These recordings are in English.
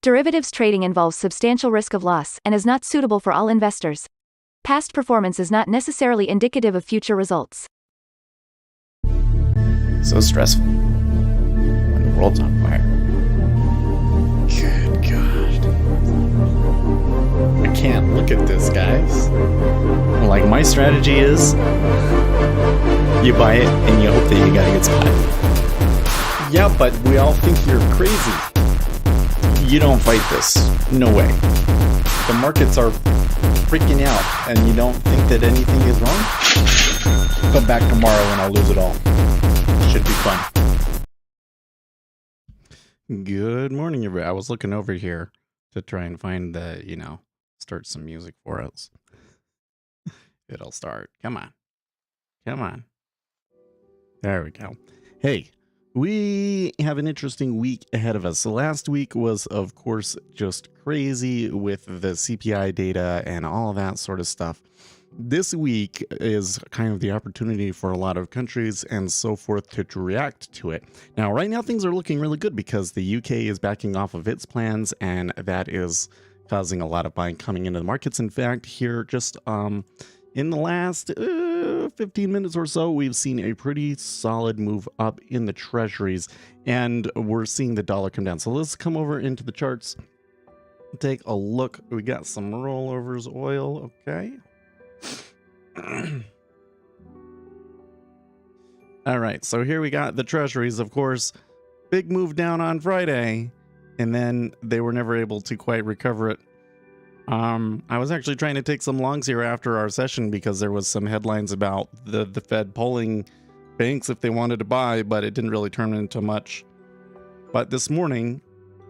Derivatives trading involves substantial risk of loss and is not suitable for all investors. Past performance is not necessarily indicative of future results. So stressful when the world's on fire. Good God. I can't look at this, guys. Like, my strategy is you buy it and you hope that you gotta get spotted. Yeah, but we all think you're crazy. You don't fight this. No way. The markets are freaking out and you don't think that anything is wrong? Come back tomorrow and I'll lose it all. Should be fun. Good morning, everybody. I was looking over here to try and find the, start some music for us. It'll start. Come on. Come on. There we go. Hey, we have an interesting week ahead of us. So last week was, of course, just crazy with the CPI data and all of that sort of stuff. This week is kind of the opportunity for a lot of countries and so forth to react to it. Now, right now, things are looking really good because the UK is backing off of its plans, and that is causing a lot of buying coming into the markets. In fact, here just in the last 15 minutes or so, we've seen a pretty solid move up in the treasuries, and we're seeing the dollar come down. So let's come over into the charts, take a look. We got some rollovers, oil, okay. All right, so here we got the treasuries, of course. Big move down on Friday, and then they were never able to quite recover it. I was actually trying to take some longs here after our session because there was some headlines about the Fed polling banks if they wanted to buy, but it didn't really turn into much. But this morning,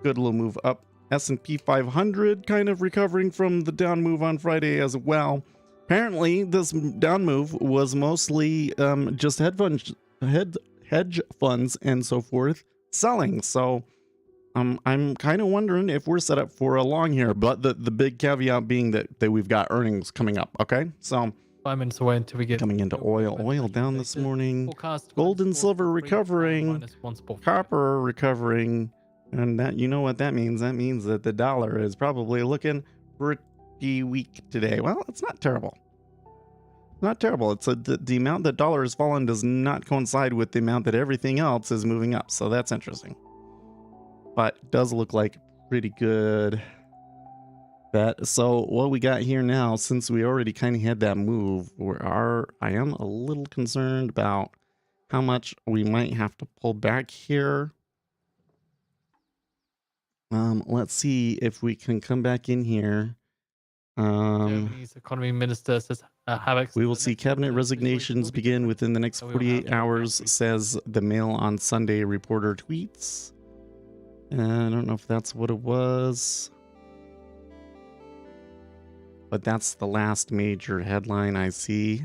good little move up. S&P 500 kind of recovering from the down move on Friday as well. Apparently, this down move was mostly just hedge funds and so forth selling. So I'm kind of wondering if we're set up for a long here, but the big caveat being that we've got earnings coming up. Okay, so 5 minutes away until we get coming into oil down this morning, gold and silver recovering, copper recovering, and that, you know what that means? That means that the dollar is probably looking pretty weak today. Well, it's not terrible. Not terrible. It's the amount that dollar has fallen does not coincide with the amount that everything else is moving up. So that's interesting. But it does look like pretty good bet. So what we got here now, since we already kind of had that move, I am a little concerned about how much we might have to pull back here. Let's see if we can come back in here. Germany's economy minister says we will see cabinet resignations begin within the next 48 hours, says the Mail on Sunday reporter tweets. I don't know if that's what it was, but that's the last major headline I see.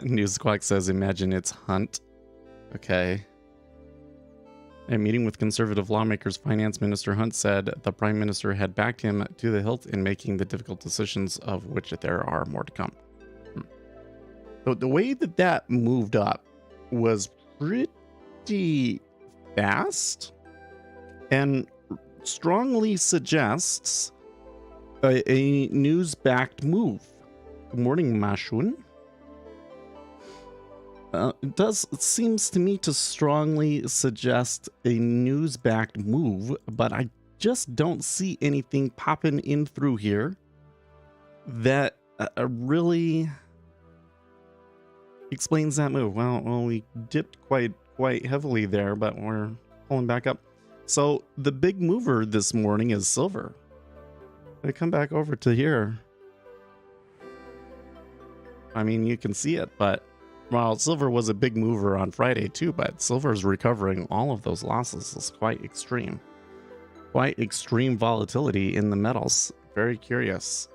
News Squawk says, imagine it's Hunt. Okay. A meeting with conservative lawmakers, Finance Minister Hunt said the Prime Minister had backed him to the hilt in making the difficult decisions, of which there are more to come. So the way that moved up was pretty fast and strongly suggests a news-backed move. Good morning, Mashun. It seems to me to strongly suggest a news-backed move, but I just don't see anything popping in through here that really explains that move. Well, we dipped quite heavily there, but we're pulling back up. So the big mover this morning is silver. I come back over to here. I mean, you can see it, but well, silver was a big mover on Friday too, but silver is recovering all of those losses. It's quite extreme. Quite extreme volatility in the metals. Very curious.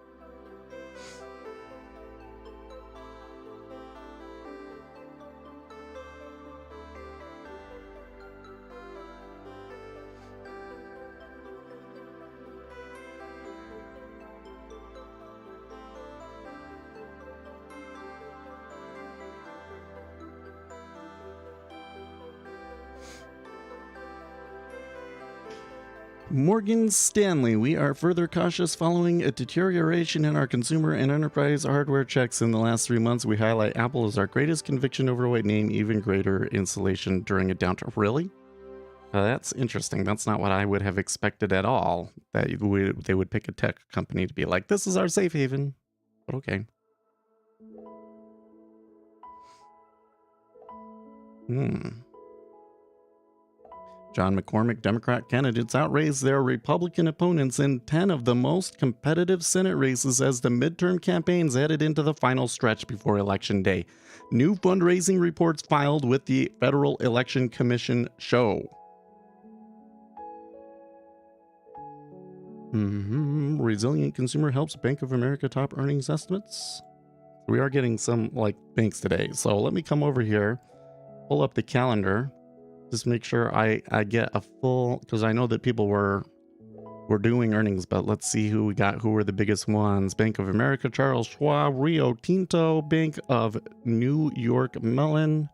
Morgan Stanley, we are further cautious following a deterioration in our consumer and enterprise hardware checks in the last 3 months. We highlight Apple as our greatest conviction overweight name, even greater insulation during a downturn. Really? That's interesting. That's not what I would have expected at all. That they would pick a tech company to be like, this is our safe haven. But okay. John McCormick, Democrat candidates outraised their Republican opponents in 10 of the most competitive Senate races as the midterm campaigns headed into the final stretch before Election Day. New fundraising reports filed with the Federal Election Commission show. Resilient consumer helps Bank of America top earnings estimates. We are getting some like banks today. So let me come over here, pull up the calendar. Just make sure I get a full, because I know that people were doing earnings, but let's see who we got. Who were the biggest ones? Bank of America, Charles Schwab, Rio Tinto, Bank of New York Mellon,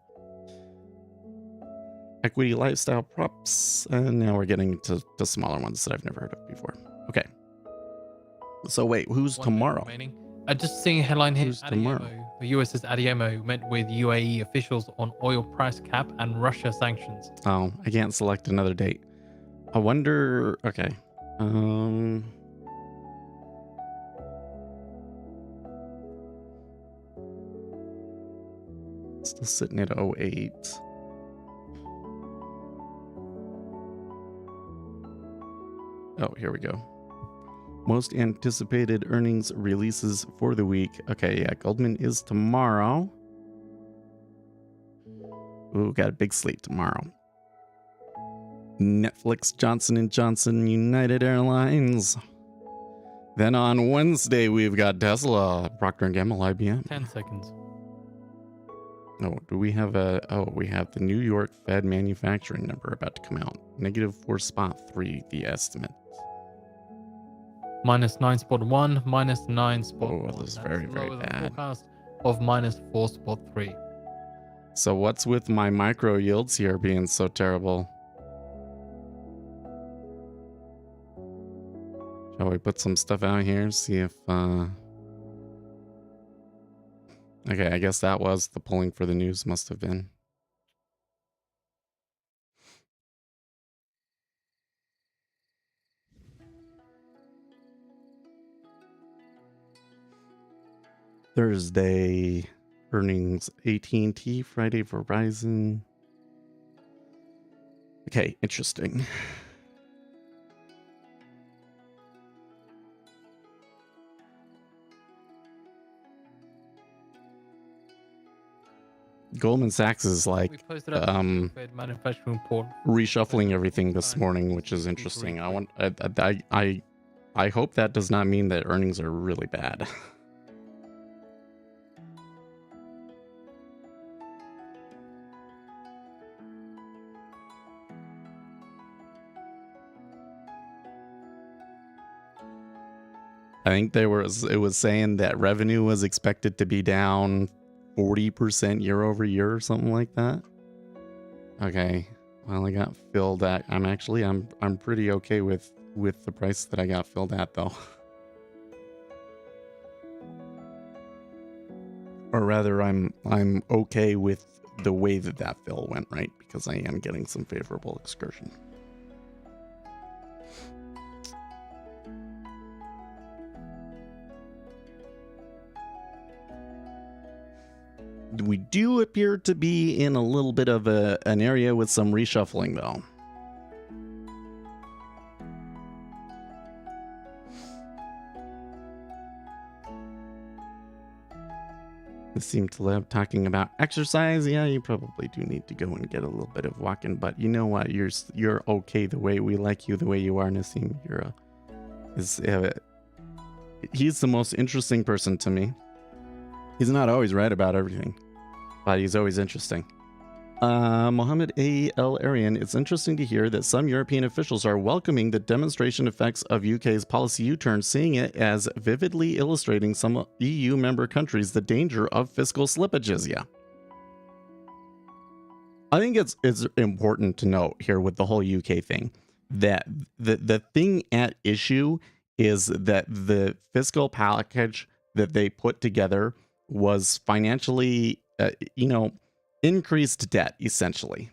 Equity Lifestyle Props, and now we're getting to the smaller ones that I've never heard of before. Okay. So wait, who's tomorrow? Just seeing a headline here. Who's tomorrow? The US's Ademo met with UAE officials on oil price cap and Russia sanctions. Oh, I can't select another date. I wonder. Okay. Still sitting at 08. Oh, here we go. Most anticipated earnings releases for the week. Okay, yeah, Goldman is tomorrow. Ooh, got a big slate tomorrow. Netflix, Johnson & Johnson, United Airlines. Then on Wednesday, we've got Tesla, Procter & Gamble, IBM. 10 seconds. Oh, do we have we have the New York Fed manufacturing number about to come out. -4.3, the estimate. -9.1, -9.1. Oh, this is very, very bad. Forecast of -4.3. So what's with my micro yields here being so terrible? Shall we put some stuff out here? See if, okay, I guess that was the polling for the news must have been. Thursday earnings, AT&T, Friday Verizon. Okay, interesting. Goldman Sachs is like manufacturing report. reshuffling everything this morning, which is interesting. I hope that does not mean that earnings are really bad. I think it was saying that revenue was expected to be down 40% year over year or something like that. Okay, well, I got filled at. I'm pretty okay with the price that I got filled at though. Or rather, I'm okay with the way that fill went, right? Because I am getting some favorable excursion. We do appear to be in a little bit of an area with some reshuffling, though. They seem to love talking about exercise. Yeah, you probably do need to go and get a little bit of walking, but you know what? You're okay the way we like you, the way you are, Nassim. He's the most interesting person to me. He's not always right about everything, but he's always interesting. Mohammed A. El Arian, it's interesting to hear that some European officials are welcoming the demonstration effects of UK's policy U-turn, seeing it as vividly illustrating some EU member countries the danger of fiscal slippages. Yeah. I think it's important to note here with the whole UK thing that the thing at issue is that the fiscal package that they put together was financially, increased debt, essentially.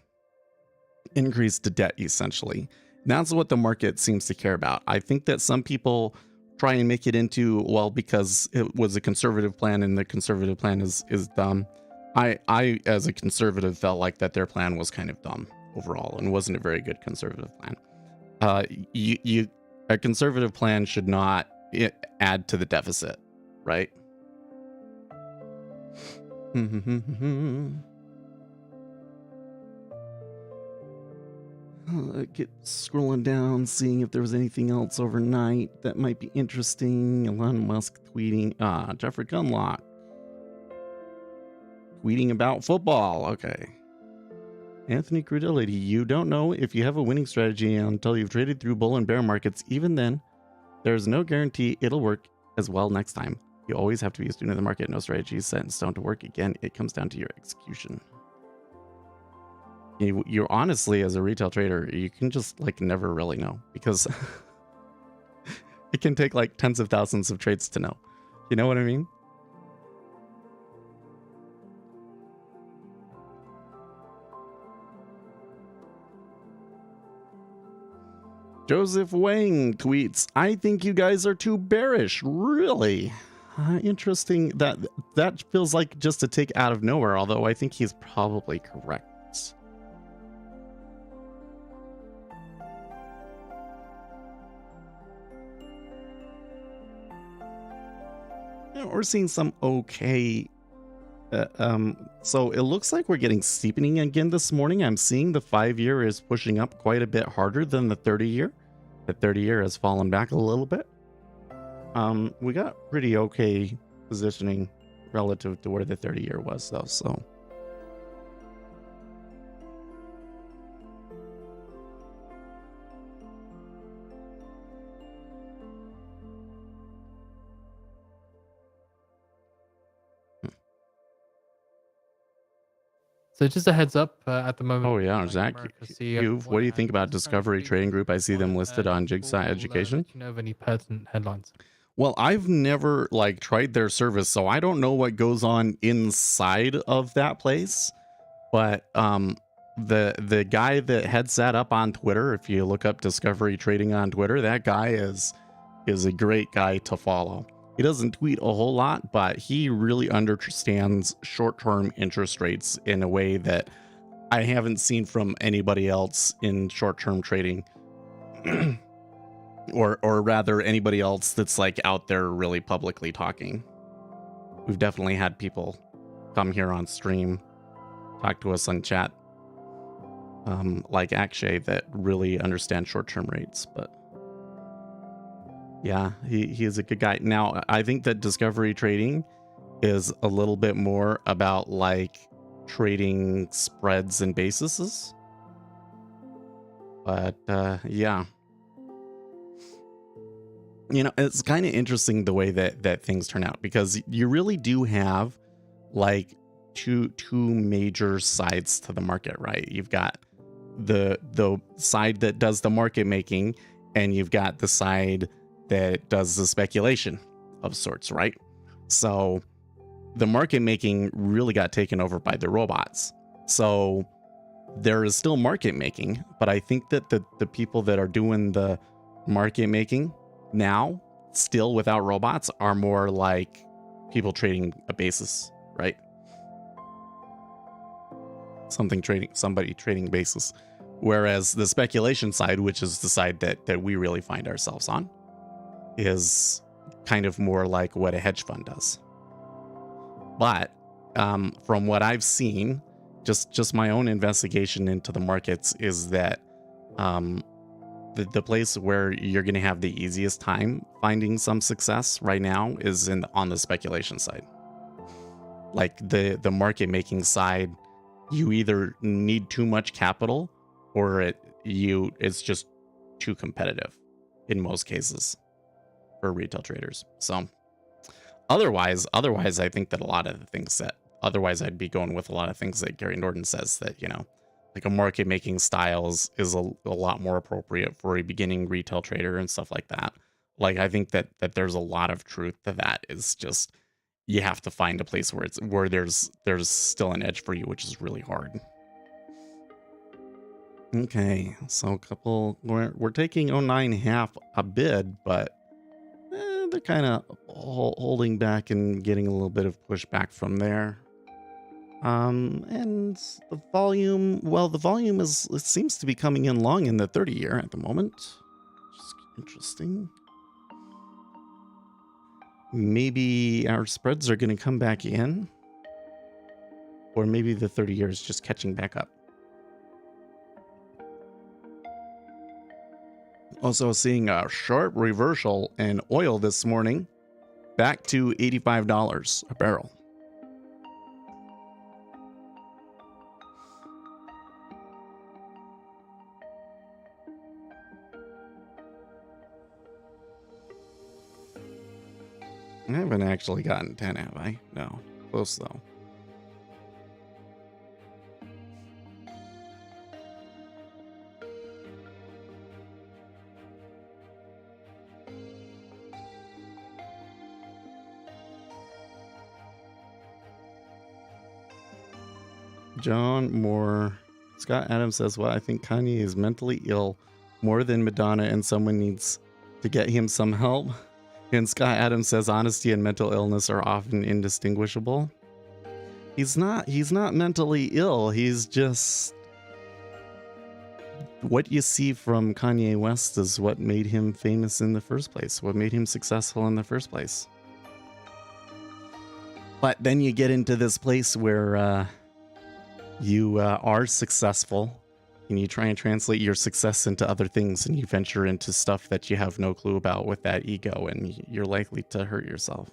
That's what the market seems to care about. I think that some people try and make it into, well, because it was a conservative plan and the conservative plan is dumb. I as a conservative felt like that their plan was kind of dumb overall and wasn't a very good conservative plan. A conservative plan should not add to the deficit, right? Get scrolling down, seeing if there was anything else overnight that might be interesting. Elon Musk tweeting, Jeffrey Gunlock tweeting about football. Okay. Anthony Crudility, you don't know if you have a winning strategy until you've traded through bull and bear markets. Even then, there's no guarantee it'll work as well next time. You always have to be a student of the market. No strategy is set in stone to work. Again, it comes down to your execution. You're honestly, as a retail trader, you can just like never really know, because it can take like tens of thousands of trades to know. You know what I mean? Joseph Wang tweets, I think you guys are too bearish. Really? Interesting. That feels like just a take out of nowhere, although I think he's probably correct. We're seeing some okay. So it looks like we're getting steepening again this morning. I'm seeing the 5-year is pushing up quite a bit harder than the 30-year. The 30-year has fallen back a little bit. We got pretty okay positioning relative to where the 30-year was, though. So. So just a heads up, at the moment. Oh yeah, Zach, what do you think about Discovery Trading Group? I see them listed on Jigsaw Education. You know of any pertinent headlines? Well, I've never tried their service, so I don't know what goes on inside of that place. But the guy that heads that up on Twitter, if you look up Discovery Trading on Twitter, that guy is a great guy to follow. He doesn't tweet a whole lot, but he really understands short-term interest rates in a way that I haven't seen from anybody else in short-term trading. or rather anybody else that's out there really publicly talking. We've definitely had people come here on stream, talk to us on chat, like Akshay, that really understand short-term rates. But yeah, he is a good guy. Now, I think that Discovery Trading is a little bit more about trading spreads and bases. But yeah. It's kind of interesting the way that things turn out, because you really do have two major sides to the market, right? You've got the side that does the market making, and you've got the side that does the speculation of sorts, right? So the market making really got taken over by the robots. So there is still market making, but I think that the people that are doing the market making now, still without robots, are more like people trading a basis, right? Somebody trading basis. Whereas the speculation side, which is the side that we really find ourselves on, is kind of more like what a hedge fund does. But from what I've seen, just my own investigation into the markets, is that the place where you're going to have the easiest time finding some success right now is on the speculation side. The market making side, you either need too much capital, or it's just too competitive in most cases for retail traders. So otherwise I think that a lot of the things that otherwise I'd be going with a lot of things that Gary Norton says, that like a market making styles is a lot more appropriate for a beginning retail trader and stuff like that. Like I think that there's a lot of truth to that. It's just you have to find a place where there's still an edge for you, which is really hard. Okay, so a couple we're taking 09.5 a bid, but they're kind of holding back and getting a little bit of pushback from there. And the volume, well, the volume it seems to be coming in long in the 30-year at the moment. Just interesting. Maybe our spreads are going to come back in, or maybe the 30-year is just catching back up. Also seeing a sharp reversal in oil this morning, back to $85 a barrel. I haven't actually gotten 10, have I? No. Close, though. John Moore. Scott Adams says, well, I think Kanye is mentally ill more than Madonna and someone needs to get him some help. And Scott Adams says honesty and mental illness are often indistinguishable. He's not mentally ill. He's just, what you see from Kanye West is what made him famous in the first place, what made him successful in the first place. But then you get into this place where you are successful and you try and translate your success into other things, and you venture into stuff that you have no clue about with that ego, and you're likely to hurt yourself.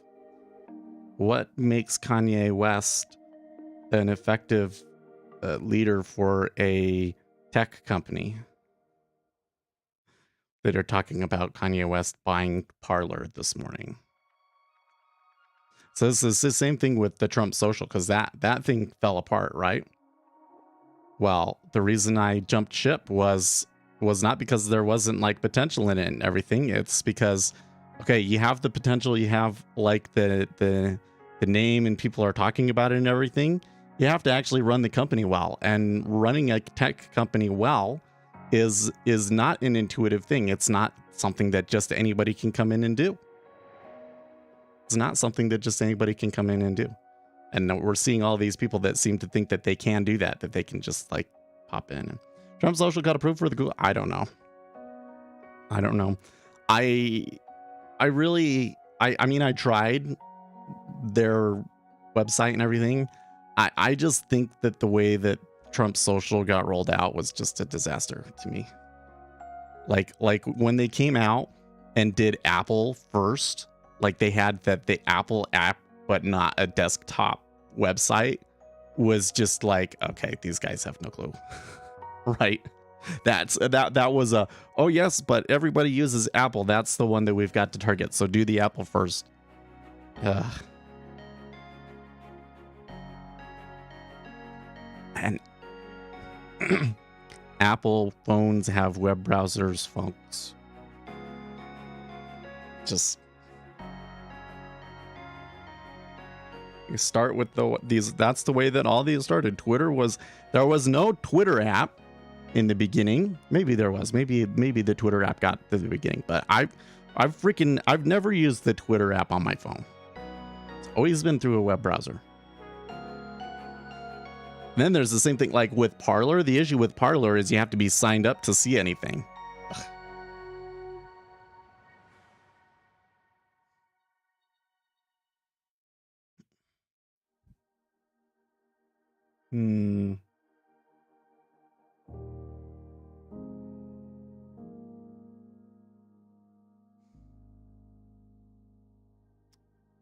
What makes Kanye West an effective leader for a tech company? That are talking about Kanye West buying Parler this morning. So this is the same thing with the Trump social, because that thing fell apart, right? Well, the reason I jumped ship was not because there wasn't like potential in it and everything. It's because, okay, you have the potential, you have like the name, and people are talking about it and everything. You have to actually run the company well, and running a tech company well is not an intuitive thing. It's not something that just anybody can come in and do. It's not something that just anybody can come in and do. And we're seeing all these people that seem to think that they can do that they can just like pop in. And Trump Social got approved for the Google. I don't know. I mean, I tried their website and everything. I just think that the way that Trump Social got rolled out was just a disaster to me. Like when they came out and did Apple first, like they had the Apple app, but not a desktop website, was just like, okay, these guys have no clue. Right? That was a, oh yes, but everybody uses Apple. That's the one that we've got to target. So do the Apple first. And Apple phones have web browsers, folks. Just you start with these. That's the way that all these started. There was no Twitter app in the beginning. Maybe there was. Maybe the Twitter app got to the beginning. But I've never used the Twitter app on my phone. It's always been through a web browser. And then there's the same thing like with Parler. The issue with Parler is you have to be signed up to see anything.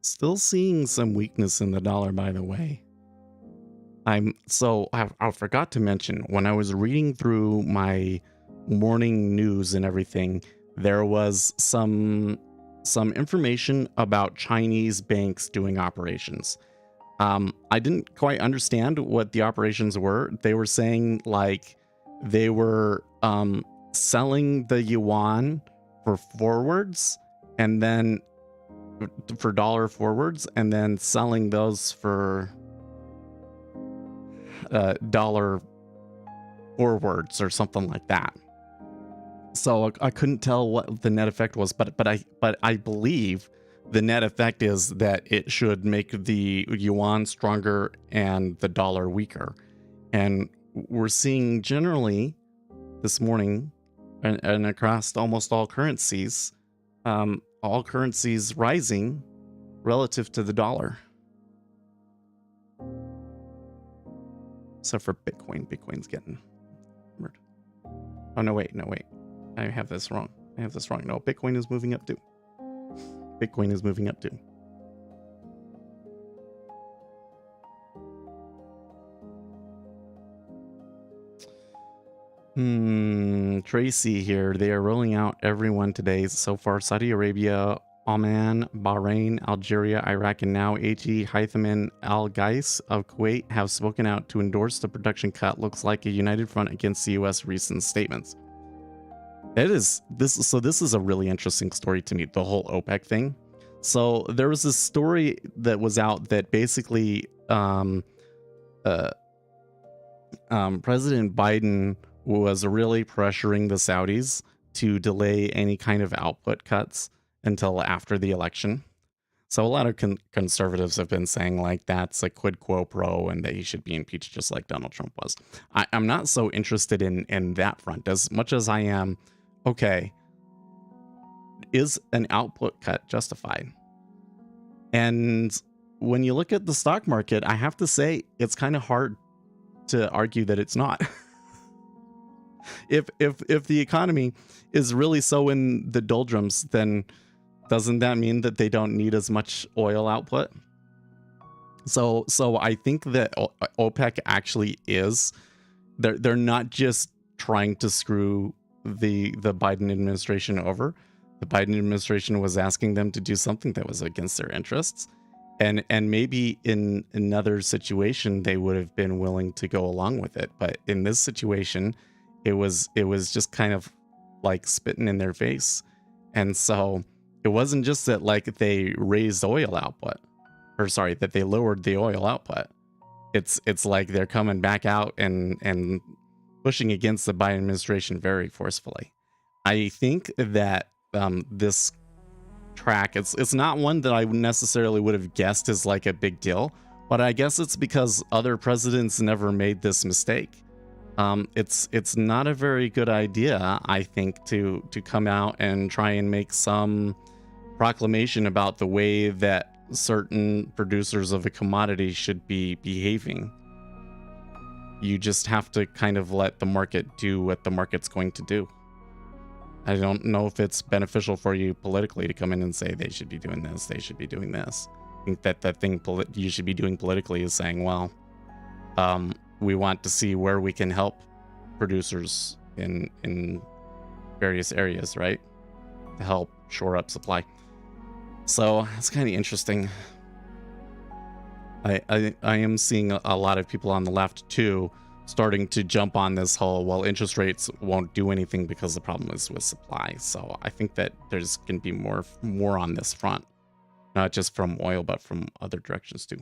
Still seeing some weakness in the dollar, by the way. I forgot to mention, when I was reading through my morning news and everything, there was some information about Chinese banks doing operations. I didn't quite understand what the operations were. They were saying like they were selling the yuan for forwards, and then for dollar forwards, and then selling those for dollar forwards or something like that. So I couldn't tell what the net effect was, but I believe the net effect is that it should make the yuan stronger and the dollar weaker. And we're seeing generally this morning and across almost all currencies rising relative to the dollar. Except for Bitcoin. Bitcoin's getting murdered. Oh, no, wait. I have this wrong. No, Bitcoin is moving up too. Tracy here. They are rolling out everyone today so far. Saudi Arabia, Oman, Bahrain, Algeria, Iraq, and now AG Hytham Al Gais of Kuwait have spoken out to endorse the production cut. Looks like a united front against the U.S. recent statements. This is a really interesting story to me, the whole OPEC thing. So there was this story that was out that basically President Biden was really pressuring the Saudis to delay any kind of output cuts until after the election. So a lot of conservatives have been saying like that's a quid quo pro and that he should be impeached just like Donald Trump was. I'm not so interested in that front as much as I am. Okay, is an output cut justified? And when you look at the stock market, I have to say it's kind of hard to argue that it's not. If the economy is really so in the doldrums, then doesn't that mean that they don't need as much oil output? So I think that OPEC actually is. They're not just trying to screw the Biden administration over. The Biden administration was asking them to do something that was against their interests. And maybe in another situation they would have been willing to go along with it. But in this situation, it was just kind of like spitting in their face. And so it wasn't just that like they raised oil output, or sorry, that they lowered the oil output. It's like they're coming back out and pushing against the Biden administration very forcefully. I think that this track, it's not one that I necessarily would have guessed is like a big deal, but I guess it's because other presidents never made this mistake. It's not a very good idea, I think, to come out and try and make some proclamation about the way that certain producers of a commodity should be behaving. You just have to kind of let the market do what the market's going to do. I don't know if it's beneficial for you politically to come in and say they should be doing this, they should be doing this. I think that the thing you should be doing politically is saying, well, we want to see where we can help producers in various areas, right? To help shore up supply. So it's kind of interesting. I am seeing a lot of people on the left too starting to jump on this whole, well, interest rates won't do anything because the problem is with supply. So I think that there's going to be more on this front, not just from oil, but from other directions too.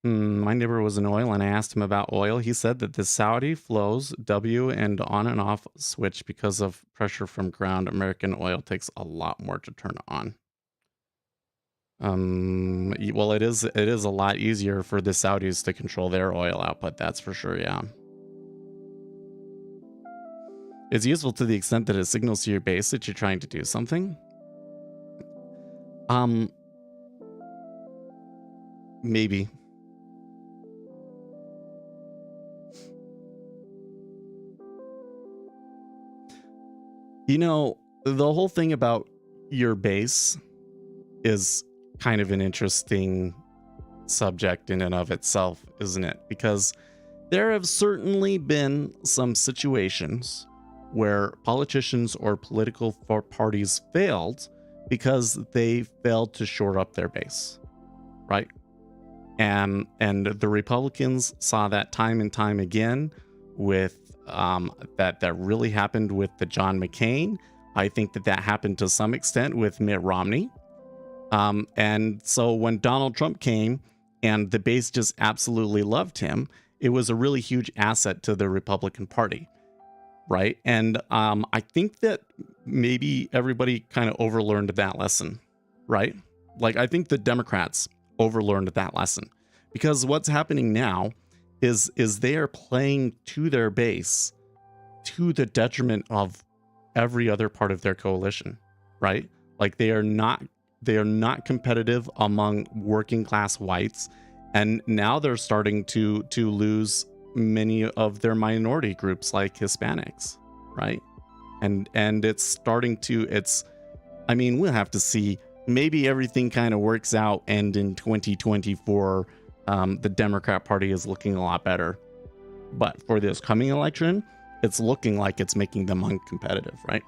My neighbor was in oil and I asked him about oil. He said that the Saudi flows W and on off switch because of pressure from ground. American oil takes a lot more to turn on. Well, it is a lot easier for the Saudis to control their oil output. That's for sure. Yeah. It's useful to the extent that it signals to your base that you're trying to do something. Maybe. You know, the whole thing about your base is kind of an interesting subject in and of itself, isn't it? Because there have certainly been some situations where politicians or political parties failed because they failed to shore up their base, right? And the Republicans saw that time and time again with that really happened with the John McCain. I think that happened to some extent with Mitt Romney. And so when Donald Trump came and the base just absolutely loved him, it was a really huge asset to the Republican Party, right? And I think that maybe everybody kind of overlearned that lesson, right? Like, I think the Democrats overlearned that lesson, because what's happening now is they are playing to their base to the detriment of every other part of their coalition, right? Like, they are not competitive among working class whites, and now they're starting to lose many of their minority groups like Hispanics, right? And it's starting to, I mean, we'll have to see. Maybe everything kind of works out, and in 2024, the Democrat Party is looking a lot better. But for this coming election, it's looking like it's making them uncompetitive, right?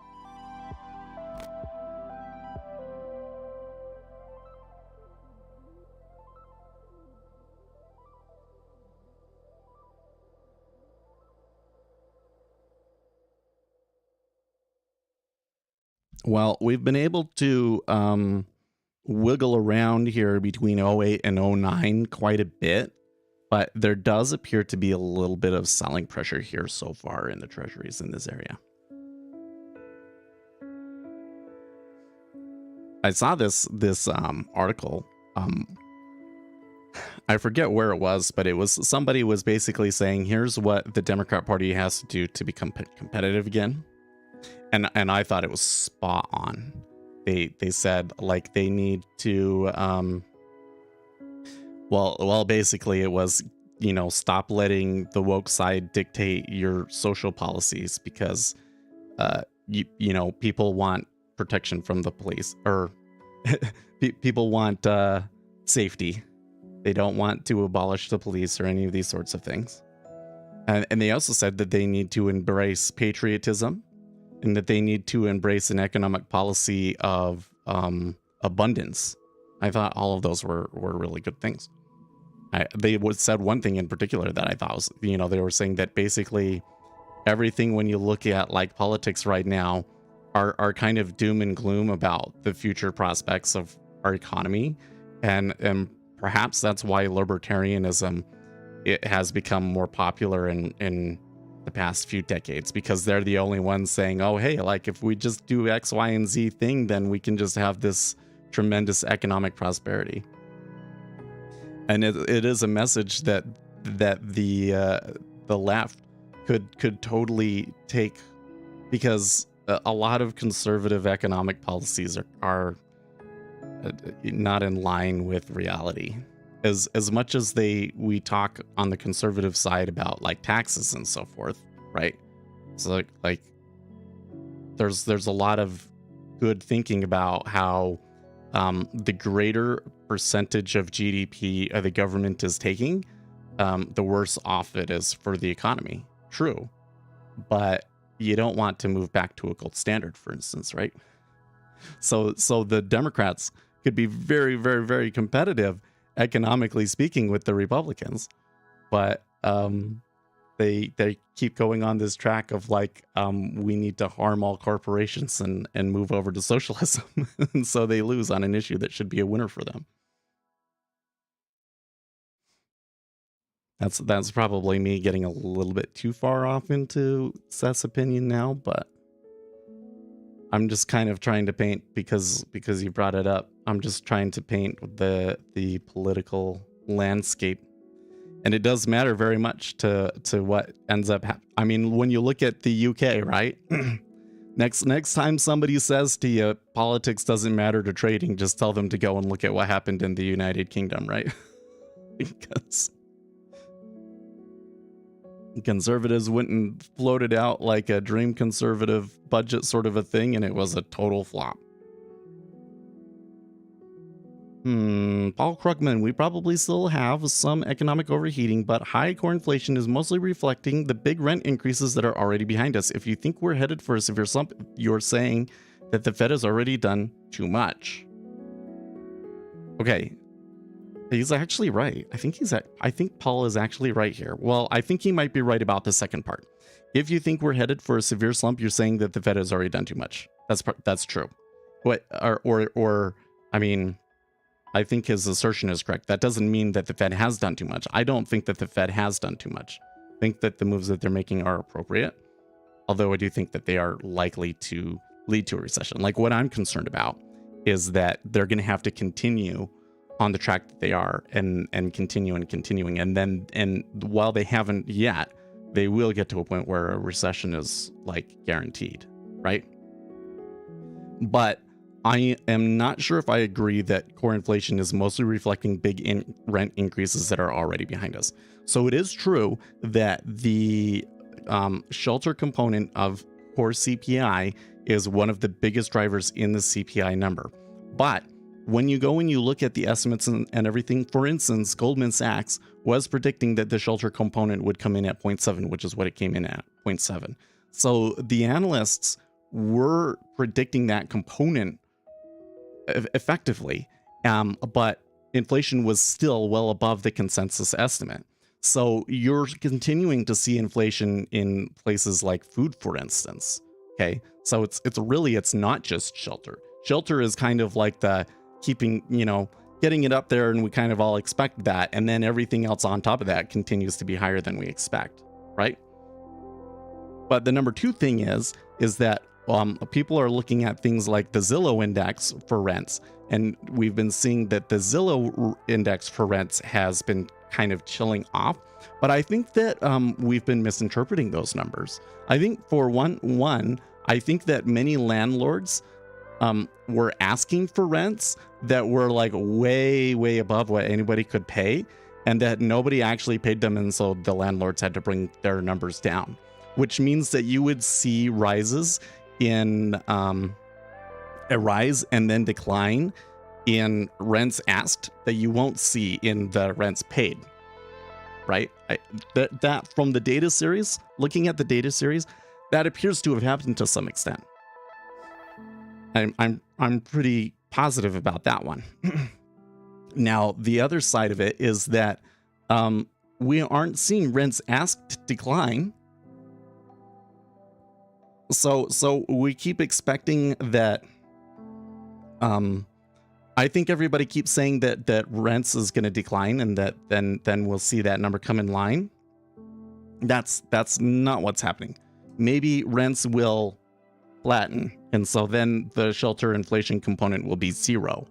Well, we've been able to wiggle around here between 08 and 09 quite a bit, but there does appear to be a little bit of selling pressure here so far in the treasuries in this area. I saw this article. I forget where it was, but it was somebody was basically saying, here's what the Democrat Party has to do to become competitive again. And I thought it was spot on. They said, like, they need to well basically it was, you know, stop letting the woke side dictate your social policies, because you know, people want protection from the police, or people want safety. They don't want to abolish the police or any of these sorts of things. And they also said that they need to embrace patriotism, and that they need to embrace an economic policy of abundance. I thought all of those were really good things. They said one thing in particular that I thought was, you know, they were saying that basically everything, when you look at like politics right now, are kind of doom and gloom about the future prospects of our economy. And perhaps that's why libertarianism, it has become more popular in the past few decades, because they're the only ones saying, oh, hey, like, if we just do X, Y, and Z thing, then we can just have this tremendous economic prosperity. And it is a message that the left could totally take, because a lot of conservative economic policies are not in line with reality. As much as we talk on the conservative side about like taxes and so forth, right? So like there's a lot of good thinking about how the greater percentage of GDP the government is taking, the worse off it is for the economy. True, but you don't want to move back to a gold standard, for instance, right? So the Democrats could be very, very, very competitive, economically speaking, with the Republicans, but they keep going on this track of like, we need to harm all corporations and move over to socialism. And so they lose on an issue that should be a winner for them. That's probably me getting a little bit too far off into Seth's opinion now, but I'm just kind of trying to paint, because you brought it up, I'm just trying to paint the political landscape. And it does matter very much to what ends up happening. I mean, when you look at the UK, right? Next time somebody says to you, politics doesn't matter to trading, just tell them to go and look at what happened in the United Kingdom, right? Because conservatives went and floated out like a dream conservative budget sort of a thing, and it was a total flop. Paul Krugman, we probably still have some economic overheating, but high core inflation is mostly reflecting the big rent increases that are already behind us. If you think we're headed for a severe slump, you're saying that the Fed has already done too much. Okay, He's actually right. I think Paul is actually right here. Well, I think he might be right about the second part. If you think we're headed for a severe slump, you're saying that the Fed has already done too much. That's true. What or I mean, I think his assertion is correct. That doesn't mean that the Fed has done too much. I don't think that the Fed has done too much. I think that the moves that they're making are appropriate. Although I do think that they are likely to lead to a recession. Like, what I'm concerned about is that they're going to have to continue on the track that they are and continuing. And while they haven't yet, they will get to a point where a recession is like guaranteed, right? But I am not sure if I agree that core inflation is mostly reflecting big rent increases that are already behind us. So it is true that the shelter component of core CPI is one of the biggest drivers in the CPI number. But when you go and you look at the estimates and everything, for instance, Goldman Sachs was predicting that the shelter component would come in at 0.7, which is what it came in at, 0.7. So the analysts were predicting that component effectively, but inflation was still well above the consensus estimate. So you're continuing to see inflation in places like food, for instance. Okay, so it's not just shelter. Shelter is kind of like the keeping, getting it up there, and we kind of all expect that, and then everything else on top of that continues to be higher than we expect, right? But the number two thing is that people are looking at things like the Zillow index for rents, and we've been seeing that the Zillow index for rents has been kind of chilling off. But I think that we've been misinterpreting those numbers. I think for one, I think that many landlords were asking for rents that were like way above what anybody could pay, and that nobody actually paid them, and so the landlords had to bring their numbers down, which means that you would see rises in a rise and then decline in rents asked that you won't see in the rents paid, right? That from the data series, looking at the data series, that appears to have happened to some extent. I'm pretty positive about that one. Now, the other side of it is that we aren't seeing rents asked decline. So we keep expecting that. I think everybody keeps saying that rents is going to decline, and that then we'll see that number come in line. That's not what's happening. Maybe rents will flatten, and so then the shelter inflation component will be zero,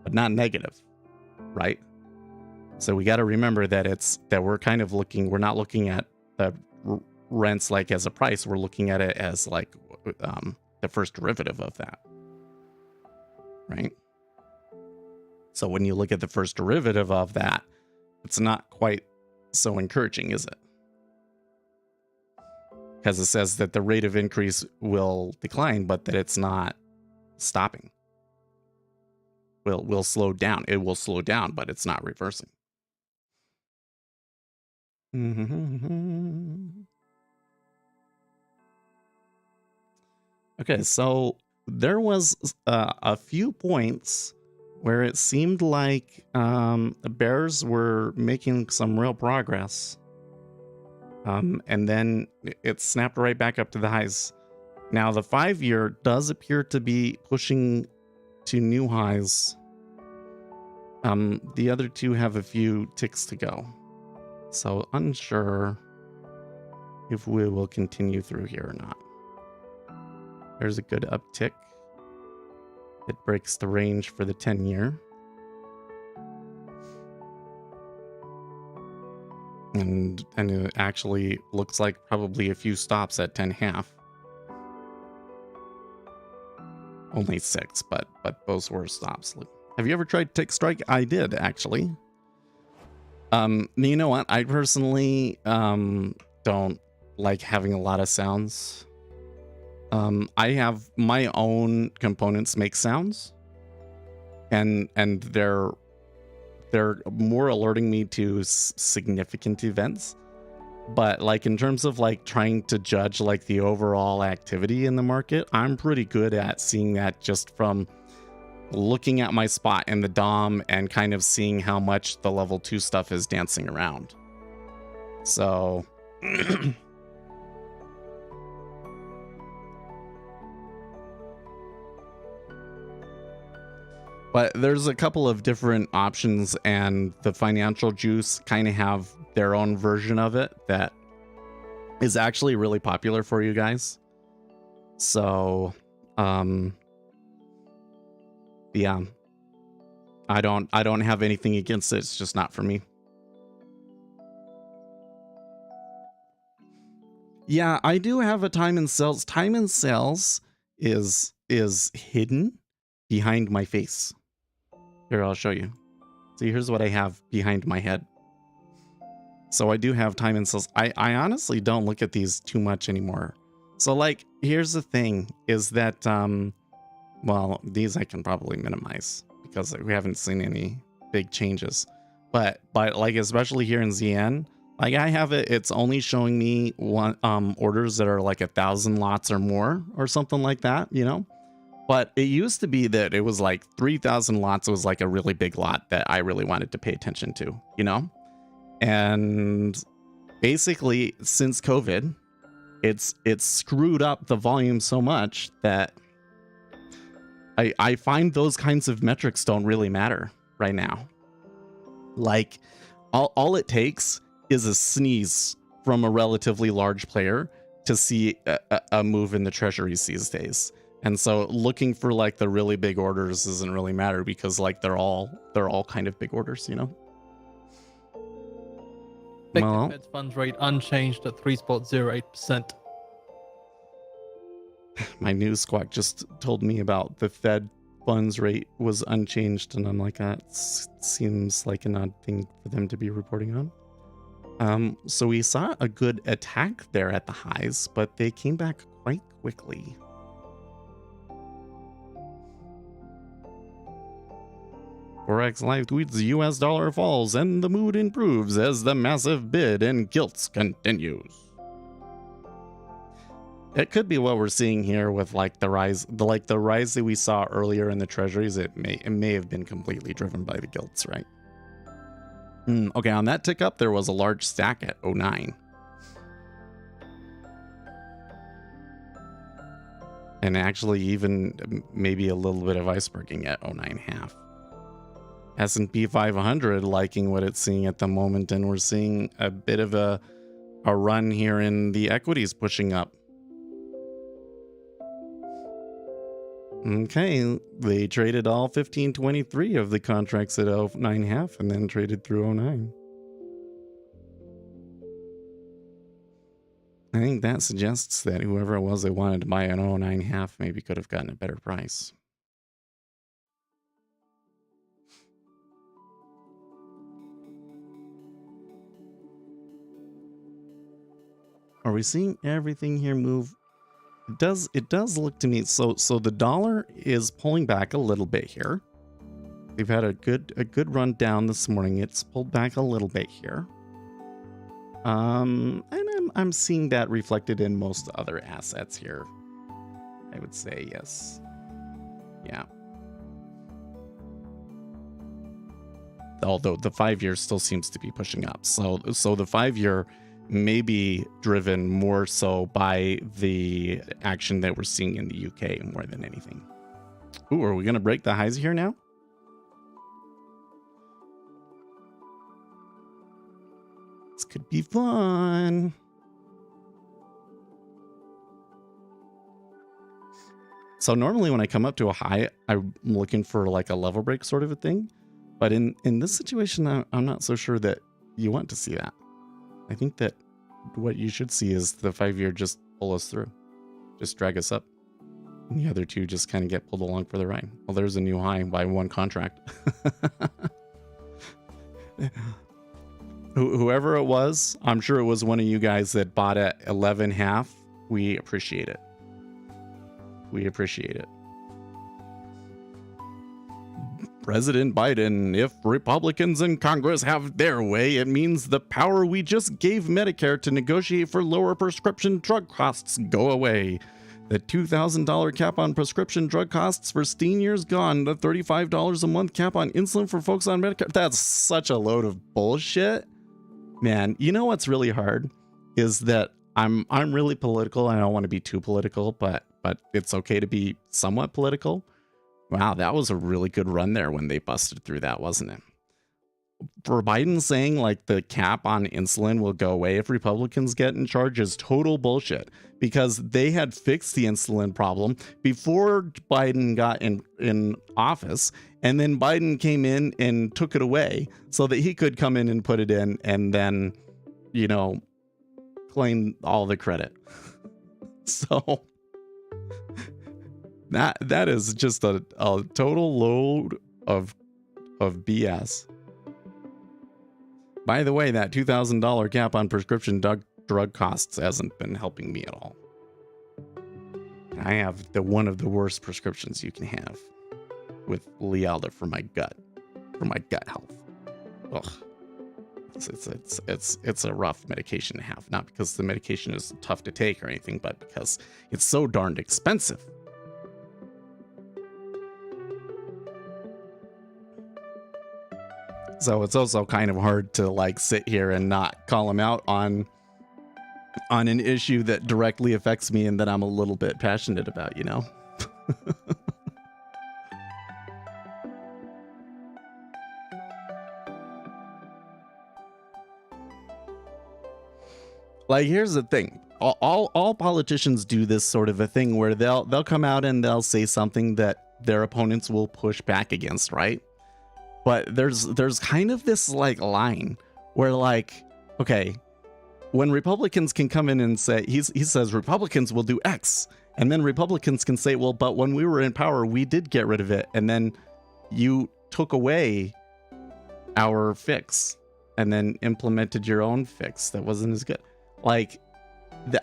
but not negative, right? So we got to remember that we're kind of we're not looking at the rents like as a price. We're looking at it as like the first derivative of that, right? So when you look at the first derivative of that, it's not quite so encouraging, is it? Because it says that the rate of increase will decline, but that it's not stopping. Will slow down. It will slow down, but it's not reversing. Okay, so there was a few points where it seemed like the bears were making some real progress. And then it snapped right back up to the highs. Now, the 5-year does appear to be pushing to new highs. The other two have a few ticks to go. So unsure if we will continue through here or not. There's a good uptick. It breaks the range for the 10-year. And it actually looks like probably a few stops at 10.5. Only 6, but those were stops. Have you ever tried tick strike? I did, actually. You know what? I personally don't like having a lot of sounds. I have my own components make sounds, and they're more alerting me to significant events. But like in terms of like trying to judge like the overall activity in the market, I'm pretty good at seeing that just from looking at my spot in the DOM and kind of seeing how much the level 2 stuff is dancing around. So but there's a couple of different options, and the financial juice kind of have their own version of it that is actually really popular for you guys. So yeah, I don't have anything against it. It's just not for me. Yeah, I do have a time and sales. Time and sales is hidden behind my face. Here, I'll show you. See, here's what I have behind my head. So I do have time and sales. I honestly don't look at these too much anymore. So like, here's the thing is that, well, these I can probably minimize because we haven't seen any big changes. But like, especially here in ZN, like I have it, it's only showing me one orders that are like 1,000 lots or more or something like that, you know? But it used to be that it was like 3,000 lots was like a really big lot that I really wanted to pay attention to, you know? And basically since COVID, it's screwed up the volume so much that I find those kinds of metrics don't really matter right now. Like all it takes is a sneeze from a relatively large player to see a move in the treasuries these days. And so looking for like the really big orders doesn't really matter because like they're all kind of big orders, you know? Effective Fed funds rate unchanged at 3.08%. My news squawk just told me about the Fed funds rate was unchanged, and I'm like, that seems like an odd thing for them to be reporting on. So we saw a good attack there at the highs, but they came back quite quickly. Forex Live tweets, the US dollar falls and the mood improves as the massive bid and gilts continues. It could be what we're seeing here with like the rise that we saw earlier in the treasuries. It may have been completely driven by the gilts, right? Okay, on that tick up, there was a large stack at 09. And actually even maybe a little bit of iceberging at 09.5. S&P 500 liking what it's seeing at the moment, and we're seeing a bit of a run here in the equities pushing up. Okay, they traded all 1523 of the contracts at 09.5 and then traded through 09. I think that suggests that whoever it was that wanted to buy an 09.5 maybe could have gotten a better price. Are we seeing everything here move? It does look to me so the dollar is pulling back a little bit here. We've had a good run down this morning. It's pulled back a little bit here. And I'm seeing that reflected in most other assets here. I would say yes. Yeah. Although the 5-year still seems to be pushing up. So the 5-year may be driven more so by the action that we're seeing in the UK more than anything. Ooh, are we going to break the highs here now? This could be fun. So normally when I come up to a high, I'm looking for like a level break sort of a thing. But in this situation, I'm not so sure that you want to see that. I think that what you should see is the 5-year just pull us through, just drag us up. And the other two just kind of get pulled along for the ride. Well, there's a new high by one contract. Whoever it was, I'm sure it was one of you guys that bought at 11.5. We appreciate it. We appreciate it. President Biden, if Republicans in Congress have their way, it means the power we just gave Medicare to negotiate for lower prescription drug costs go away. The $2,000 cap on prescription drug costs for seniors gone. The $35 a month cap on insulin for folks on Medicare. That's such a load of bullshit. Man, you know what's really hard is that I'm really political. I don't want to be too political, but it's okay to be somewhat political. Wow, that was a really good run there when they busted through that, wasn't it? For Biden saying like the cap on insulin will go away if Republicans get in charge is total bullshit, because they had fixed the insulin problem before Biden got in office, and then Biden came in and took it away so that he could come in and put it in and then, you know, claim all the credit. So that is just a total load of BS. By the way, that $2,000 cap on prescription drug costs hasn't been helping me at all. I have one of the worst prescriptions you can have with Lialda for my gut health. Ugh. It's a rough medication to have, not because the medication is tough to take or anything, but because it's so darned expensive. So it's also kind of hard to like sit here and not call him out on an issue that directly affects me and that I'm a little bit passionate about, you know? Like, here's the thing. All politicians do this sort of a thing where they'll come out and they'll say something that their opponents will push back against, right? But there's kind of this like line where like, okay, when Republicans can come in and say, he says Republicans will do X, and then Republicans can say, well, but when we were in power, we did get rid of it, and then you took away our fix and then implemented your own fix that wasn't as good. Like,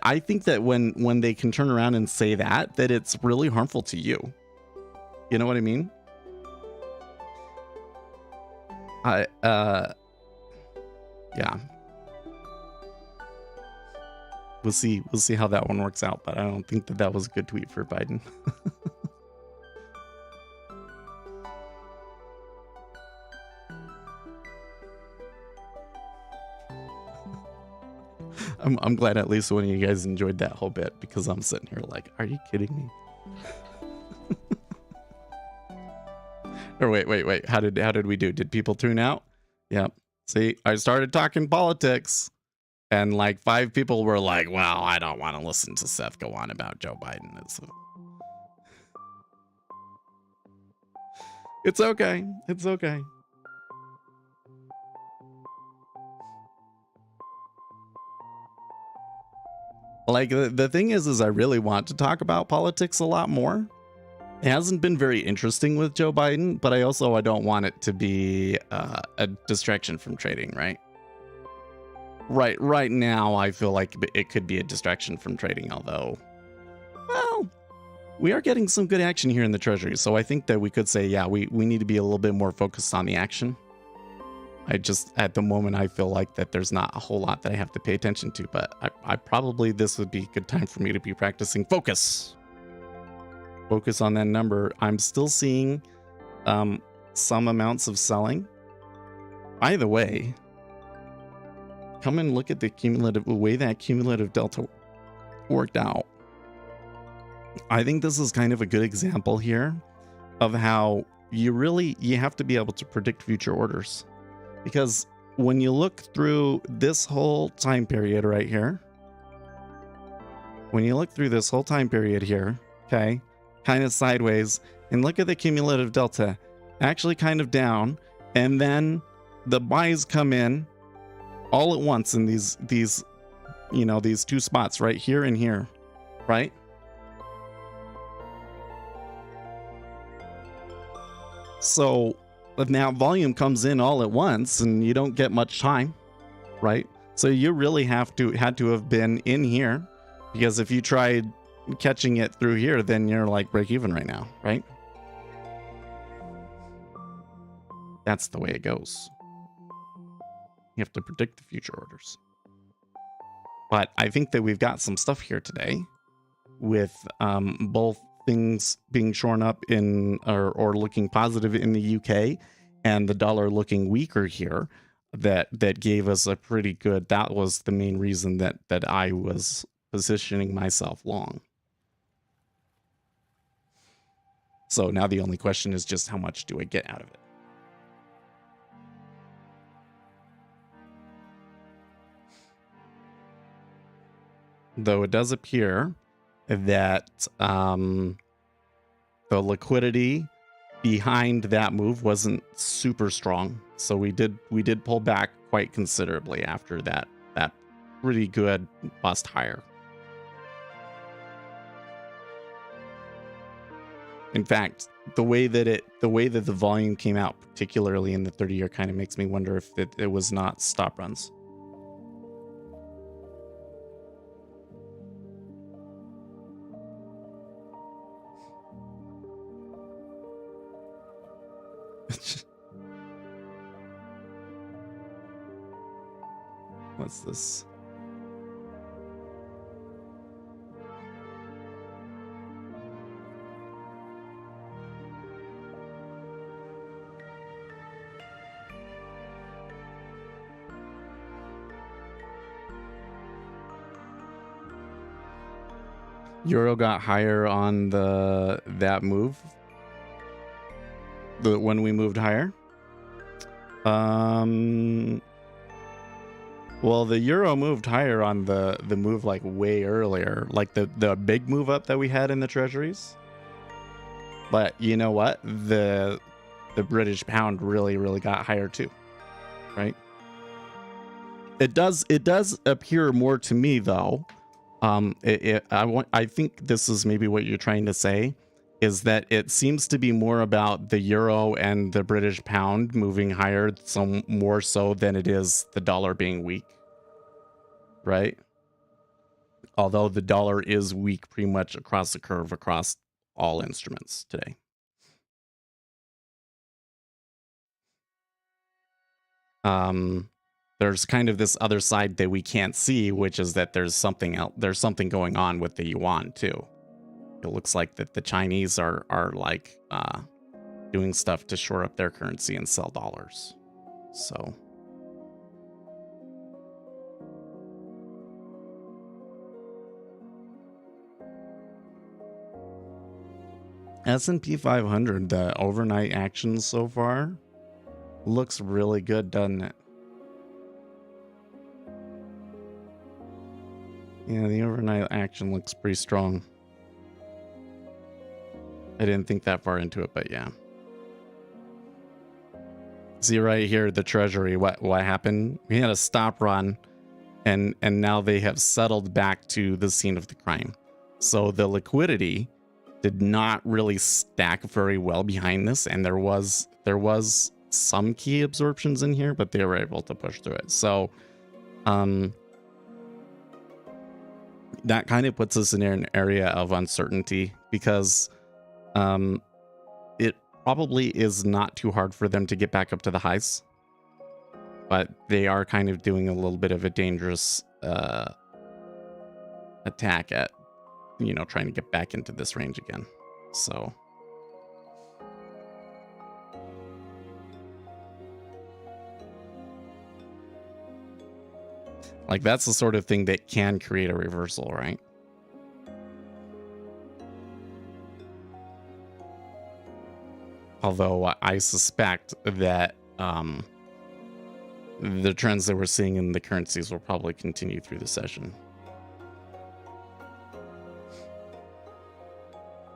I think that when they can turn around and say that it's really harmful to you. You know what I mean? Yeah. We'll see how that one works out, but I don't think that was a good tweet for Biden. I'm glad at least one of you guys enjoyed that whole bit, because I'm sitting here like, are you kidding me? Or wait. How did we do? Did people tune out? Yep. See, I started talking politics, and like 5 people were like, well, I don't want to listen to Seth go on about Joe Biden. It's okay. It's okay. Like, the thing is I really want to talk about politics a lot more. It hasn't been very interesting with Joe Biden, but I don't want it to be a distraction from trading, right? Right now, I feel like it could be a distraction from trading, although, well, we are getting some good action here in the Treasury, so I think that we could say, yeah, we need to be a little bit more focused on the action. At the moment, I feel like that there's not a whole lot that I have to pay attention to, but I probably, this would be a good time for me to be practicing focus. Focus on that number. I'm still seeing some amounts of selling. By the way, come and look at the way that cumulative delta worked out. I think this is kind of a good example here of how you have to be able to predict future orders. Because when you look through this whole time period right here, okay, kind of sideways, and look at the cumulative delta, actually kind of down, and then the buys come in all at once in these 2 spots right here and here, right? So now volume comes in all at once and you don't get much time, right? So you really had to have been in here, because if you tried catching it through here, then you're like break even right now, right? That's the way it goes. You have to predict the future orders. But I think that we've got some stuff here today with both things being shorn up in or looking positive in the UK and the dollar looking weaker here, that gave us a pretty good, that was the main reason that I was positioning myself long. So now the only question is just how much do I get out of it? Though it does appear that the liquidity behind that move wasn't super strong, so we did pull back quite considerably after that pretty good bust higher. In fact, the way that the volume came out, particularly in the 30-year, kind of makes me wonder if it was not stop runs. What's this? Euro got higher on that move. When we moved higher. Well, the euro moved higher on the move like way earlier, like the big move up that we had in the treasuries. But you know what? The British pound really got higher too, right? It does appear more to me though. I think this is maybe what you're trying to say, is that it seems to be more about the euro and the British pound moving higher, some more so than it is the dollar being weak, right? Although the dollar is weak pretty much across the curve, across all instruments today. There's kind of this other side that we can't see, which is that there's something else, there's something going on with the yuan too. It looks like that the Chinese are like doing stuff to shore up their currency and sell dollars. So S&P 500, the overnight action so far looks really good, doesn't it? Yeah, the overnight action looks pretty strong. I didn't think that far into it, but yeah. See right here, the treasury, what happened? We had a stop run, and now they have settled back to the scene of the crime. So the liquidity did not really stack very well behind this, and there was some key absorptions in here, but they were able to push through it. So that kind of puts us in an area of uncertainty, because it probably is not too hard for them to get back up to the highs, but they are kind of doing a little bit of a dangerous attack at, you know, trying to get back into this range again. So like, that's the sort of thing that can create a reversal, right? Although I suspect that the trends that we're seeing in the currencies will probably continue through the session.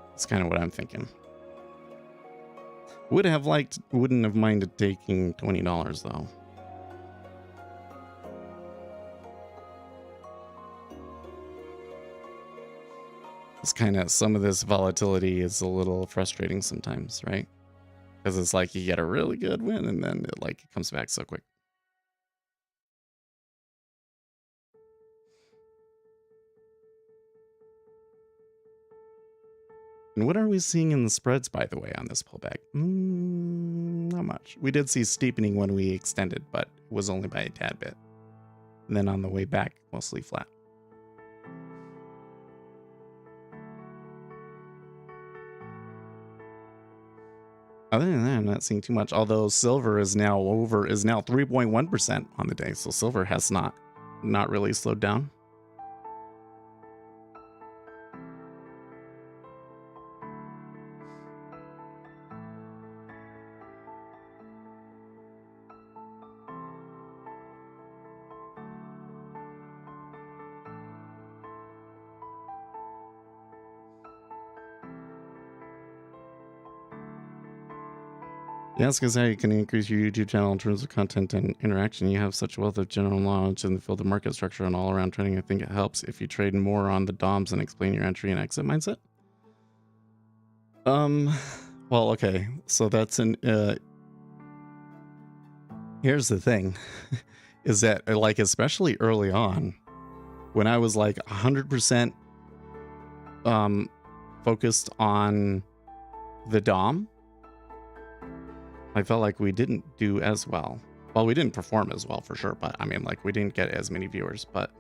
That's kind of what I'm thinking. Wouldn't have minded taking $20 though. It's kind of, some of this volatility is a little frustrating sometimes, right? Because it's like you get a really good win and then it comes back so quick. And what are we seeing in the spreads, by the way, on this pullback? Not much. We did see steepening when we extended, but it was only by a tad bit. And then on the way back, mostly flat. Other than that, I'm not seeing too much. Although silver is now 3.1% on the day, so silver has not really slowed down. Yes, because how you can increase your YouTube channel in terms of content and interaction. You have such a wealth of general knowledge in the field of market structure and all around trading. I think it helps if you trade more on the DOMs and explain your entry and exit mindset. Well, okay, so that's here's the thing, is that like, especially early on, when I was like 100% focused on the DOM, I felt like we didn't do as well. Well, we didn't perform as well for sure, but I mean, like, we didn't get as many viewers, but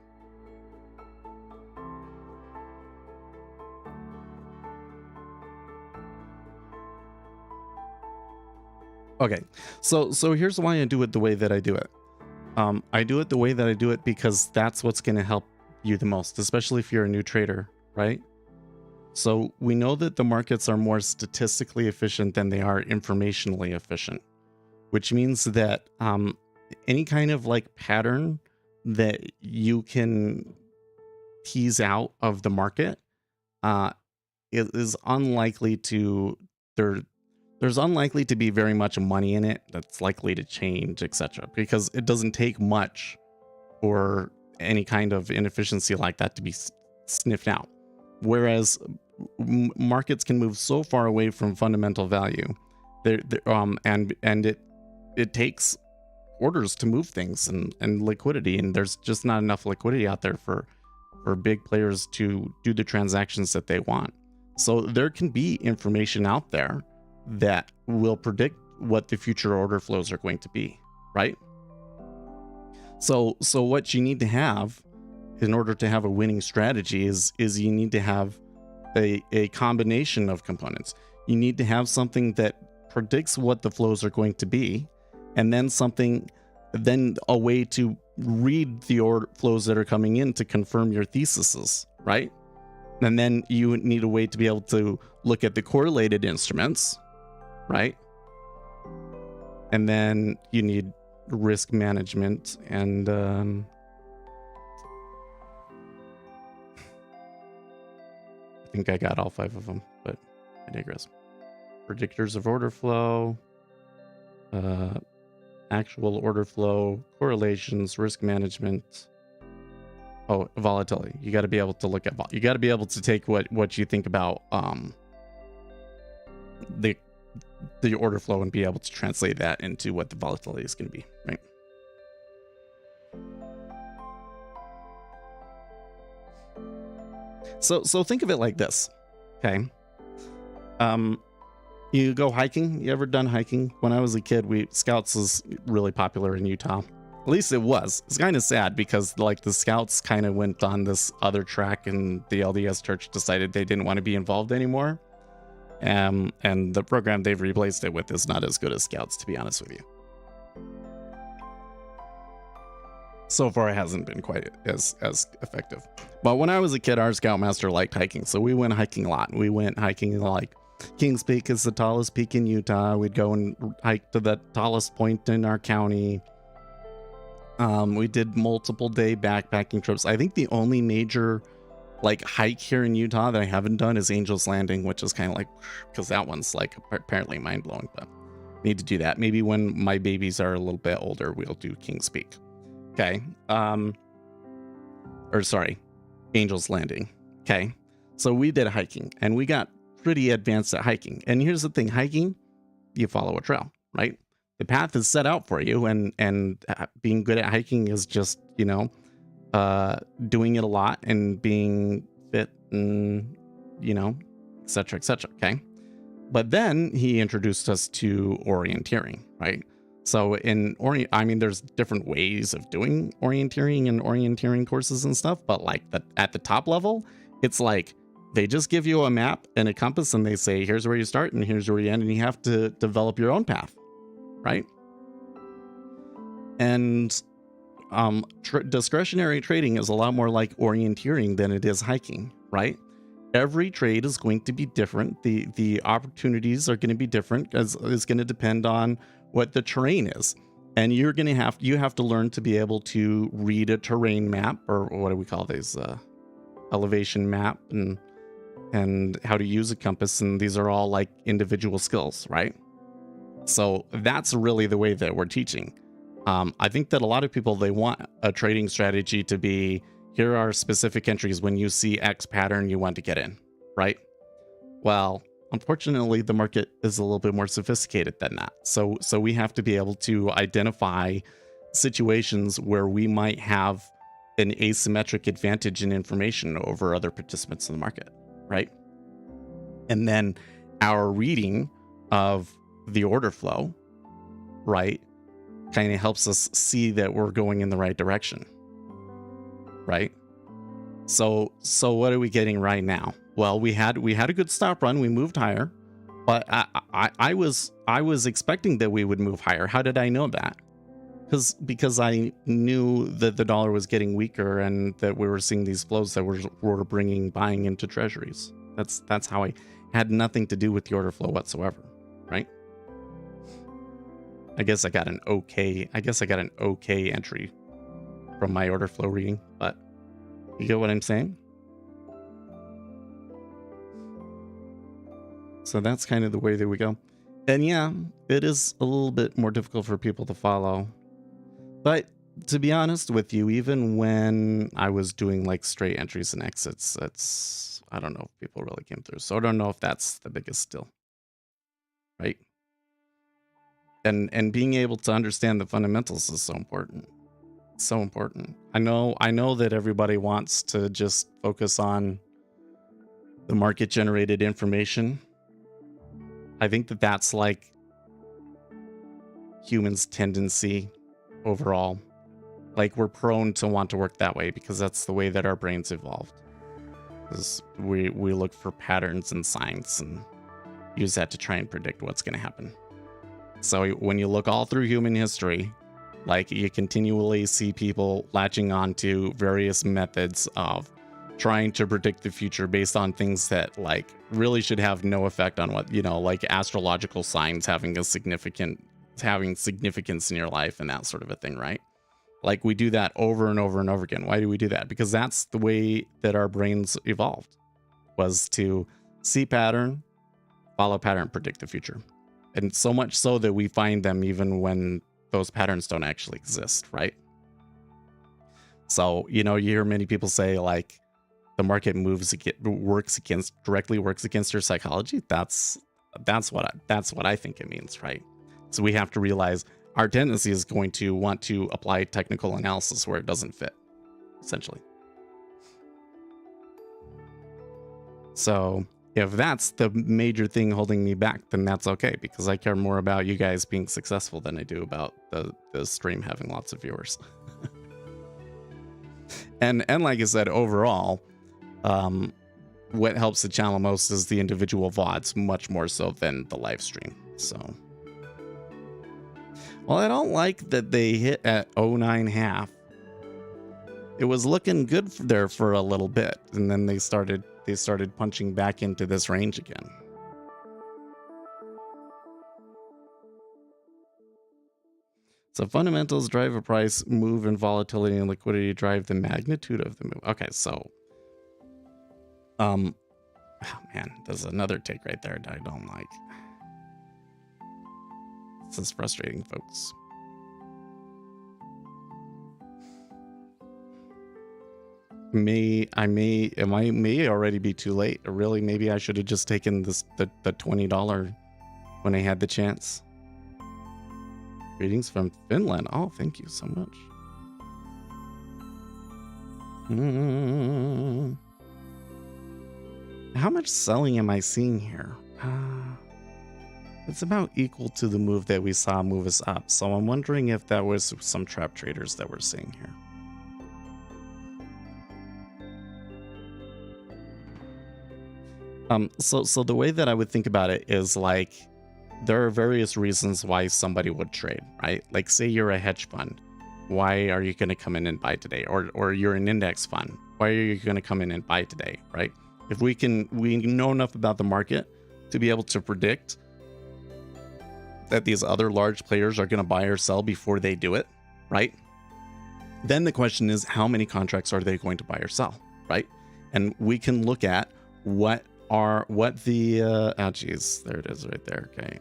okay. So here's why I do it the way that I do it. I do it the way that I do it because that's what's going to help you the most, especially if you're a new trader, right? So we know that the markets are more statistically efficient than they are informationally efficient, which means that any kind of like pattern that you can tease out of the market it is unlikely to there's unlikely to be very much money in it that's likely to change, etc., because it doesn't take much for any kind of inefficiency like that to be sniffed out. Whereas markets can move so far away from fundamental value, and it takes orders to move things and liquidity, and there's just not enough liquidity out there for big players to do the transactions that they want. So there can be information out there that will predict what the future order flows are going to be, right? So what you need to have in order to have a winning strategy is you need to have a combination of components. You need to have something that predicts what the flows are going to be, and then a way to read the order flows that are coming in to confirm your theses, right? And then you need a way to be able to look at the correlated instruments, right? And then you need risk management and I think I got all 5 of them, but I digress. Predictors of order flow, actual order flow, correlations, risk management. Oh, volatility. You got to be able to look at you got to be able to take what you think about the order flow and be able to translate that into what the volatility is going to be, right? So think of it like this, okay? You go hiking. You ever done hiking? When I was a kid, Scouts was really popular in Utah. At least it was. It's kind of sad because like the Scouts kind of went on this other track, and the LDS Church decided they didn't want to be involved anymore. And the program they've replaced it with is not as good as Scouts, to be honest with you. So far, it hasn't been quite as effective. But when I was a kid, our Scoutmaster liked hiking, so we went hiking a lot. We went hiking like Kings Peak is the tallest peak in Utah. We'd go and hike to the tallest point in our county. We did multiple day backpacking trips. I think the only major like hike here in Utah that I haven't done is Angel's Landing, which is kind of like, because that one's like apparently mind-blowing, but need to do that. Maybe when my babies are a little bit older, we'll do Kings Peak. Okay. Or sorry, Angel's Landing. Okay. So we did hiking and we got pretty advanced at hiking. And here's the thing, hiking, you follow a trail, right? The path is set out for you, and being good at hiking is just, you know, doing it a lot and being fit and, you know, etc., etc. Okay. But then he introduced us to orienteering, right? So I mean, there's different ways of doing orienteering and orienteering courses and stuff, but like at the top level, it's like They just give you a map and a compass and they say, here's where you start and here's where you end, and you have to develop your own path, right? And discretionary trading is a lot more like orienteering than it is hiking, right? Every trade is going to be different. The opportunities are going to be different, as is going to depend on what the terrain is. And you have to learn to be able to read a terrain map, or what do we call these, elevation map, and how to use a compass. And these are all like individual skills, right? So that's really the way that we're teaching. I think that a lot of people, they want a trading strategy to be, here are specific entries. When you see X pattern, you want to get in, right? Well, unfortunately, the market is a little bit more sophisticated than that. So we have to be able to identify situations where we might have an asymmetric advantage in information over other participants in the market, right? And then our reading of the order flow, right, kind of helps us see that we're going in the right direction, right? So what are we getting right now? Well, we had a good stop run. We moved higher, but I was expecting that we would move higher. How did I know that? Because I knew that the dollar was getting weaker and that we were seeing these flows that were bringing buying into treasuries. That's how I had nothing to do with the order flow whatsoever, right? I guess I got an okay entry from my order flow reading, but you get what I'm saying? So that's kind of the way that we go. And yeah, it is a little bit more difficult for people to follow. But to be honest with you, even when I was doing like straight entries and exits, I don't know if people really came through. So I don't know if that's the biggest deal, right? And being able to understand the fundamentals is so important. So important. I know that everybody wants to just focus on the market generated information. I think that that's like humans' tendency overall. Like, we're prone to want to work that way because that's the way that our brains evolved. Because we look for patterns and signs and use that to try and predict what's going to happen. So when you look all through human history, like, you continually see people latching on to various methods of trying to predict the future based on things that like really should have no effect on what, like astrological signs having significance in your life and that sort of a thing, right? Like, we do that over and over and over again. Why do we do that? Because that's the way that our brains evolved, was to see pattern, follow pattern, predict the future. And so much so that we find them even when those patterns don't actually exist, right? So, you hear many people say like the market works against your psychology. That's what I think it means, right? So we have to realize our tendency is going to want to apply technical analysis where it doesn't fit, essentially. So if that's the major thing holding me back, then that's okay, because I care more about you guys being successful than I do about the stream having lots of viewers. and like I said, overall, what helps the channel most is the individual VODs, much more so than the live stream. So, well, I don't like that they hit at 09.5. It was looking good there for a little bit, and then they started punching back into this range again. So fundamentals drive a price move, and volatility and liquidity drive the magnitude of the move. Okay, so oh man, there's another take right there that I don't like. This is frustrating, folks. I may already be too late. Or really, maybe I should have just taken the $20 when I had the chance. Greetings from Finland. Oh, thank you so much. How much selling am I seeing here? It's about equal to the move that we saw move us up. So I'm wondering if that was some trap traders that we're seeing here. So the way that I would think about it is like there are various reasons why somebody would trade, right? Like say you're a hedge fund. Why are you going to come in and buy today? Or you're an index fund. Why are you going to come in and buy today, right? If we know enough about the market to be able to predict that these other large players are going to buy or sell before they do it, right? Then the question is, how many contracts are they going to buy or sell, right? And we can look at what the oh geez, there it is right there. Okay.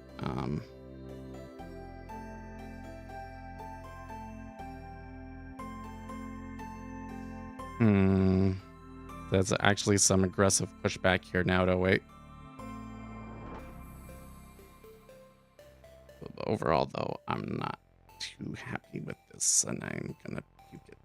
That's actually some aggressive pushback here now to wait. Overall though, I'm not too happy with this and I'm gonna puke it.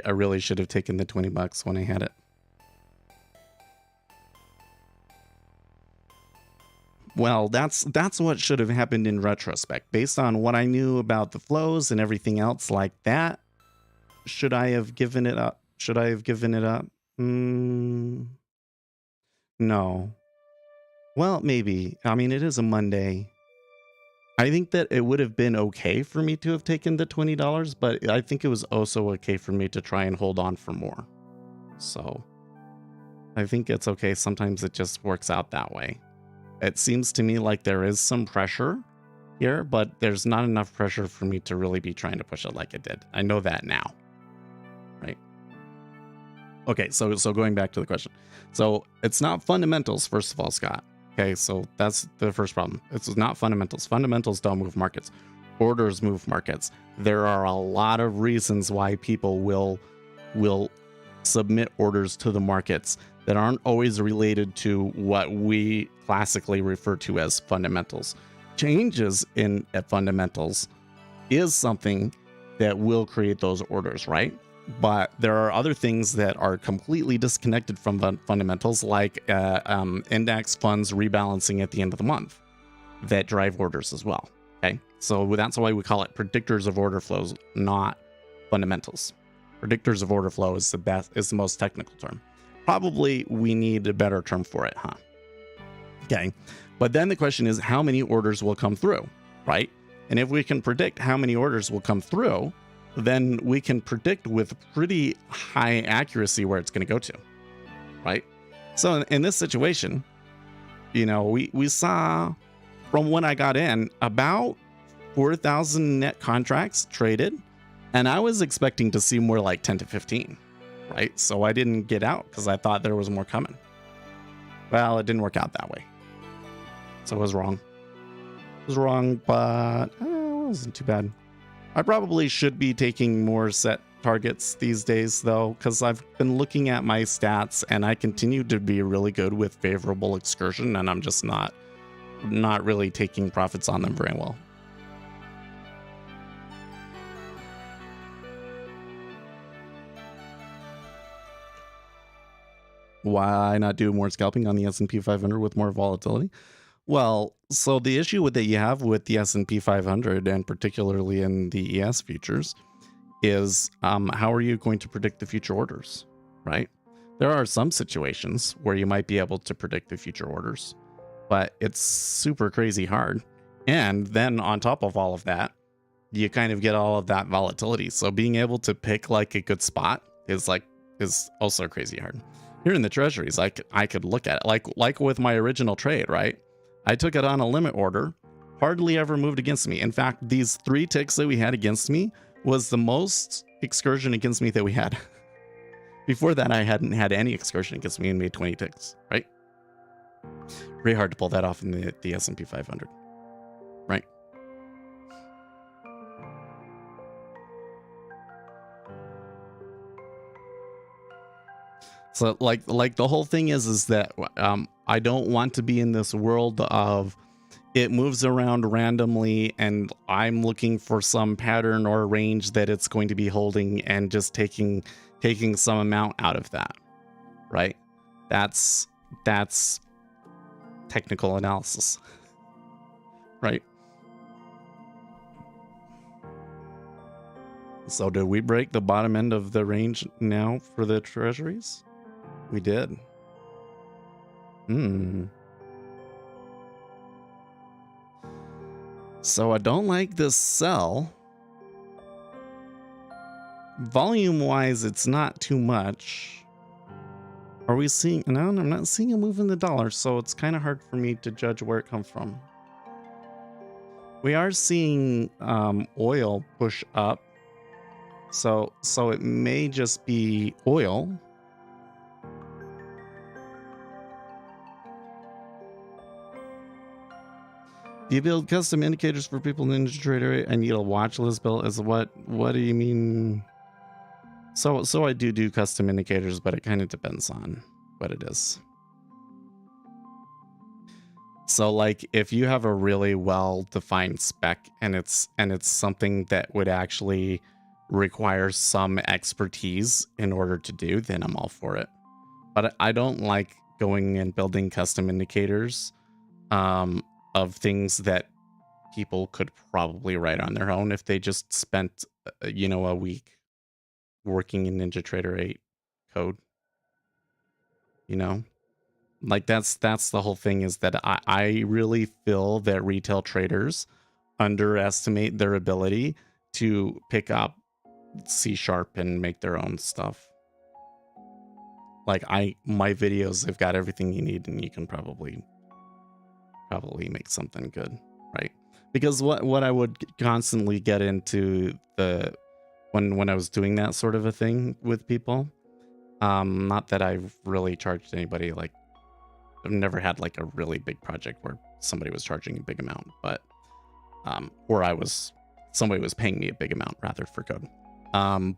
I really should have taken the $20 when I had it. Well, that's what should have happened in retrospect. Based on what I knew about the flows and everything else like that, should I have given it up? No. Well, maybe. I mean, it is a Monday. I think that it would have been okay for me to have taken the $20, but I think it was also okay for me to try and hold on for more. So I think it's okay. Sometimes it just works out that way. It seems to me like there is some pressure here, but there's not enough pressure for me to really be trying to push it like it did. I know that now, right? Okay, so going back to the question. So it's not fundamentals, first of all, Scott. Okay, so that's the first problem. It's not fundamentals. Fundamentals don't move markets. Orders move markets. There are a lot of reasons why people will submit orders to the markets that aren't always related to what we classically refer to as fundamentals. Changes in fundamentals is something that will create those orders, right? But there are other things that are completely disconnected from the fundamentals, like index funds rebalancing at the end of the month, that drive orders as well. Okay, so that's why we call it predictors of order flows, not fundamentals. Predictors of order flow is the most technical term. Probably we need a better term for it, huh? Okay, but then the question is how many orders will come through, right? And if we can predict how many orders will come through, then we can predict with pretty high accuracy where it's going to go to, right? So in this situation, you know, we saw from when I got in about 4,000 net contracts traded, and I was expecting to see more like 10 to 15, right? So I didn't get out because I thought there was more coming. Well, it didn't work out that way. So I was wrong. It was wrong, but it wasn't too bad. I probably should be taking more set targets these days, though, because I've been looking at my stats and I continue to be really good with favorable excursion, and I'm just not really taking profits on them very well. Why not do more scalping on the S&P 500 with more volatility? Well, so the issue that you have with the S&P 500, and particularly in the ES futures, is how are you going to predict the future orders, right? There are some situations where you might be able to predict the future orders, but it's super crazy hard. And then on top of all of that, you kind of get all of that volatility. So being able to pick like a good spot is also crazy hard. Here in the treasuries, I could look at it like with my original trade, right? I took it on a limit order, hardly ever moved against me. In fact, these 3 ticks that we had against me was the most excursion against me that we had. Before that, I hadn't had any excursion against me and made 20 ticks, right? Very hard to pull that off in the S&P 500, right? So like the whole thing is that I don't want to be in this world of it moves around randomly and I'm looking for some pattern or range that it's going to be holding and just taking some amount out of that, right? That's technical analysis, right? So did we break the bottom end of the range now for the treasuries? We did. So I don't like this sell. Volume wise, it's not too much. Are we seeing? No, I'm not seeing a move in the dollar, so it's kind of hard for me to judge where it comes from. We are seeing oil push up, so it may just be oil. Do you build custom indicators for people in NinjaTrader? I need a watch list built. As what do you mean? So I do custom indicators, but it kind of depends on what it is. So like if you have a really well-defined spec and it's something that would actually require some expertise in order to do, then I'm all for it. But I don't like going and building custom indicators of things that people could probably write on their own if they just spent a week working in NinjaTrader 8 code. Like that's the whole thing, is that I really feel that retail traders underestimate their ability to pick up C# and make their own stuff. Like my videos have got everything you need, and you can probably make something good, right? Because what I would constantly get into when I was doing that sort of a thing with people, not that I've really charged anybody, like I've never had like a really big project where somebody was charging a big amount, but or somebody was paying me a big amount rather for code.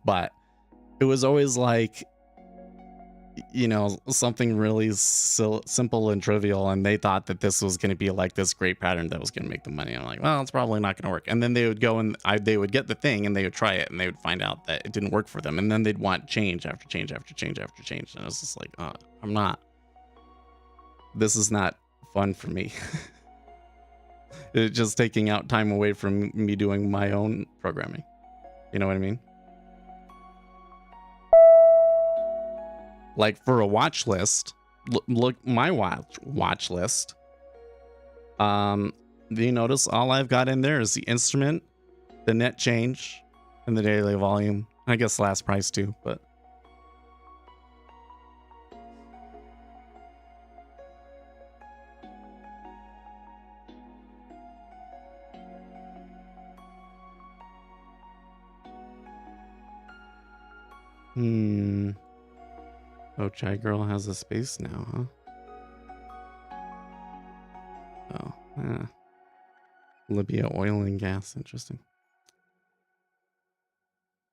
But it was always like, something really simple and trivial, and they thought that this was going to be like this great pattern that was going to make them money. I'm like, well, it's probably not going to work. And then they would go and they would get the thing and they would try it and they would find out that it didn't work for them. And then they'd want change after change after change after change. And I was just like, this is not fun for me. It's just taking out time away from me doing my own programming. You know what I mean? Like for a watch list, look my watch list. Do you notice all I've got in there is the instrument, the net change, and the daily volume. I guess last price too, but Oh, Chai Girl has a space now, huh? Oh, yeah. Libya oil and gas, interesting.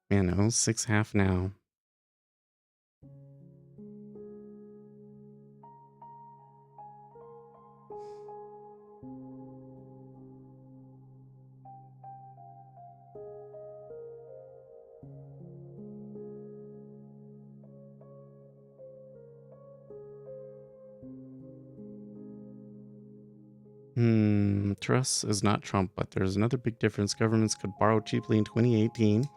Man, no, 6.5 now. Truss is not Trump, but there's another big difference. Governments could borrow cheaply in 2018 to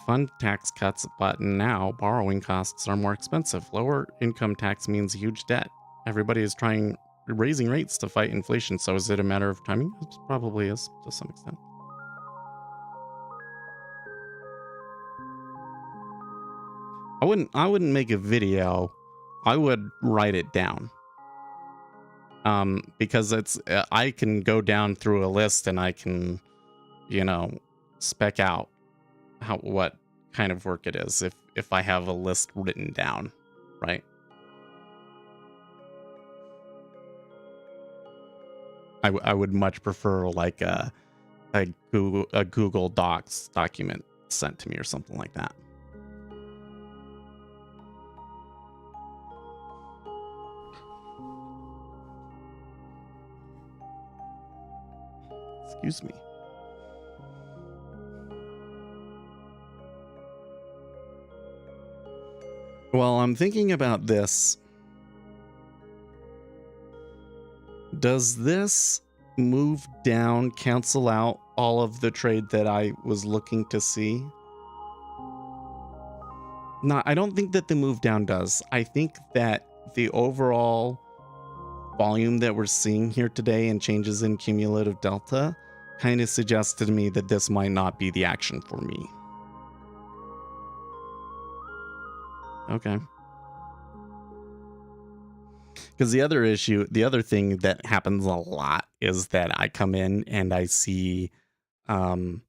fund tax cuts, but now borrowing costs are more expensive. Lower income tax means huge debt. Everybody is raising rates to fight inflation. So is it a matter of timing? It probably is to some extent. I wouldn't make a video. I would write it down. Because I can go down through a list and I can, spec out what kind of work it is if I have a list written down, right? I would much prefer like a Google Docs document sent to me or something like that. Excuse me. Well, I'm thinking about this. Does this move down cancel out all of the trade that I was looking to see? No, I don't think that the move down does. I think that the overall volume that we're seeing here today and changes in cumulative delta kind of suggested to me that this might not be the action for me. Okay. Because the other thing that happens a lot is that I come in and I see, I'll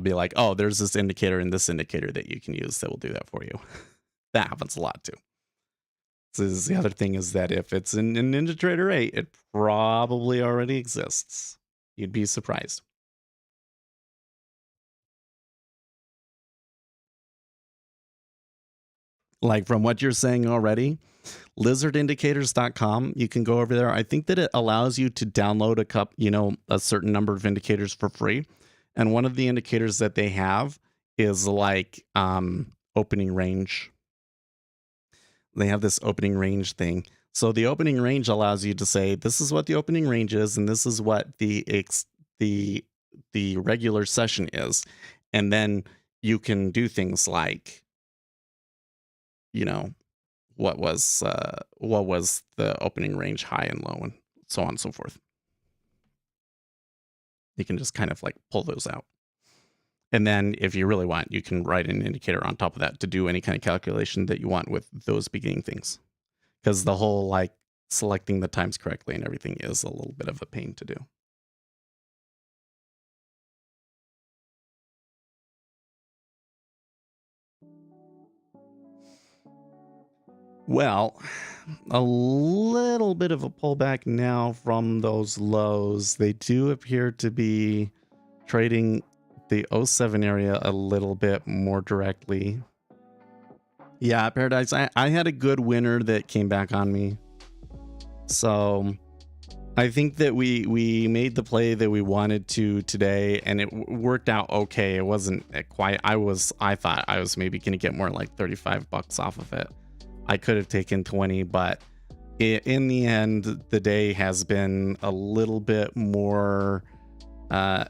be like, oh, there's this indicator and this indicator that you can use that will do that for you. That happens a lot too. So the other thing is that if it's in NinjaTrader 8, it probably already exists. You'd be surprised. Like from what you're saying already, lizardindicators.com, you can go over there. I think that it allows you to download a certain number of indicators for free. And one of the indicators that they have is like opening range. They have this opening range thing. So the opening range allows you to say, this is what the opening range is, and this is what the regular session is. And then you can do things like, what was the opening range high and low, and so on and so forth. You can just kind of like pull those out. And then if you really want, you can write an indicator on top of that to do any kind of calculation that you want with those beginning things. Because the whole like selecting the times correctly and everything is a little bit of a pain to do. Well, a little bit of a pullback now from those lows. They do appear to be trading the 07 area a little bit more directly. Yeah, Paradise, I had a good winner that came back on me. So I think that we made the play that we wanted to today, and it worked out okay. It wasn't quite, I thought I was maybe going to get more like $35 off of it. I could have taken 20, but in the end, the day has been a little bit more, what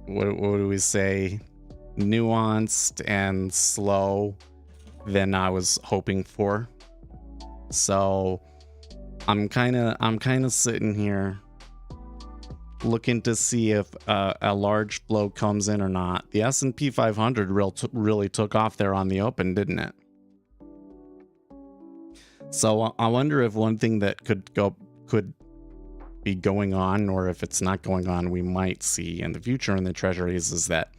do we say, nuanced and slow than I was hoping for. So I'm kind of sitting here looking to see if a large flow comes in or not. The S&P 500 really took off there on the open, didn't it? So I wonder if one thing that could be going on, or if it's not going on, we might see in the future in the treasuries, is that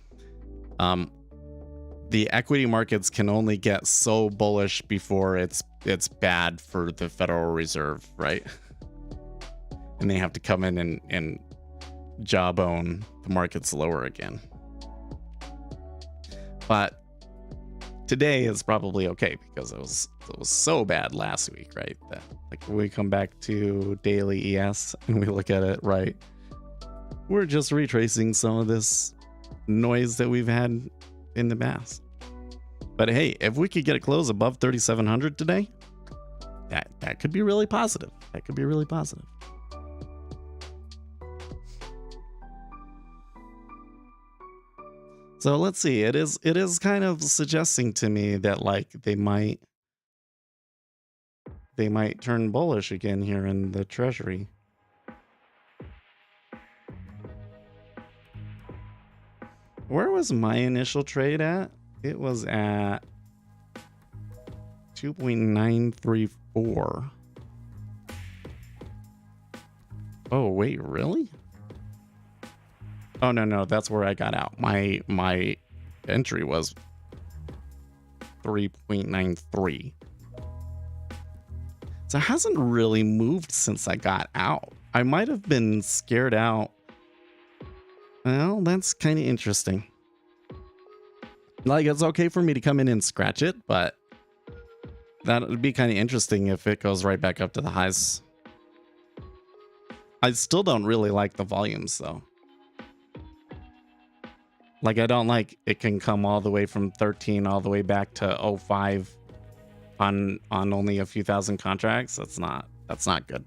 the equity markets can only get so bullish before it's bad for the Federal Reserve, right? And they have to come in and jawbone the markets lower again. But today is probably okay because it was so bad last week, right? That like when we come back to daily ES and we look at it, right, we're just retracing some of this noise that we've had in the past. But hey, if we could get a close above 3,700 today, that could be really positive. That could be really positive. So let's see. It is kind of suggesting to me that like they might turn bullish again here in the treasury. Where was my initial trade at? It was at 2.934. Oh, wait, really? Oh, no, that's where I got out. My entry was 3.93. So it hasn't really moved since I got out. I might have been scared out. Well, that's kind of interesting. Like, it's okay for me to come in and scratch it, but that would be kind of interesting if it goes right back up to the highs. I still don't really like the volumes, though. Like, I don't like it can come all the way from 13 all the way back to 05 on only a few thousand contracts. That's not good.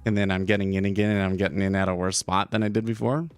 And then I'm getting in again and I'm getting in at a worse spot than I did before.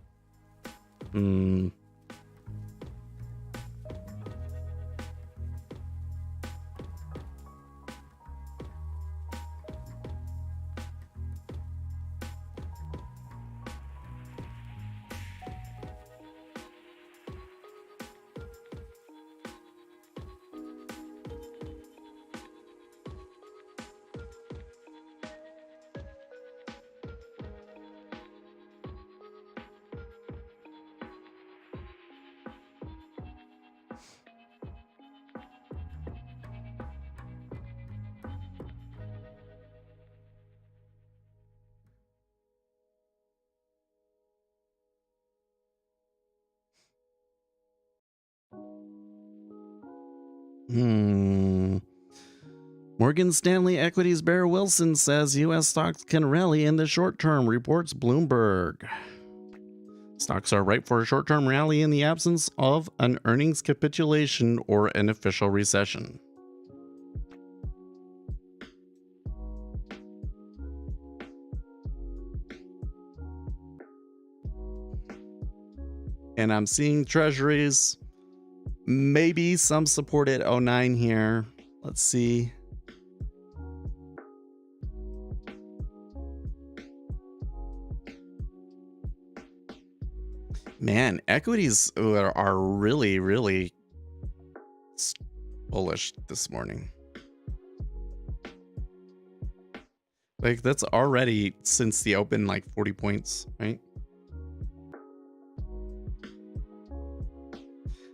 Morgan Stanley Equities Bear Wilson says U.S. stocks can rally in the short term, reports Bloomberg. Stocks are ripe for a short-term rally in the absence of an earnings capitulation or an official recession. And I'm seeing treasuries, maybe some support at 09 here. Let's see. Man, equities are really, really bullish this morning. Like, that's already since the open, like 40 points, right?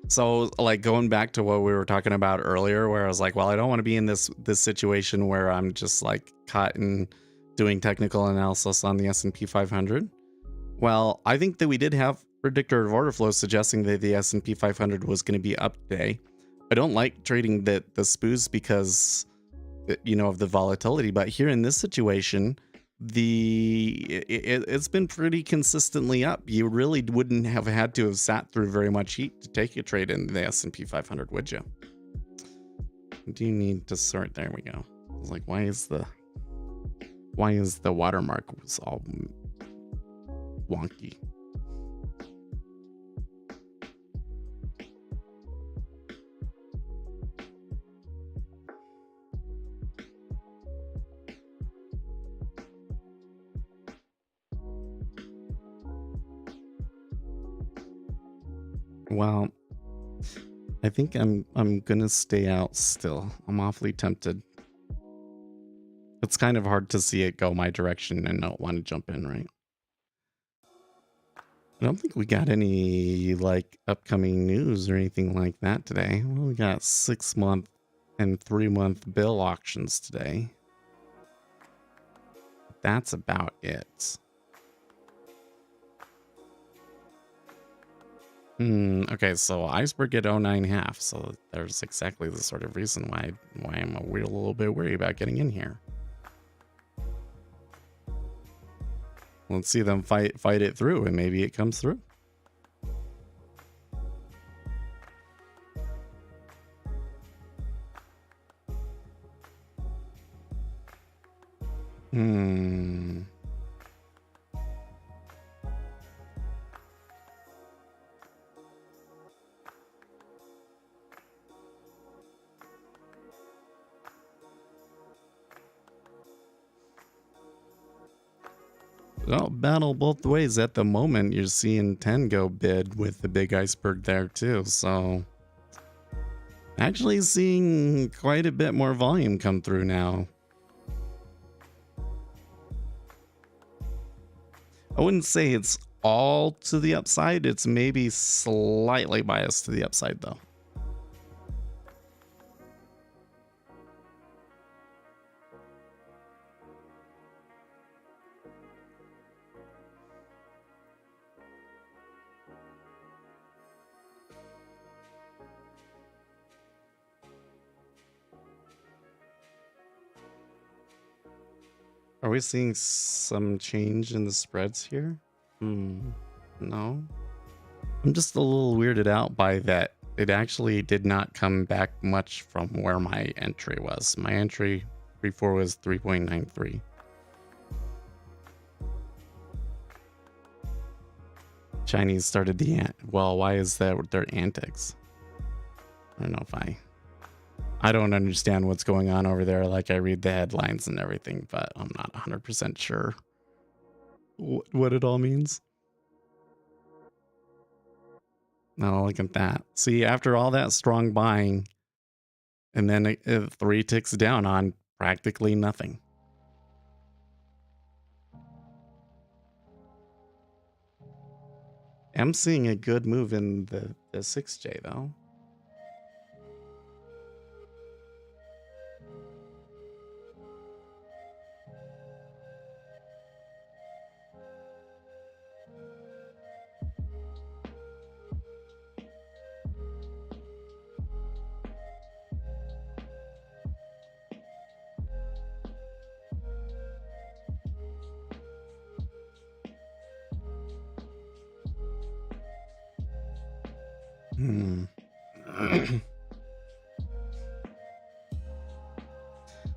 So, like, going back to what we were talking about earlier, where I was like, well, I don't want to be in this situation where I'm just like caught in doing technical analysis on the S&P 500. Well, I think that we did have predictor of order flow suggesting that the S&P 500 was going to be up today. I don't like trading the SPOOs because, you know, of the volatility, but here in this situation, it's been pretty consistently up. You really wouldn't have had to have sat through very much heat to take a trade in the S&P 500, would you? Do you need to sort? There we go. I was like, why is the watermark was all wonky? Well, I think I'm gonna stay out still. I'm awfully tempted. It's kind of hard to see it go my direction and not want to jump in, right? I don't think we got any like upcoming news or anything like that today. Well, we got 6-month and 3-month bill auctions today. That's about it. Okay, so iceberg at 09.5. So there's exactly the sort of reason why I'm a little bit worried about getting in here. Let's see them fight it through, and maybe it comes through. Well, battle both ways. At the moment, you're seeing 10 go bid with the big iceberg there too. So actually seeing quite a bit more volume come through now. I wouldn't say it's all to the upside. It's maybe slightly biased to the upside though. Are we seeing some change in the spreads here? No. I'm just a little weirded out by that. It actually did not come back much from where my entry was. My entry before was 3.93. Chinese started the well, why is that their antics? I don't know if I don't understand what's going on over there. Like, I read the headlines and everything, but I'm not 100% sure what it all means. No, look at that. See, after all that strong buying, and then it 3 ticks down on practically nothing. I'm seeing a good move in the 6J though.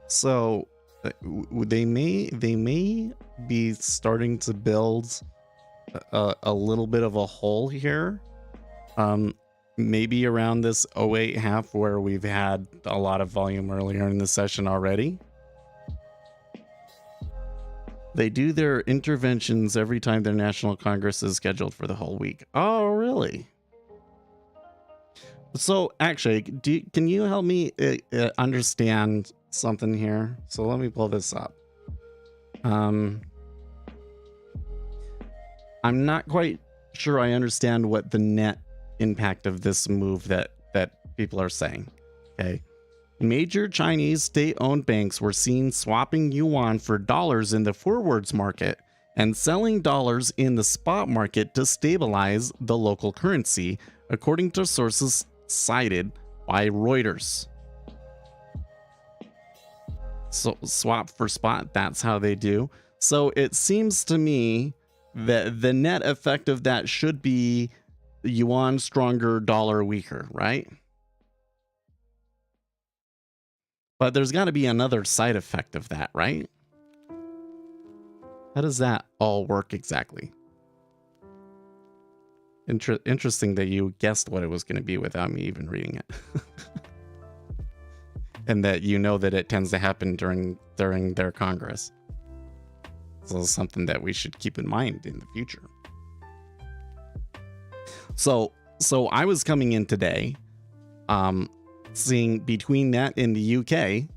So they may be starting to build a little bit of a hole here. Maybe around this 08 half where we've had a lot of volume earlier in the session already. They do their interventions every time their National Congress is scheduled for the whole week. Oh, really? So actually, can you help me understand something here? So let me pull this up. I'm not quite sure I understand what the net impact of this move that people are saying. Okay. Major Chinese state-owned banks were seen swapping yuan for dollars in the forwards market and selling dollars in the spot market to stabilize the local currency, according to sources cited by Reuters. So swap for spot, that's how they do. So it seems to me that the net effect of that should be yuan stronger, dollar weaker, right? But there's got to be another side effect of that, right? How does that all work exactly? Interesting that you guessed what it was going to be without me even reading it. And that you know that it tends to happen during their Congress. So it's something that we should keep in mind in the future. So I was coming in today, seeing between that in the UK,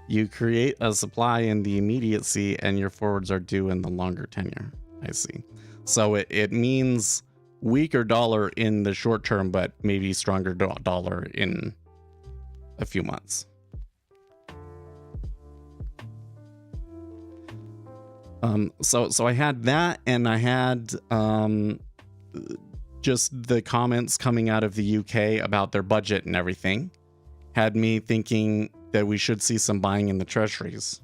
you create a supply in the immediacy and your forwards are due in the longer tenure. I see. So it means weaker dollar in the short term, but maybe stronger dollar in a few months. So I had that, and I had just the comments coming out of the UK about their budget and everything had me thinking that we should see some buying in the treasuries.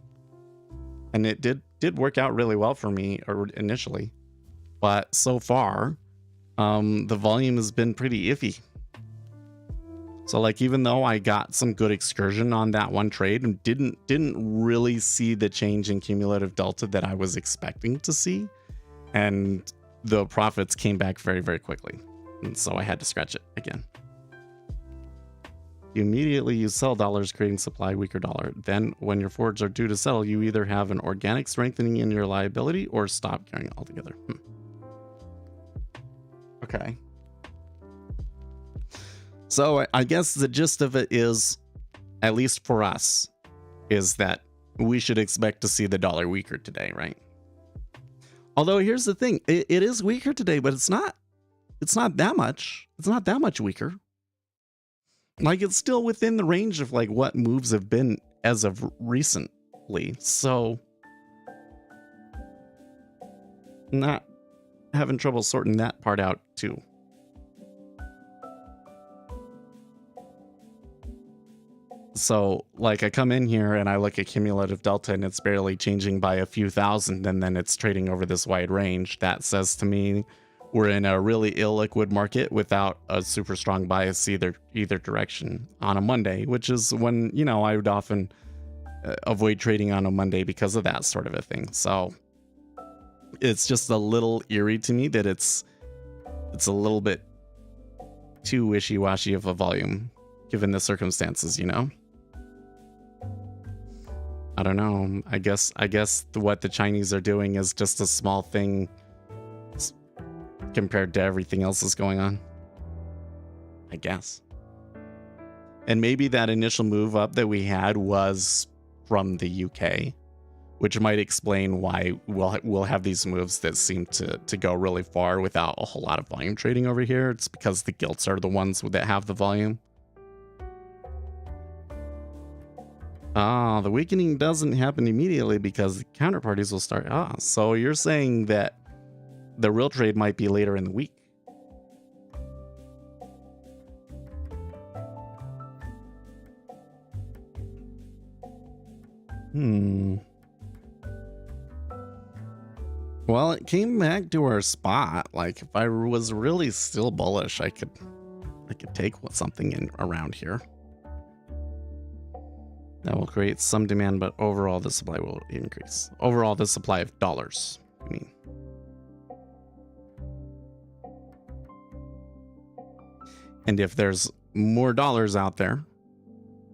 And it did work out really well for me initially. But so far, the volume has been pretty iffy. So like, even though I got some good excursion on that one trade and didn't really see the change in cumulative delta that I was expecting to see, and the profits came back very, very quickly. And so I had to scratch it again. Immediately you sell dollars, creating supply, weaker dollar. Then when your forwards are due to settle, you either have an organic strengthening in your liability or stop carrying altogether. Okay. So I guess the gist of it is, at least for us, is that we should expect to see the dollar weaker today, right? Although here's the thing, it is weaker today, but it's not that much. It's not that much weaker. Like, it's still within the range of like what moves have been as of recently. So not having trouble sorting that part out too. So like, I come in here and I look at cumulative delta and it's barely changing by a few thousand, and then it's trading over this wide range. That says to me we're in a really illiquid market without a super strong bias either direction on a Monday, which is when, I would often avoid trading on a Monday because of that sort of a thing. So it's just a little eerie to me that it's a little bit too wishy-washy of a volume given the circumstances, you know? I don't know. I guess what the Chinese are doing is just a small thing compared to everything else that's going on. I guess. And maybe that initial move up that we had was from the UK, which might explain why we'll have these moves that seem to go really far without a whole lot of volume trading over here. It's because the gilts are the ones that have the volume. The weakening doesn't happen immediately because the counterparties will start. So you're saying that the real trade might be later in the week. Well, it came back to our spot. Like, if I was really still bullish, I could take something in around here. That will create some demand, but overall the supply will increase. Overall, the supply of dollars, I mean. And if there's more dollars out there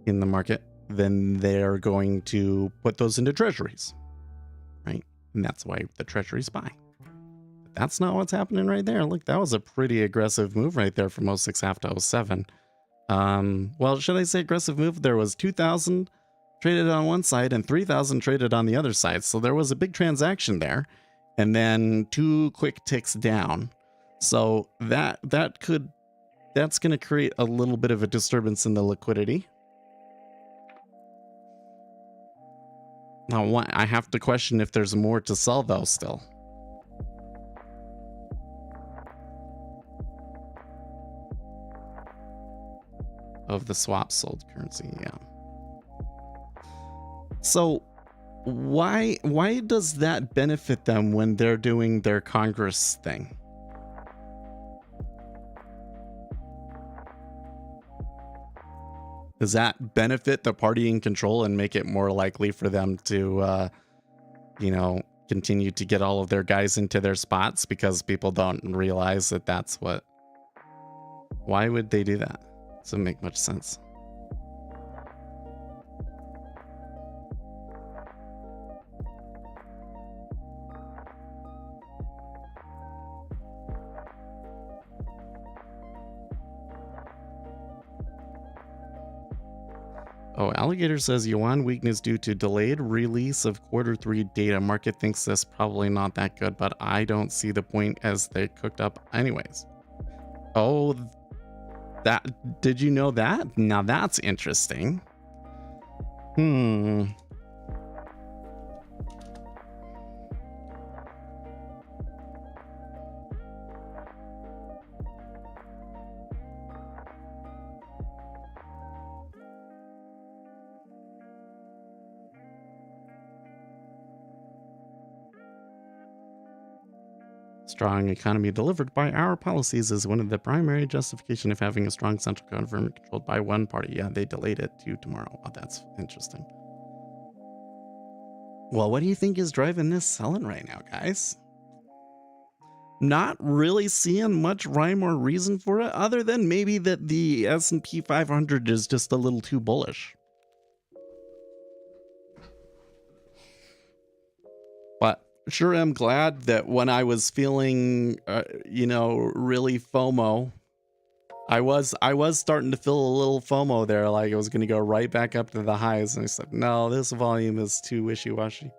in the market, then they're going to put those into treasuries, right? And that's why the treasuries buy. But that's not what's happening right there. Look, that was a pretty aggressive move right there from 06 half to 07. Well, should I say aggressive move? There was 2,000 traded on one side and 3,000 traded on the other side. So there was a big transaction there, and then 2 quick ticks down. So that's going to create a little bit of a disturbance in the liquidity. Now, I have to question if there's more to sell though still. Of the swap sold currency, yeah. So why does that benefit them when they're doing their Congress thing? Does that benefit the party in control and make it more likely for them to, continue to get all of their guys into their spots because people don't realize that that's what... Why would they do that? Doesn't make much sense. Oh, Alligator says yuan weakness due to delayed release of Q3 data. Market thinks this probably not that good, but I don't see the point as they cooked up anyways. Oh, did you know that? Now that's interesting. Strong economy delivered by our policies is one of the primary justification of having a strong central government controlled by one party. Yeah, they delayed it to tomorrow. Oh, that's interesting. Well, what do you think is driving this selling right now, guys? Not really seeing much rhyme or reason for it, other than maybe that the S&P 500 is just a little too bullish. But sure am glad that when I was feeling, really FOMO, I was starting to feel a little FOMO there, like it was going to go right back up to the highs. And I said, no, this volume is too wishy-washy.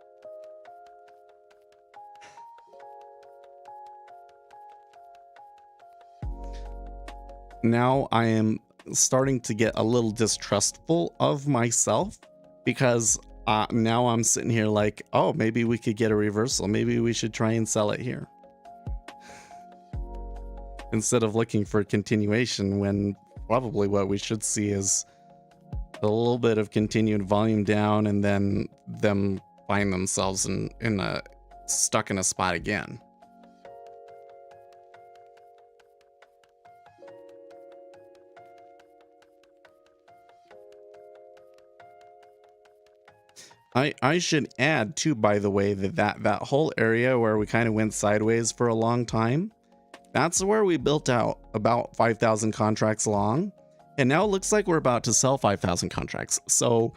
Now I am starting to get a little distrustful of myself because now I'm sitting here like, oh, maybe we could get a reversal. Maybe we should try and sell it here. Instead of looking for a continuation, when probably what we should see is a little bit of continued volume down and then them find themselves stuck in a spot again. I should add too, by the way, that whole area where we kind of went sideways for a long time, that's where we built out about 5,000 contracts long, and now it looks like we're about to sell 5,000 contracts. So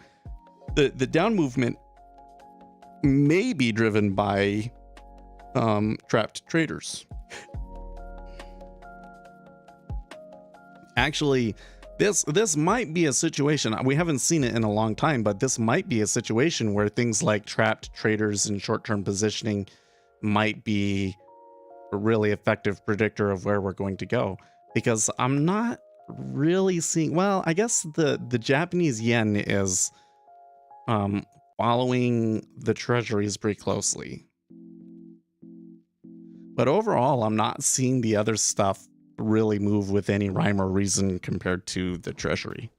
the down movement may be driven by trapped traders. Actually, this might be a situation, we haven't seen it in a long time, but this might be a situation where things like trapped traders and short-term positioning might be a really effective predictor of where we're going to go, because I'm not really seeing, well, I guess the Japanese yen is following the treasuries pretty closely, but overall I'm not seeing the other stuff really move with any rhyme or reason compared to the treasury.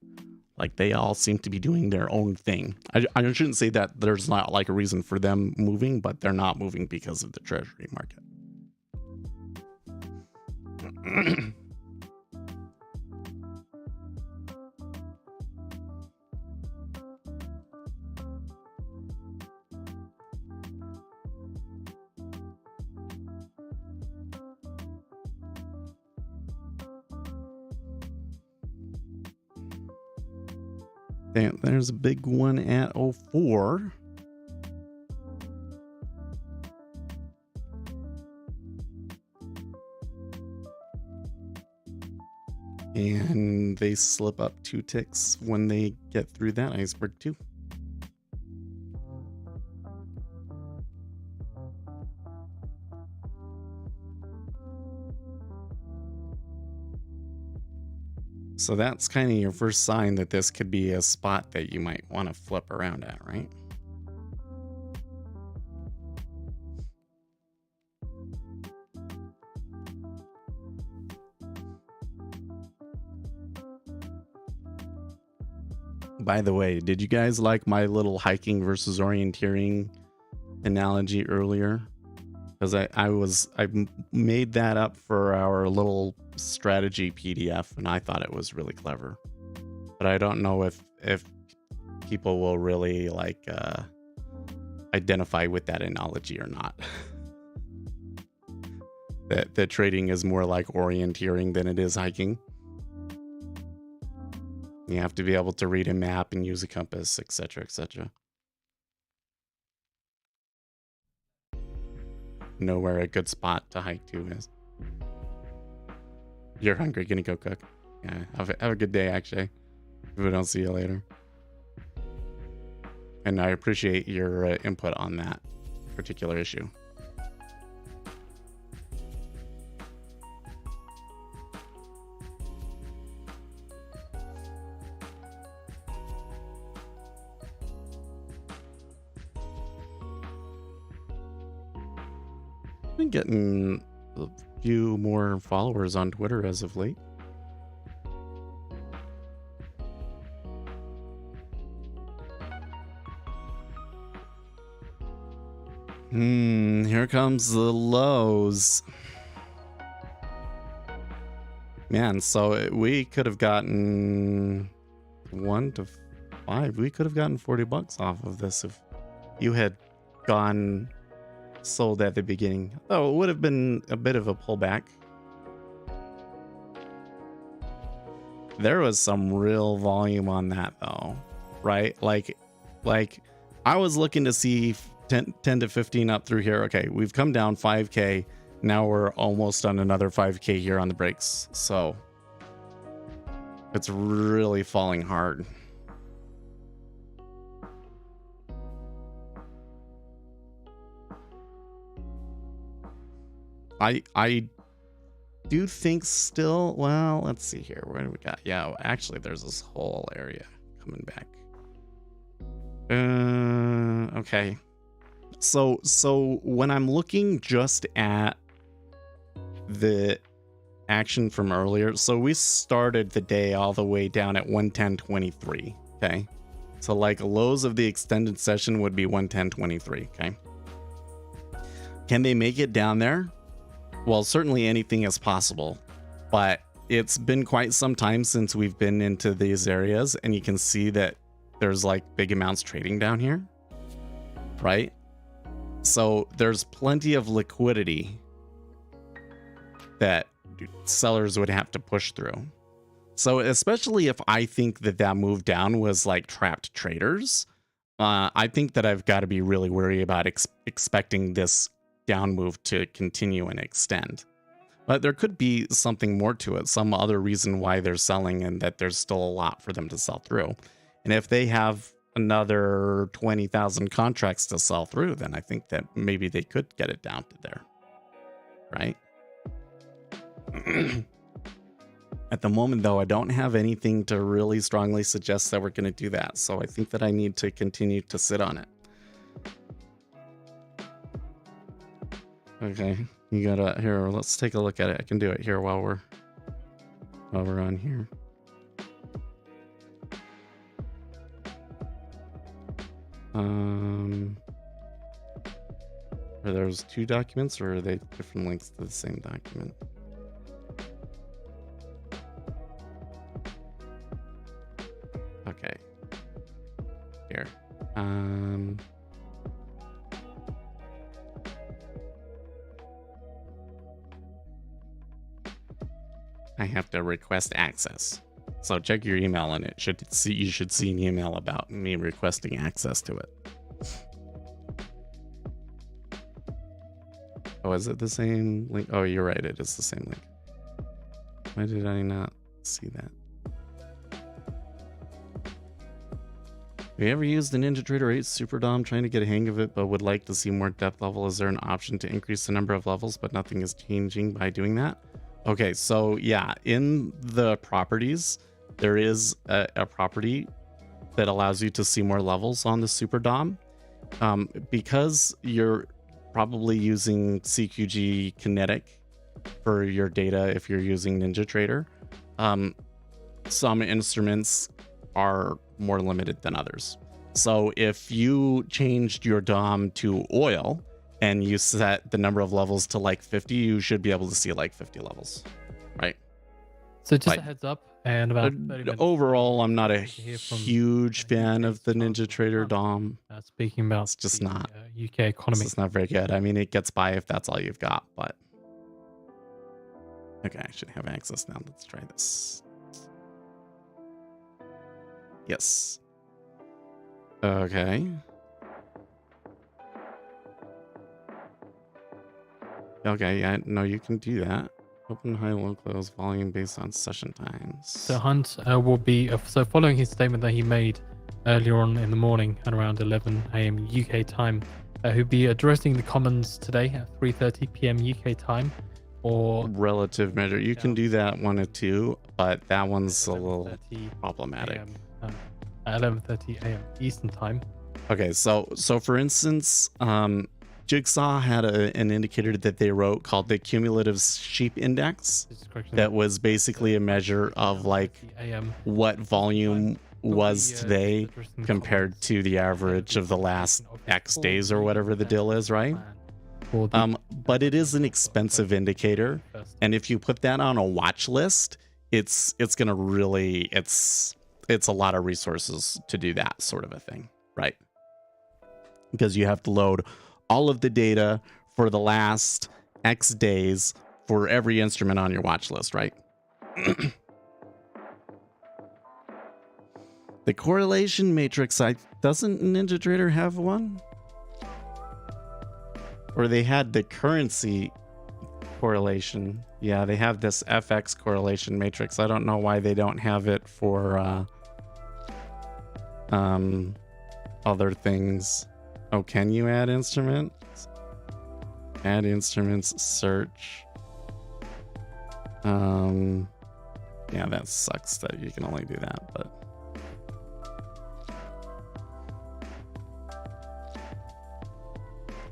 Like, they all seem to be doing their own thing. I shouldn't say that there's not like a reason for them moving, but they're not moving because of the treasury market. There's a big one at 04. And they slip up 2 ticks when they get through that iceberg too. So that's kind of your first sign that this could be a spot that you might want to flip around at, right? By the way, did you guys like my little hiking versus orienteering analogy earlier? Because I made that up for our little strategy PDF, and I thought it was really clever. But I don't know if people will really like identify with that analogy or not. that trading is more like orienteering than it is hiking. You have to be able to read a map and use a compass, etc., etc. Know where a good spot to hike to is. You're hungry, gonna go cook. Yeah, have a good day, actually. If we don't see you later. And I appreciate your input on that particular issue. Been getting a few more followers on Twitter as of late. Here comes the lows. Man, so we could have gotten 1 to 5. We could have gotten $40 off of this if you had gone sold at the beginning. Oh, it would have been a bit of a pullback. There was some real volume on that though, right? Like I was looking to see 10 to 15 up through here. Okay, we've come down 5K. Now we're almost on another 5K here on the breaks. So it's really falling hard. I do think still, well, let's see here. Where do we got? Yeah, actually there's this whole area coming back. Okay. So when I'm looking just at the action from earlier, so we started the day all the way down at 110.23. Okay. So like lows of the extended session would be 110.23. Okay. Can they make it down there? Well, certainly anything is possible, but it's been quite some time since we've been into these areas, and you can see that there's like big amounts trading down here. right? So there's plenty of liquidity that sellers would have to push through. So especially if I think that that move down was like trapped traders, I think that I've got to be really worried about expecting this down move to continue and extend. But there could be something more to it, some other reason why they're selling and that there's still a lot for them to sell through. And if they have another 20,000 contracts to sell through, then I think that maybe they could get it down to there, right? At the moment, though, I don't have anything to really strongly suggest that we're going to do that. So I think that I need to continue to sit on it. Okay, you gotta, here, let's take a look at it. I can do it here while we're on here. Are those two documents or are they different links to the same document? Okay. Here. I have to request access. So check your email and you should see an email about me requesting access to it. Oh, is it the same link? Oh, you're right, it is the same link. Why did I not see that? Have you ever used the NinjaTrader 8 Super DOM trying to get a hang of it but would like to see more depth level? Is there an option to increase the number of levels but nothing is changing by doing that? Okay, so yeah, in the properties, there is a property that allows you to see more levels on the Super DOM. Because you're probably using CQG Kinetic for your data if you're using NinjaTrader, some instruments are more limited than others. So if you changed your DOM to oil and you set the number of levels to like 50, you should be able to see like 50 levels, right? So just a heads up, and about 30 minutes. Overall, I'm not a huge fan of the NinjaTrader DOM. Speaking about it's just not UK economy. It's not very good. I mean, it gets by if that's all you've got, but okay, I should have access now. Let's try this. Yes. Okay. Okay, yeah, no, you can do that. Open, high, low, close, volume based on session times. So Hunt will be, so following his statement that he made earlier on in the morning at around 11 a.m. UK time, he'll be addressing the Commons today at 3:30 p.m. UK time. Or relative measure. You can do that one or two, but that one's a little problematic. At 11:30 a.m. Eastern time. Okay, so for instance, Jigsaw had an indicator that they wrote called the cumulative sheep index that was basically a measure of like what volume was today compared to the average of the last X days or whatever the deal is, right? But it is an expensive indicator, and if you put that on a watch list, it's gonna really it's a lot of resources to do that sort of a thing, right? Because you have to load all of the data for the last X days for every instrument on your watch list, right? The correlation matrix, doesn't NinjaTrader have one? Or they had the currency correlation. Yeah, they have this FX correlation matrix. I don't know why they don't have it for other things. Oh, can you add instruments? Add instruments, search. Yeah, that sucks that you can only do that, but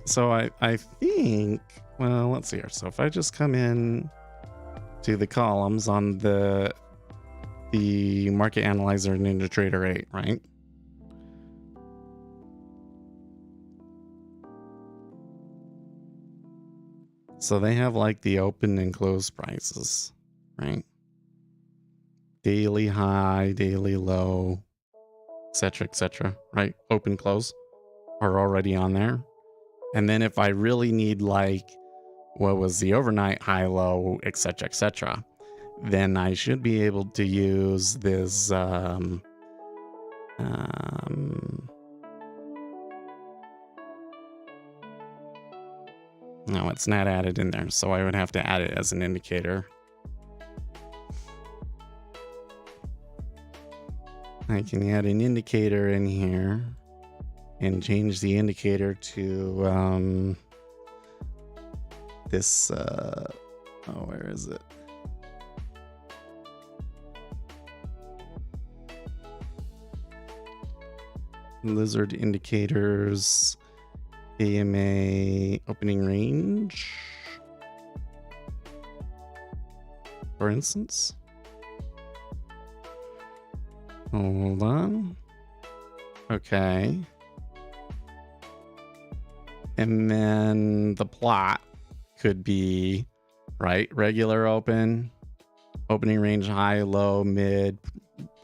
so I think, well, let's see here. So if I just come in to the columns on the market analyzer NinjaTrader 8, right? So they have like the open and close prices, right? Daily high, daily low, etc., right? Open, close. are already on there. And then if I really need like what was the overnight high low, etc., then I should be able to use this no, it's not added in there, so I would have to add it as an indicator. I can add an indicator in here and change the indicator to this oh, where is it? Lizard indicators, AMA opening range, for instance. Hold on. Okay. And then the plot could be, right, regular open, opening range high, low, mid,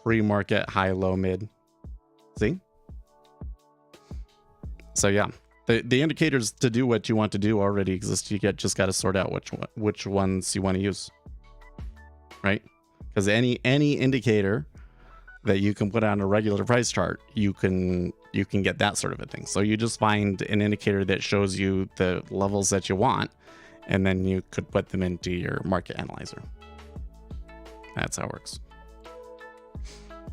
pre-market high, low, mid. See? So yeah, the indicators to do what you want to do already exist. You just got to sort out which ones you want to use, right? Because any indicator that you can put on a regular price chart, you can get that sort of a thing. So you just find an indicator that shows you the levels that you want, and then you could put them into your market analyzer. That's how it works.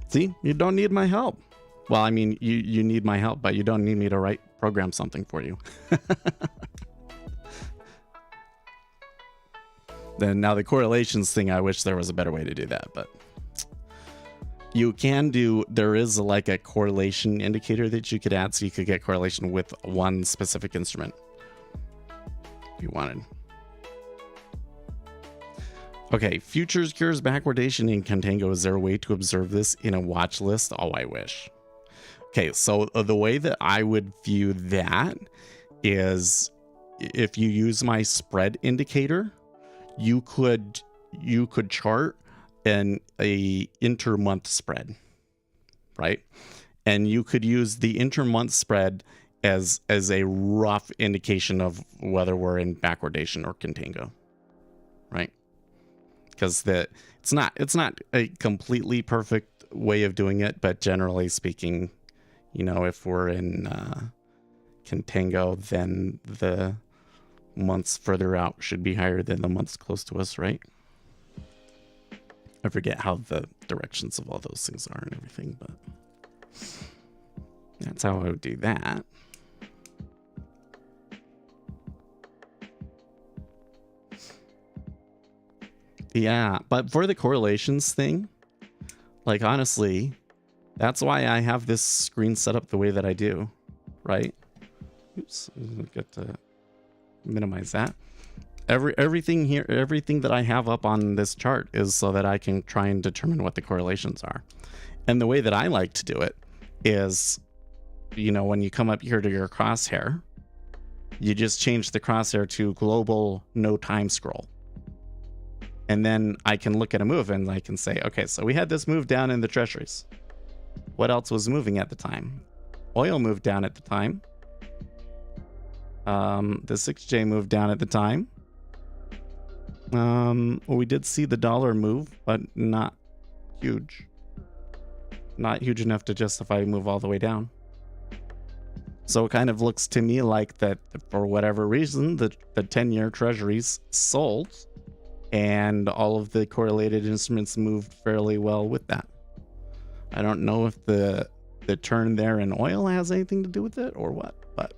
See, you don't need my help. Well, I mean, you need my help, but you don't need me to program something for you. Then now the correlations thing, I wish there was a better way to do that, but you can do, there is like a correlation indicator that you could add, so you could get correlation with one specific instrument if you wanted. Okay, futures cures backwardation in contango. Is there a way to observe this in a watch list? Oh, I wish. Okay, so the way that I would view that is if you use my spread indicator, you could chart a inter-month spread, right? And you could use the inter-month spread as a rough indication of whether we're in backwardation or contango, right? Because it's not a completely perfect way of doing it, but generally speaking, you know, if we're in contango, then the months further out should be higher than the months close to us, right? I forget how the directions of all those things are and everything, but that's how I would do that. Yeah, but for the correlations thing, like honestly, that's why I have this screen set up the way that I do, right? Oops, I got to minimize that. Everything here, everything that I have up on this chart is so that I can try and determine what the correlations are. And the way that I like to do it is, you know, when you come up here to your crosshair, you just change the crosshair to global no time scroll. And then I can look at a move and I can say, okay, so we had this move down in the treasuries. What else was moving at the time? Oil moved down at the time. The 6J moved down at the time. We did see the dollar move, but not huge. Not huge enough to justify a move all the way down. So it kind of looks to me like that for whatever reason, the 10-year treasuries sold and all of the correlated instruments moved fairly well with that. I don't know if the turn there in oil has anything to do with it or what, but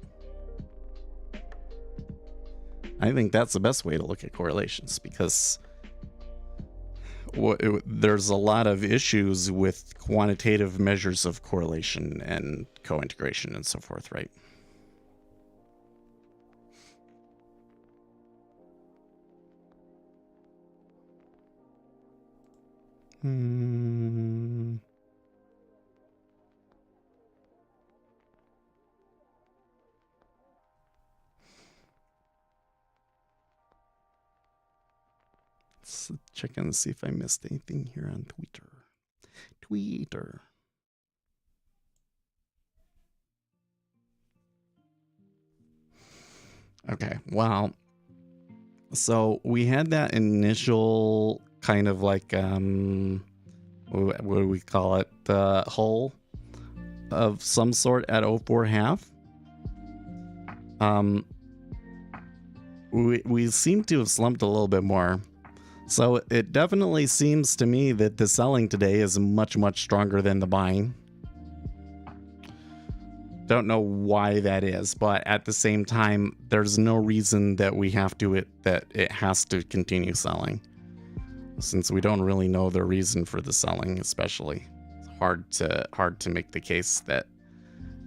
I think that's the best way to look at correlations, because there's a lot of issues with quantitative measures of correlation and co-integration and so forth, right? Let's check and see if I missed anything here on Twitter. Okay. Well, so we had that initial kind of like what do we call it? The hull of some sort at 04 half. We seem to have slumped a little bit more. So it definitely seems to me that the selling today is much, much stronger than the buying. Don't know why that is, but at the same time, there's no reason that it has to continue selling, since we don't really know the reason for the selling. Especially, it's hard to make the case that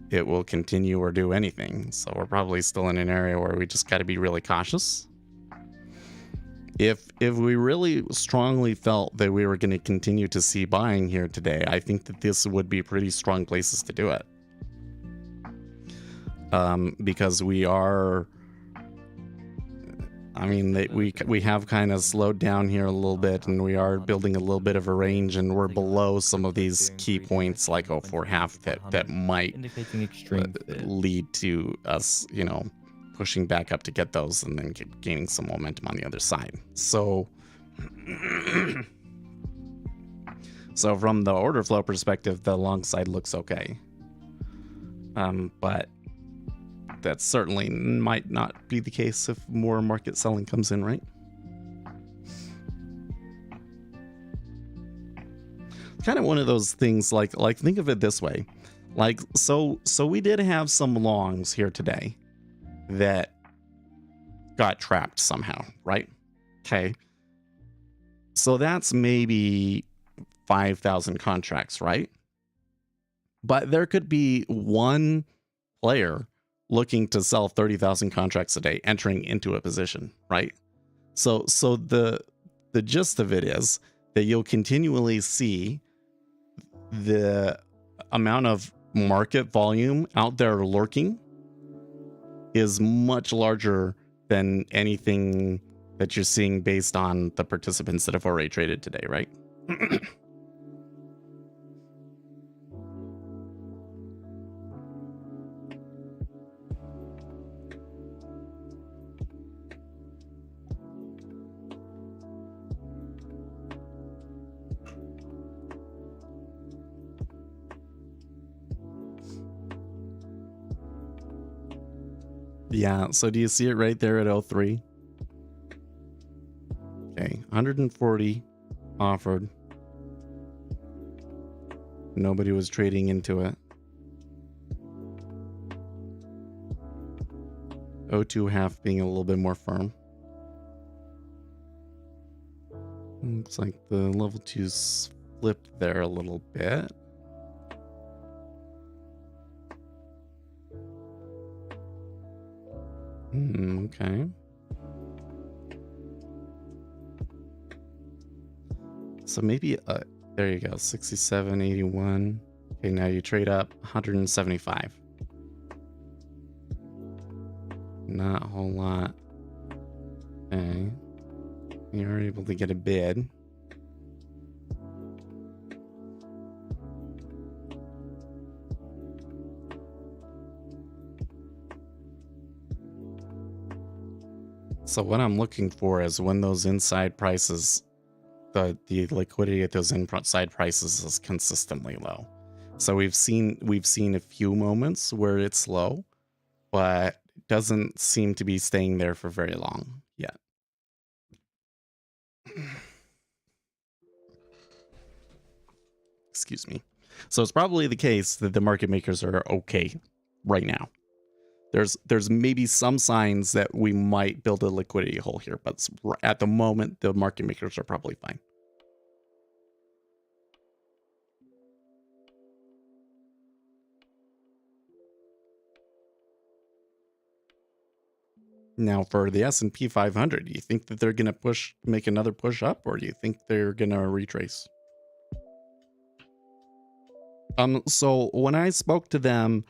it will continue or do anything. So we're probably still in an area where we just got to be really cautious. If we really strongly felt that we were going to continue to see buying here today, I think that this would be pretty strong places to do it. Because we are, we have kind of slowed down here a little bit, and we are building a little bit of a range, and we're below some of these key points like 04 half that might lead to us, pushing back up to get those and then gaining some momentum on the other side. So from the order flow perspective, the long side looks okay. But that certainly might not be the case if more market selling comes in, right? Kind of one of those things, like think of it this way. Like, so we did have some longs here today that got trapped somehow, right? Okay. So that's maybe 5,000 contracts, right? But there could be one player looking to sell 30,000 contracts a day entering into a position, right? So the gist of it is that you'll continually see the amount of market volume out there lurking is much larger than anything that you're seeing based on the participants that have already traded today, right? Yeah, so do you see it right there at 03? Okay, 140 offered. Nobody was trading into it. 02 half being a little bit more firm. Looks like the level 2's flipped there a little bit. Okay. So maybe, there you go, 67, 81. Okay, now you trade up 175. Not a whole lot. Okay. You're able to get a bid. So what I'm looking for is when those inside prices, the liquidity at those inside prices is consistently low. So we've seen a few moments where it's low, but it doesn't seem to be staying there for very long yet. Excuse me. So it's probably the case that the market makers are okay right now. There's maybe some signs that we might build a liquidity hole here, but at the moment, the market makers are probably fine. Now for the S&P 500, do you think that they're going to make another push up, or do you think they're going to retrace? So when I spoke to them,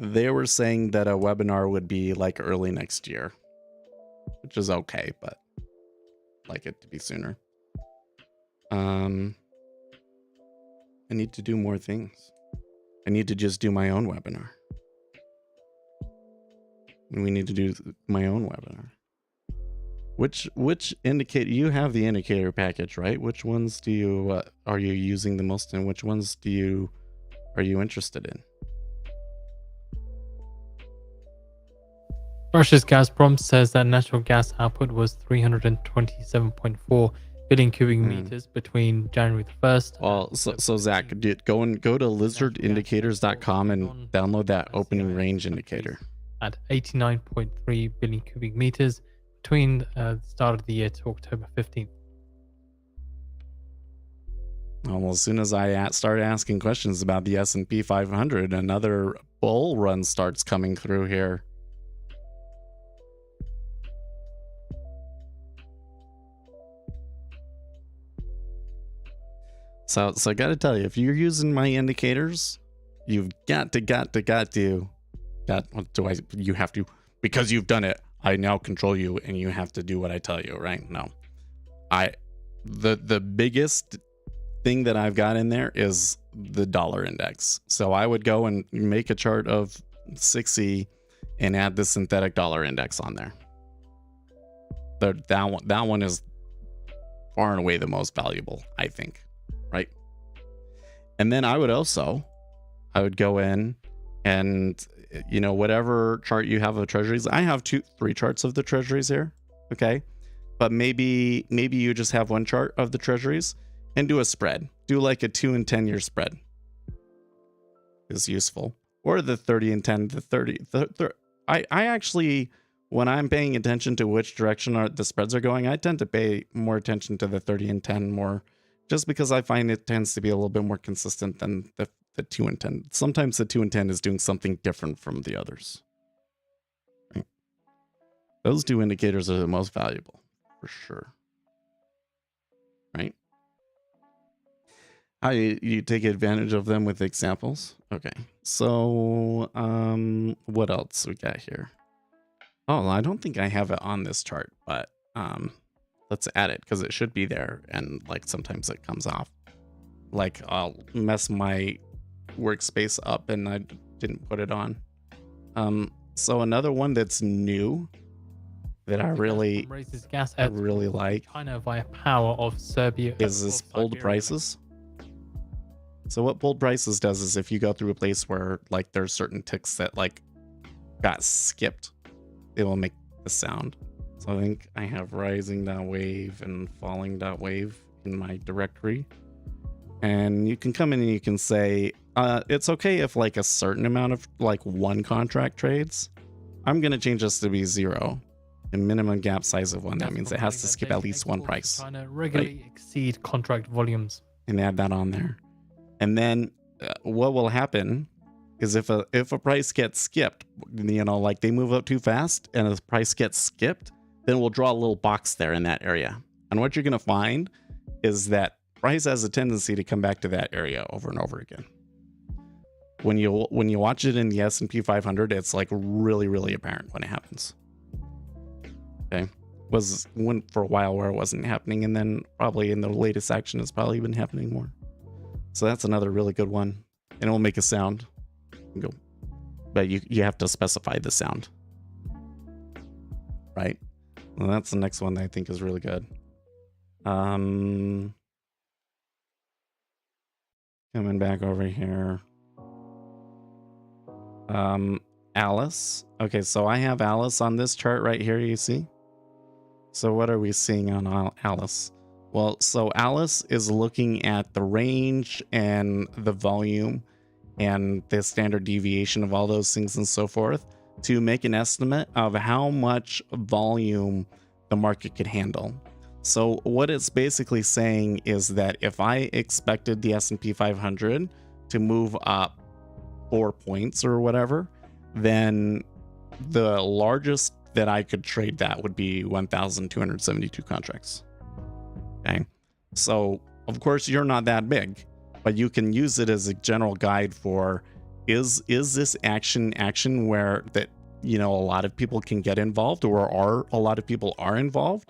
they were saying that a webinar would be like early next year, which is okay, but I'd like it to be sooner. I need to do more things. I need to just do my own webinar. We need to do my own webinar. Which indicator, you have the indicator package, right? Which ones do you are you using the most, and which ones are you interested in? Russia's Gazprom says that natural gas output was 327.4 billion cubic meters between January the 1st. Well, so Zach, go to lizardindicators.com and download that opening range indicator. At 89.3 billion cubic meters between the start of the year to October 15th. Well, as soon as I start asking questions about the S&P 500, another bull run starts coming through here. So I got to tell you, if you're using my indicators, you've got to, you have to, because you've done it, I now control you and you have to do what I tell you, right? No. The biggest thing that I've got in there is the dollar index. So I would go and make a chart of 6E and add the synthetic dollar index on there. That one is far and away the most valuable, I think, right? And then I would go in and, you know, whatever chart you have of treasuries, I have 3 charts of the treasuries here. Okay. But maybe you just have one chart of the treasuries and do a spread, do like a 2 and 10 year spread is useful, or the 30 and 10, the 30. I actually, when I'm paying attention to which direction the spreads are going, I tend to pay more attention to the 30 and 10 more, just because I find it tends to be a little bit more consistent than the 2 and 10. Sometimes the 2 and 10 is doing something different from the others. Right? Those 2 indicators are the most valuable, for sure. Right? How you take advantage of them with examples? Okay. So, what else we got here? Oh, I don't think I have it on this chart, but let's add it because it should be there. And like sometimes it comes off. Like I'll mess my workspace up and I didn't put it on. So another one that's new that I really like China via power of Serbia is this pulled prices. So what pulled prices does is if you go through a place where like there's certain ticks that like got skipped, it will make the sound. So I think I have rising.wave and falling.wave in my directory. And you can come in and you can say, it's okay if like a certain amount of like one contract trades. I'm going to change this to be 0. A minimum gap size of 1. That means it has to skip at least one price. Trying to regularly exceed contract volumes. And add that on there. And then what will happen is if a price gets skipped, you know, like they move up too fast and the price gets skipped, then we'll draw a little box there in that area. And what you're going to find is that price has a tendency to come back to that area over and over again. When you watch it in the S&P 500, it's like really, really apparent when it happens. Okay. Went for a while where it wasn't happening, and then probably in the latest action it's probably been happening more. So that's another really good one. And it will make a sound. Go. But you have to specify the sound. Right? Well, that's the next one that I think is really good. Coming back over here. Alice. Okay, so I have Alice on this chart right here, you see? So what are we seeing on Alice? Well, so Alice is looking at the range and the volume and the standard deviation of all those things and so forth to make an estimate of how much volume the market could handle. So what it's basically saying is that if I expected the S&P 500 to move up 4 points or whatever, then the largest that I could trade that would be 1,272 contracts. Okay. So of course you're not that big, but you can use it as a general guide for is this action where that, you know, a lot of people can get involved, or are a lot of people are involved.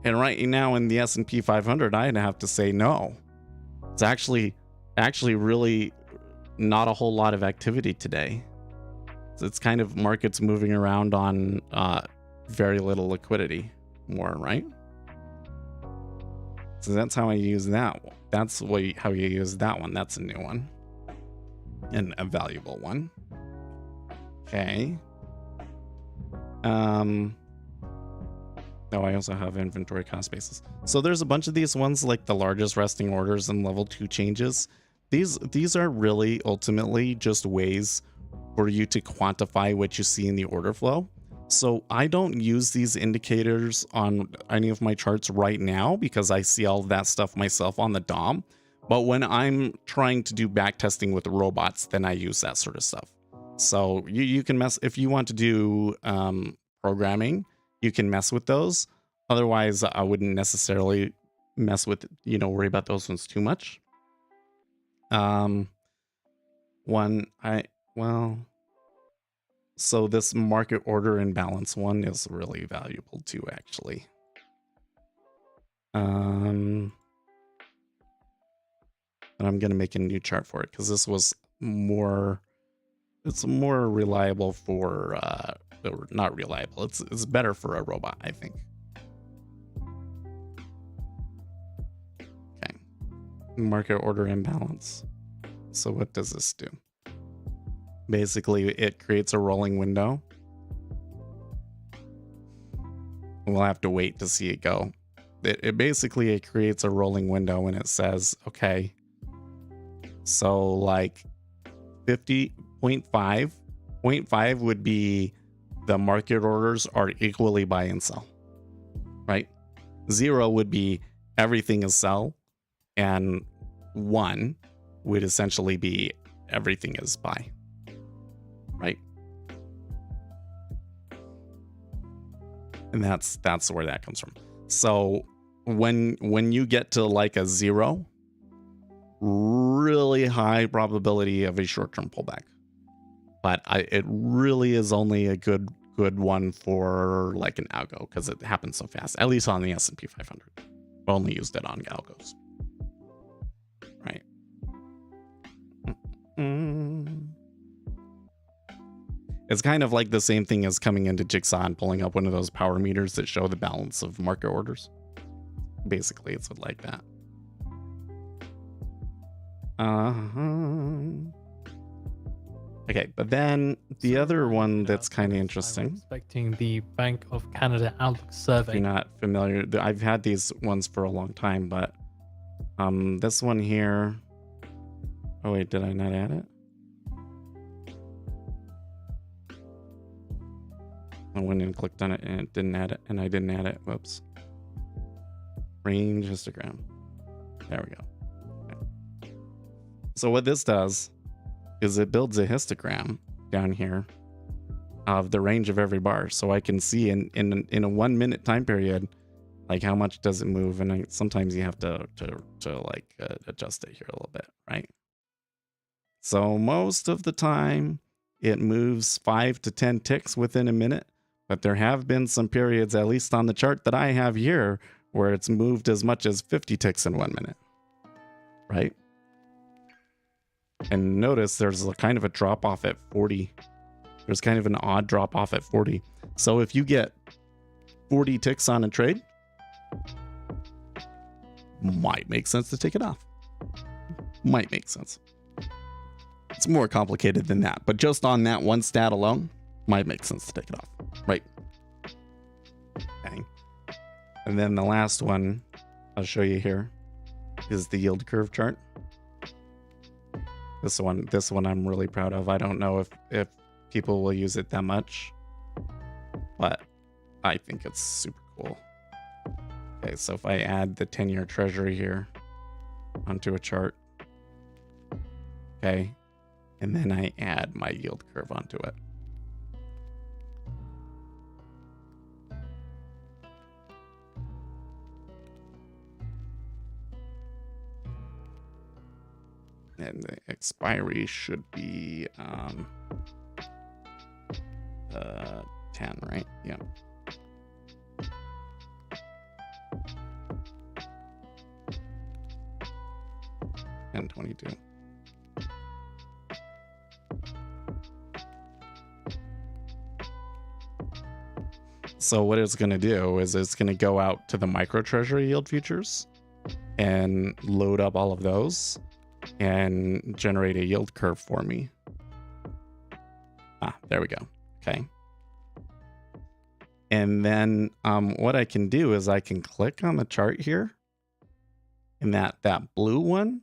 And right now in the S&P 500, I'd have to say no. It's actually really not a whole lot of activity today. it's kind of markets moving around on very little liquidity more, right? So that's how I use that one. That's how you use that one. That's a new one and a valuable one. Okay. Oh, I also have inventory cost basis. So there's a bunch of these ones, like the largest resting orders and level 2 changes. These are really ultimately just ways for you to quantify what you see in the order flow. So I don't use these indicators on any of my charts right now because I see all of that stuff myself on the DOM. But when I'm trying to do back testing with robots, then I use that sort of stuff. So you can mess, if you want to do programming, you can mess with those. Otherwise, I wouldn't necessarily mess with, worry about those ones too much. So this market order imbalance one is really valuable too, actually. And I'm going to make a new chart for it because this was it's more reliable for, or not reliable. It's better for a robot, I think. Okay. Market order imbalance. So what does this do? Basically, it creates a rolling window. We'll have to wait to see it go. It basically creates a rolling window and it says, okay, so like 0.5 would be the market orders are equally buy and sell, right? 0 would be everything is sell, and 1 would essentially be everything is buy, right? And that's where that comes from. So when you get to like a 0, really high probability of a short-term pullback. But it really is only a good one for like an algo because it happens so fast, at least on the S&P 500. Only used it on algos. Right. It's kind of like the same thing as coming into Jigsaw and pulling up one of those power meters that show the balance of market orders. Basically, it's like that. Okay, but then the other one that's kind of interesting. I'm expecting the Bank of Canada Outlook survey. If you're not familiar, I've had these ones for a long time, but this one here. Oh wait, did I not add it? I went and clicked on it and it didn't add it, and I didn't add it. Whoops. Range histogram. There we go. Okay. So what this does is it builds a histogram down here of the range of every bar, so I can see in a 1 minute time period, like how much does it move, and sometimes you have to like adjust it here a little bit, right? So most of the time it moves 5 to 10 ticks within a minute, but there have been some periods, at least on the chart that I have here, where it's moved as much as 50 ticks in 1 minute, right? And notice there's a kind of a drop off at 40. There's kind of an odd drop off at 40. So if you get 40 ticks on a trade, might make sense to take it off. Might make sense. It's more complicated than that, but just on that one stat alone, might make sense to take it off, right? Okay. And then the last one I'll show you here is the yield curve chart. This one I'm really proud of. I don't know if people will use it that much, but I think it's super cool. Okay, so if I add the 10-year treasury here onto a chart, okay, and then I add my yield curve onto it. And the expiry should be 10, right? Yeah. And 22. So what it's going to do is it's going to go out to the micro treasury yield futures and load up all of those and generate a yield curve for me. There we go. Okay. And then what I can do is I can click on the chart here, and that blue one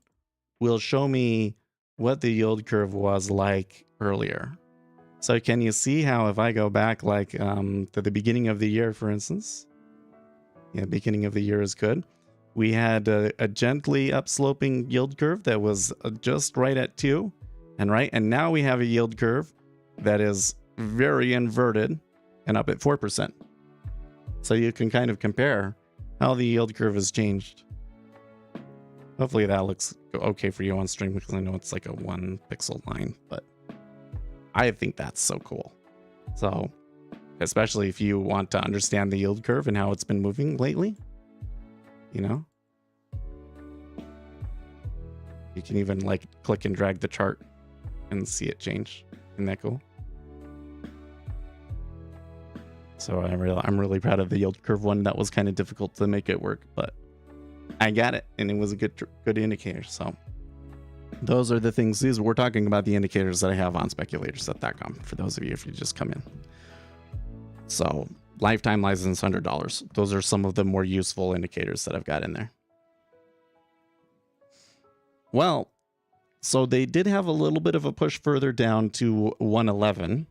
will show me what the yield curve was like earlier. So can you see how if I go back like to the beginning of the year, for instance, yeah, beginning of the year is good. We had a gently upsloping yield curve that was just right at 2, and now we have a yield curve that is very inverted and up at 4%. So you can kind of compare how the yield curve has changed. Hopefully that looks okay for you on stream, because I know it's like a 1 pixel line, but I think that's so cool. So especially if you want to understand the yield curve and how it's been moving lately, you know, you can even like click and drag the chart and see it change. Isn't that cool? So I'm really proud of the yield curve one. That was kind of difficult to make it work, but I got it, and it was a good indicator. So those are the things. We're talking about the indicators that I have on speculators.com for those of you if you just come in. So lifetime license $100. Those are some of the more useful indicators that I've got in there. Well, so they did have a little bit of a push further down to 111,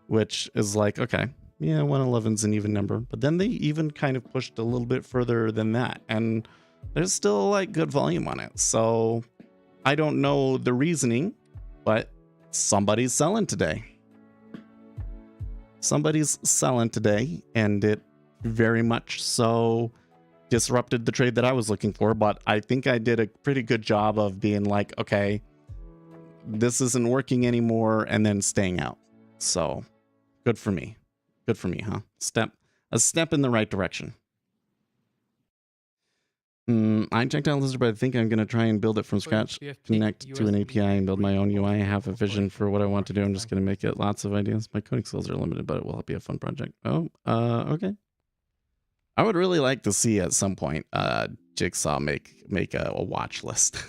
which is like, okay, yeah, 111's an even number. But then they even kind of pushed a little bit further than that, and there's still like good volume on it. So I don't know the reasoning, but somebody's selling today. Somebody's selling today, and it very much so disrupted the trade that I was looking for. But I think I did a pretty good job of being like, okay, this isn't working anymore, and then staying out. So good for me. Good for me, huh? A step in the right direction. I checked out Lizard, but I think I'm going to try and build it from scratch, connect to an API and build my own UI. I have a vision for what I want to do. I'm just going to make it lots of ideas. My coding skills are limited, but it will be a fun project. Oh, okay. I would really like to see at some point Jigsaw make a watch list.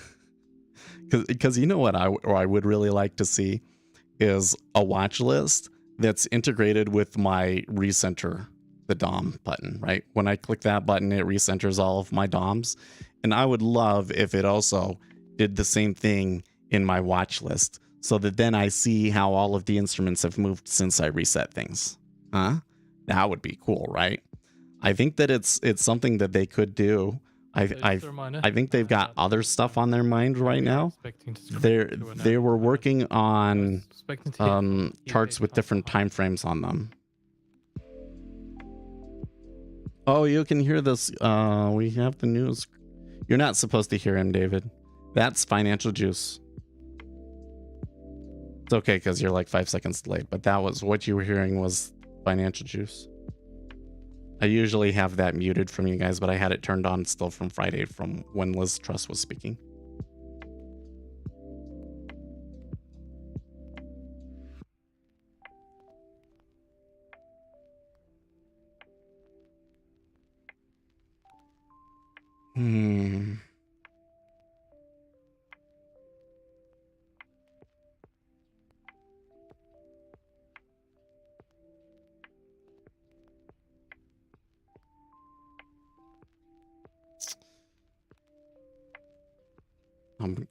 Because you know what I would really like to see is a watch list that's integrated with my recenter, the DOM button, right? When I click that button, it recenters all of my DOMs. And I would love if it also did the same thing in my watch list, so that then I see how all of the instruments have moved since I reset things. Huh? That would be cool, right? I think that it's something that they could do. I think they've got other stuff on their mind right now. They were working on charts with different time frames on them. Oh, you can hear this. We have the news. You're not supposed to hear him, David. That's Financial Juice. It's okay because you're like 5 seconds delayed, but that was what you were hearing was Financial Juice. I usually have that muted from you guys, but I had it turned on still from Friday from when Liz Truss was speaking.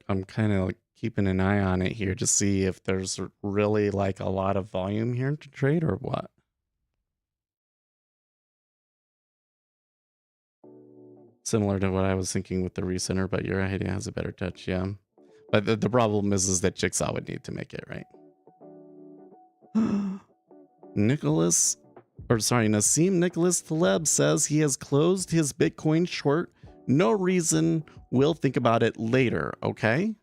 I'm kind of like keeping an eye on it here to see if there's really like a lot of volume here to trade or what. Similar to what I was thinking with the recenter, but your idea has a better touch, yeah. But the problem is that Jigsaw would need to make it, right? Nassim Nicholas Taleb says he has closed his Bitcoin short. No reason. We'll think about it later, okay?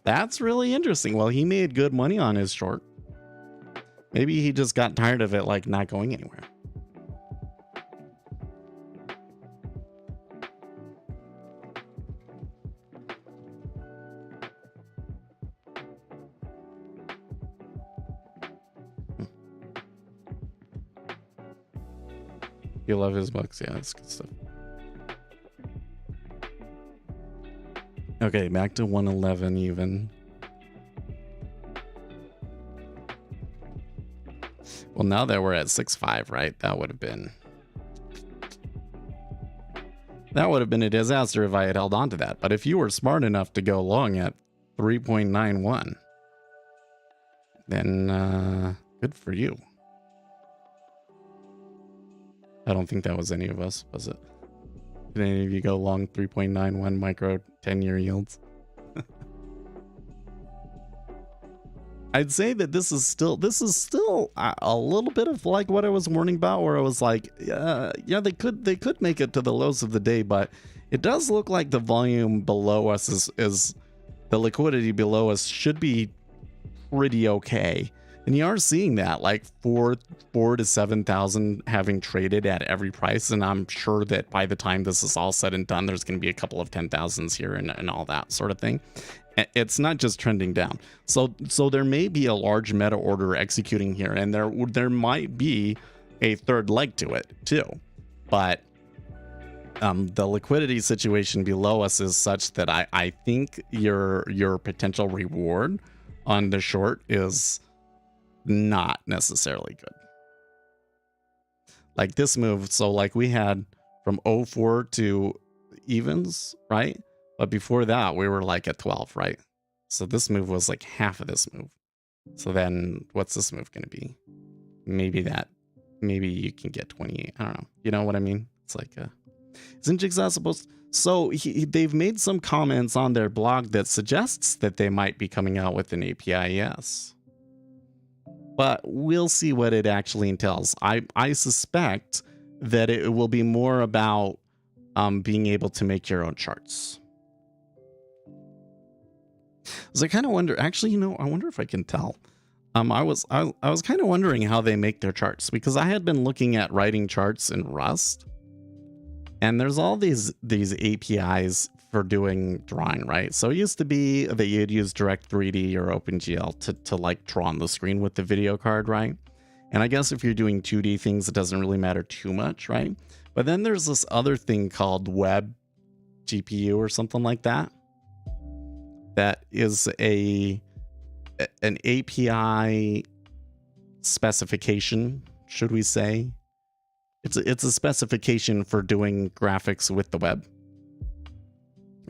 That's really interesting. Well, he made good money on his short. Maybe he just got tired of it, like not going anywhere. You love his books. Yeah, that's good stuff. Okay, back to 111 even. Well, now that we're at 6.5, right? That would have been a disaster if I had held on to that. But if you were smart enough to go long at 3.91, then good for you. I don't think that was any of us, was it? Did any of you go long 3.91 micro 10-year yields? I'd say that this is still a little bit of like what I was warning about, where I was like, yeah, they could make it to the lows of the day, but it does look like the volume below us is the liquidity below us should be pretty okay. And you are seeing that, like 4 to 7,000 having traded at every price. And I'm sure that by the time this is all said and done, there's going to be a couple of 10,000s here and all that sort of thing. It's not just trending down. So there may be a large meta order executing here, and there might be a third leg to it too. But the liquidity situation below us is such that I think your potential reward on the short is not necessarily good. Like this move, so like we had from 04 to evens, right? But before that, we were like at 12, right? So this move was like half of this move. So then what's this move going to be? Maybe you can get 28. I don't know. You know what I mean? It's like, isn't Jigsaw supposed to? So they've made some comments on their blog that suggests that they might be coming out with an API, yes. But we'll see what it actually entails. I suspect that it will be more about being able to make your own charts. So I kind of wonder, actually, I wonder if I can tell. I was kind of wondering how they make their charts, because I had been looking at writing charts in Rust, and there's all these APIs for doing drawing, right? So it used to be that you'd use Direct 3D or OpenGL to like draw on the screen with the video card, right? And I guess if you're doing 2D things, it doesn't really matter too much, right? But then there's this other thing called Web GPU or something like that. That is an API specification, should we say? It's a specification for doing graphics with the web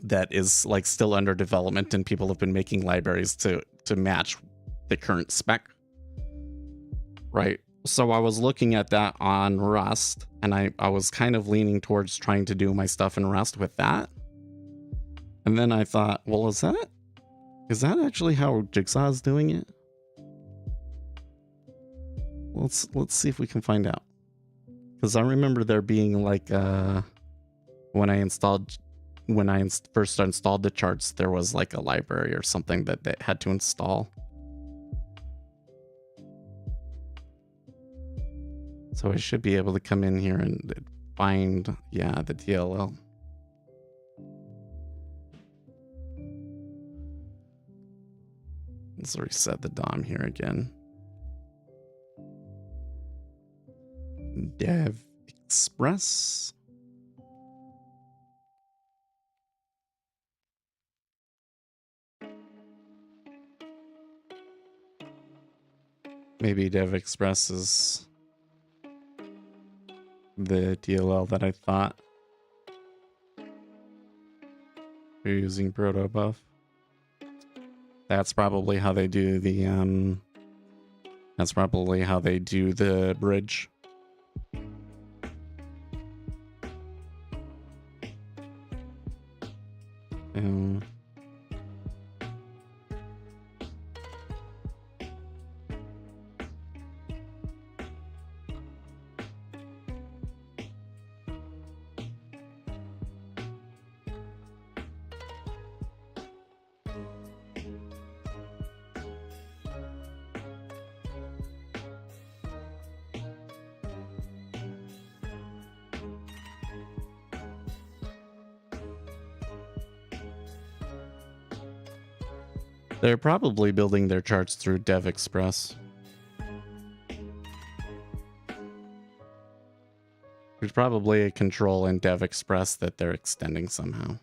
that is like still under development, and people have been making libraries to match the current spec, right? So I was looking at that on Rust, and I was kind of leaning towards trying to do my stuff in Rust with that. And then I thought, well, is that actually how Jigsaw is doing it? Let's see if we can find out. Because I remember there being like when I first installed the charts, there was like a library or something that they had to install. So I should be able to come in here and find, the DLL. Let's reset the DOM here again. Dev Express. Maybe Dev Express is the DLL that I thought. We're using protobuf. That's probably how they do the bridge. They're probably building their charts through Dev Express. There's probably a control in Dev Express that they're extending somehow.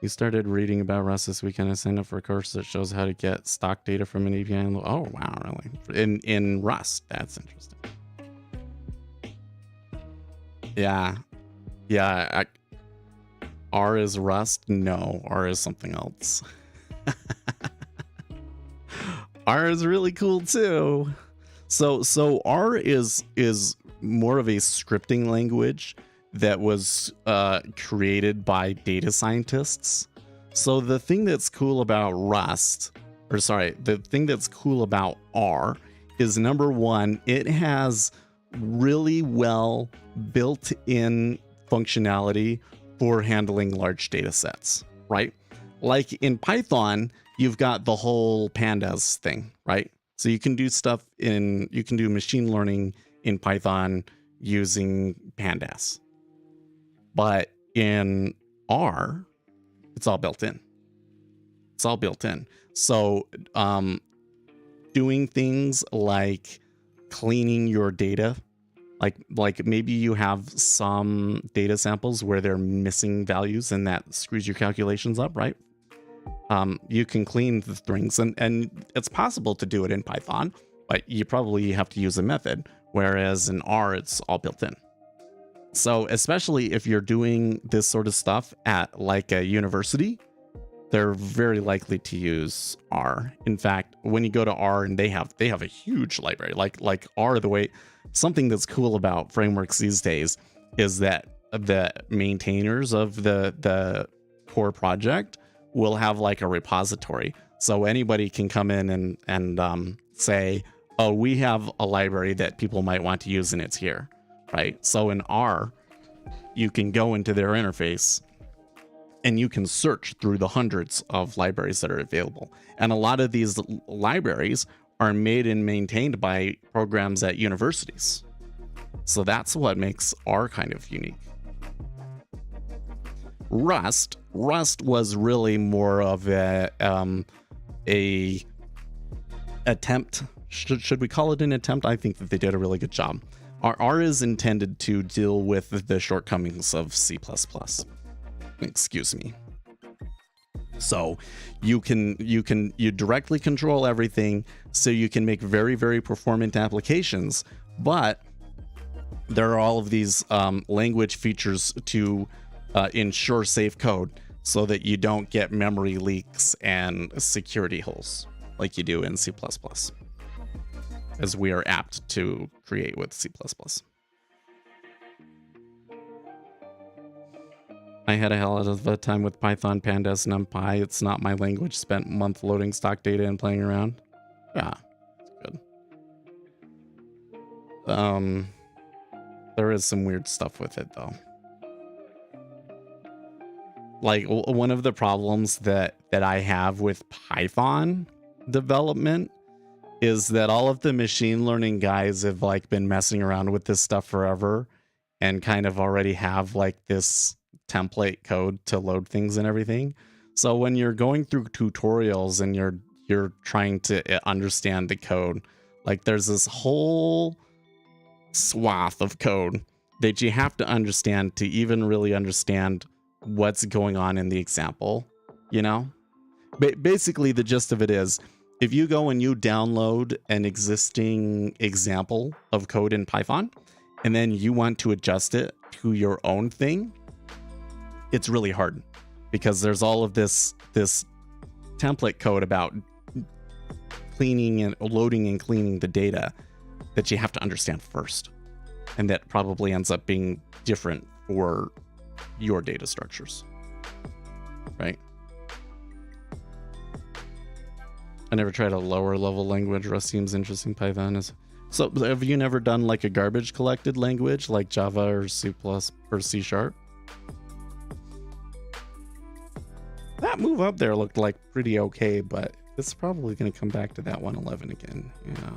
You started reading about Rust this weekend. I signed up for a course that shows how to get stock data from an API. Oh, wow, really? In Rust. That's interesting. Yeah. Yeah. R is Rust? No, R is something else. R is really cool too. So R is more of a scripting language that was created by data scientists. So the thing that's cool about the thing that's cool about R is, number one, it has really well built-in functionality for handling large data sets, right? Like in Python, you've got the whole pandas thing, right? So you can do machine learning in Python using pandas. But in R, it's all built in. So doing things like cleaning your data, like maybe you have some data samples where they're missing values and that screws your calculations up, right? You can clean the strings, and it's possible to do it in Python, but you probably have to use a method, whereas in R, it's all built in. So especially if you're doing this sort of stuff at like a university, they're very likely to use R. In fact, when you go to R, and they have a huge library, like R, something that's cool about frameworks these days is that the maintainers of the core project will have like a repository. So anybody can come in and say, oh, we have a library that people might want to use and it's here, right? So in R, you can go into their interface and you can search through the hundreds of libraries that are available. And a lot of these libraries are made and maintained by programs at universities. So that's what makes R kind of unique. Rust was really more of a attempt. Should we call it an attempt? I think that they did a really good job. R is intended to deal with the shortcomings of C++. Excuse me. So you directly control everything, so you can make very, very performant applications, but there are all of these language features to ensure safe code so that you don't get memory leaks and security holes like you do in C++, as we are apt to create with C++. I had a hell of a time with Python, Pandas, NumPy. It's not my language. Spent a month loading stock data and playing around. Yeah, it's good. There is some weird stuff with it though. Like one of the problems that I have with Python development is that all of the machine learning guys have like been messing around with this stuff forever and kind of already have like this template code to load things and everything. So when you're going through tutorials and you're trying to understand the code, like there's this whole swath of code that you have to understand to even really understand what's going on in the example, you know? Basically, the gist of it is, if you go and you download an existing example of code in Python, and then you want to adjust it to your own thing, it's really hard because there's all of this template code about cleaning and loading and cleaning the data that you have to understand first. And that probably ends up being different for your data structures, right? I never tried a lower level language. Rust seems interesting. Python is. So have you never done like a garbage collected language like Java or C+ or C#? That move up there looked like pretty okay, but it's probably going to come back to that 111 again. Yeah.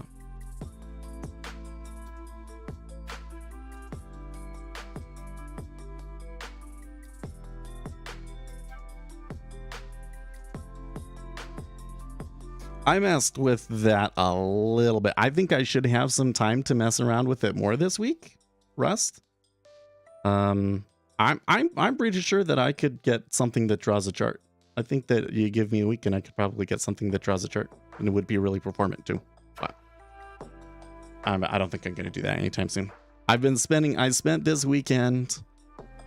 I messed with that a little bit. I think I should have some time to mess around with it more this week. Rust. I'm pretty sure that I could get something that draws a chart. I think that you give me a week and I could probably get something that draws a chart, and it would be really performant too. But I don't think I'm going to do that anytime soon. I spent this weekend.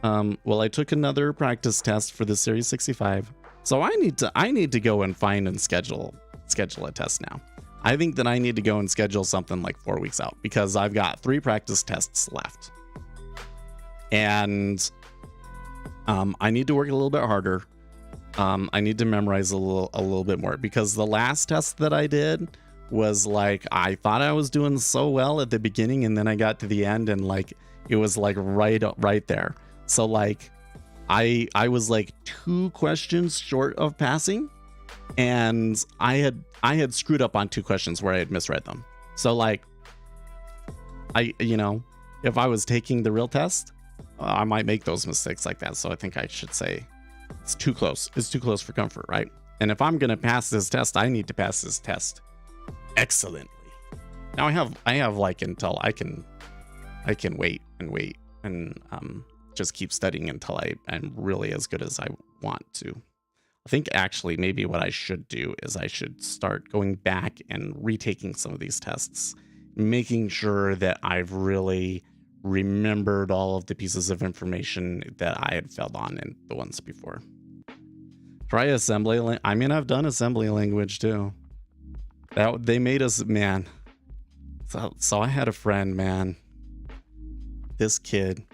Well, I took another practice test for the Series 65. So I need to go and find and schedule a test now. I think that I need to go and schedule something like 4 weeks out, because I've got 3 practice tests left. And I need to work a little bit harder. I need to memorize a little bit more, because the last test that I did was like, I thought I was doing so well at the beginning, and then I got to the end and like it was like right there. So like I was like 2 questions short of passing, and I had screwed up on 2 questions where I had misread them. So like if I was taking the real test, I might make those mistakes like that. So I think I should say it's too close. It's too close for comfort, right? And if I'm going to pass this test, I need to pass this test excellently. Now I have like until I can wait and just keep studying until I'm really as good as I want to. I think actually maybe what I should do is I should start going back and retaking some of these tests, making sure that I've really remembered all of the pieces of information that I had failed on in the ones before. Try assembly. I mean, I've done assembly language too. That they made us, man. So I had a friend, man. This kid,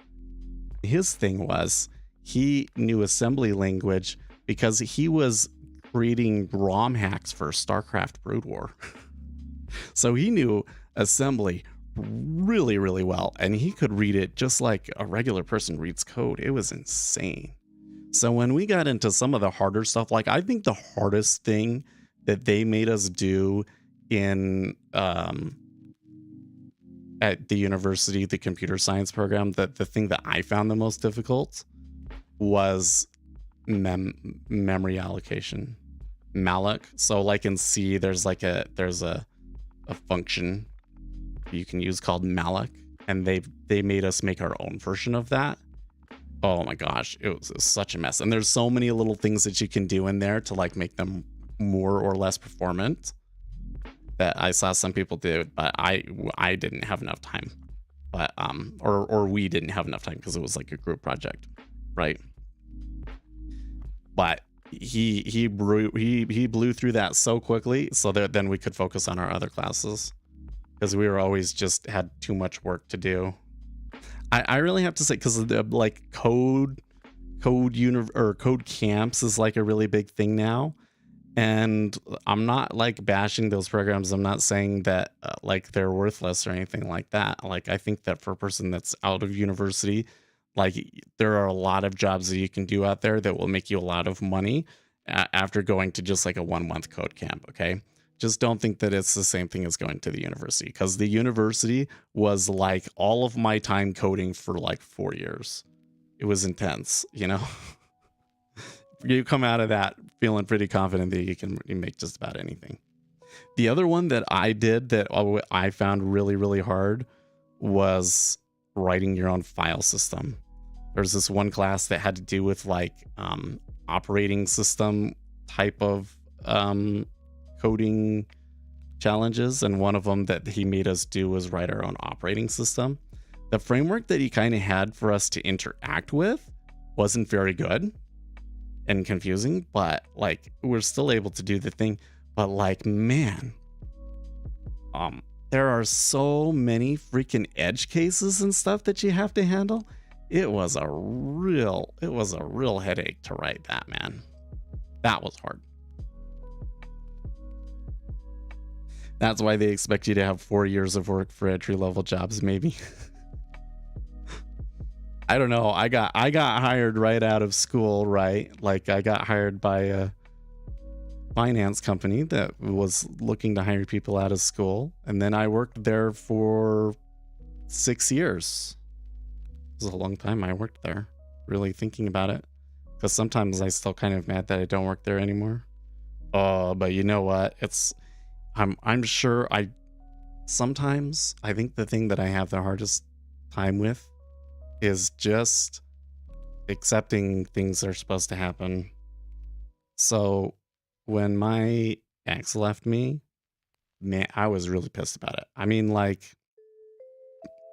his thing was he knew assembly language because he was creating ROM hacks for StarCraft Brood War. So he knew assembly really, really well, and he could read it just like a regular person reads code. It was insane. So when we got into some of the harder stuff, like I think the hardest thing that they made us do in at the university, the computer science program, that the thing that I found the most difficult was memory allocation, malloc. So like in C, there's a function you can use called malloc, and they made us make our own version of that. Oh my gosh, it was such a mess. And there's so many little things that you can do in there to like make them more or less performant that I saw some people do, but I didn't have enough time. But or we didn't have enough time because it was like a group project, right? But he blew through that so quickly, so that then we could focus on our other classes, because we were always just had too much work to do. I really have to say, because the like code camps is like a really big thing now, and I'm not like bashing those programs. I'm not saying that like they're worthless or anything like that. Like I think that for a person that's out of university, like there are a lot of jobs that you can do out there that will make you a lot of money after going to just like a 1-month code camp. Okay. Just don't think that it's the same thing as going to the university, because the university was like all of my time coding for like 4 years. It was intense, you know. You come out of that feeling pretty confident that you can make just about anything. The other one that I did that I found really, really hard was writing your own file system. There's this one class that had to do with like operating system type of coding challenges, and one of them that he made us do was write our own operating system. The framework that he kind of had for us to interact with wasn't very good and confusing, but like we're still able to do the thing. But like, man, there are so many freaking edge cases and stuff that you have to handle. It was a real headache to write that, man. That was hard. That's why they expect you to have 4 years of work for entry level jobs, maybe. I don't know. I got hired right out of school, right? Like I got hired by a finance company that was looking to hire people out of school, and then I worked there for 6 years. It was a long time I worked there, really thinking about it, because sometimes I still kind of mad that I don't work there anymore. But you know what? I'm sure sometimes I think the thing that I have the hardest time with is just accepting things that are supposed to happen. So when my ex left me, man, I was really pissed about it. I mean, like,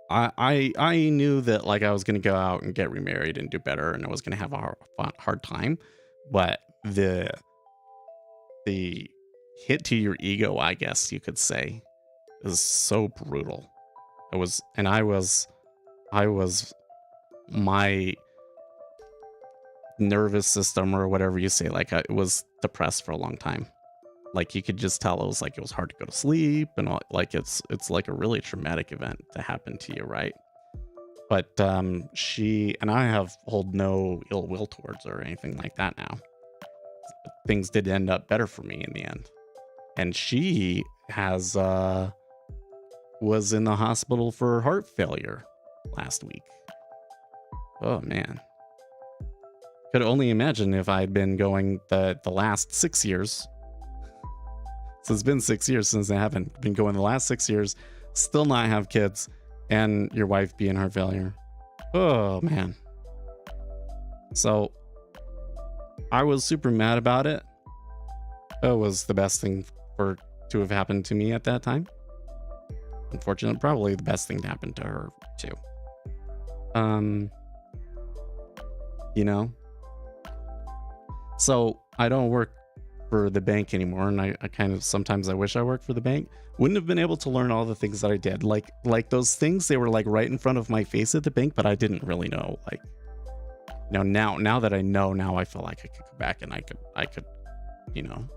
I knew that like I was gonna go out and get remarried and do better, and I was gonna have a hard time, but the hit to your ego, I guess you could say, is so brutal. I was my nervous system or whatever you say, like I was depressed for a long time. Like you could just tell it was hard to go to sleep and all, like it's like a really traumatic event to happen to you, right? But she and I hold no ill will towards her or anything like that now. Things did end up better for me in the end. And she was in the hospital for heart failure last week. Oh man. Could only imagine if I'd been going the last 6 years. So it's been 6 years since I haven't been going the last 6 years, still not have kids, and your wife be in heart failure. Oh man. So I was super mad about it. It was the best thing to have happened to me at that time. Unfortunately, probably the best thing to happen to her too. You know. So I don't work for the bank anymore, and I kind of sometimes I wish I worked for the bank. Wouldn't have been able to learn all the things that I did, like those things. They were like right in front of my face at the bank, but I didn't really know. Like, now that I know, now I feel like I could go back and I could, you know,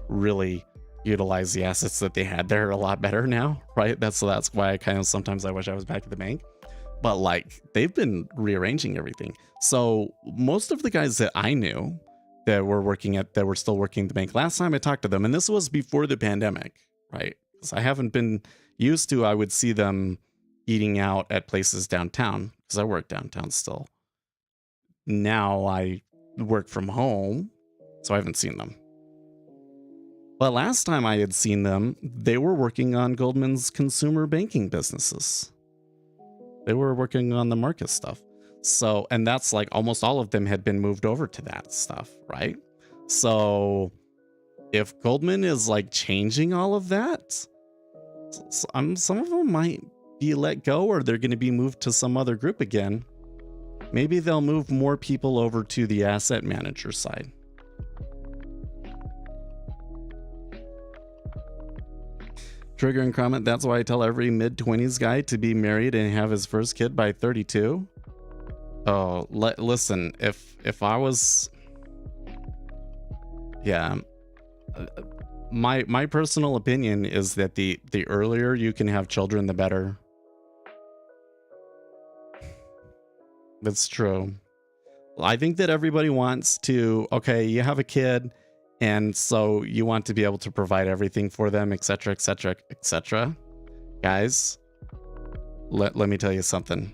really utilize the assets that they had there a lot better now, right? That's why I kind of sometimes I wish I was back at the bank. But like they've been rearranging everything. So most of the guys that I knew that were still working at the bank last time I talked to them, and this was before the pandemic, right? Because I haven't been used to, I would see them eating out at places downtown because I work downtown still. Now I work from home, so I haven't seen them. But last time I had seen them, they were working on Goldman's consumer banking businesses. They were working on the Marcus stuff. So, and that's like almost all of them had been moved over to that stuff, right? So if Goldman is like changing all of that, some of them might be let go, or they're going to be moved to some other group again. Maybe they'll move more people over to the asset manager side. Triggering comment, that's why I tell every mid-20s guy to be married and have his first kid by 32. Oh, listen, if I was, yeah, my personal opinion is that the earlier you can have children, the better. That's true. I think that everybody wants to, okay, you have a kid, and so you want to be able to provide everything for them, etc., etc., etc. Guys, let me tell you something.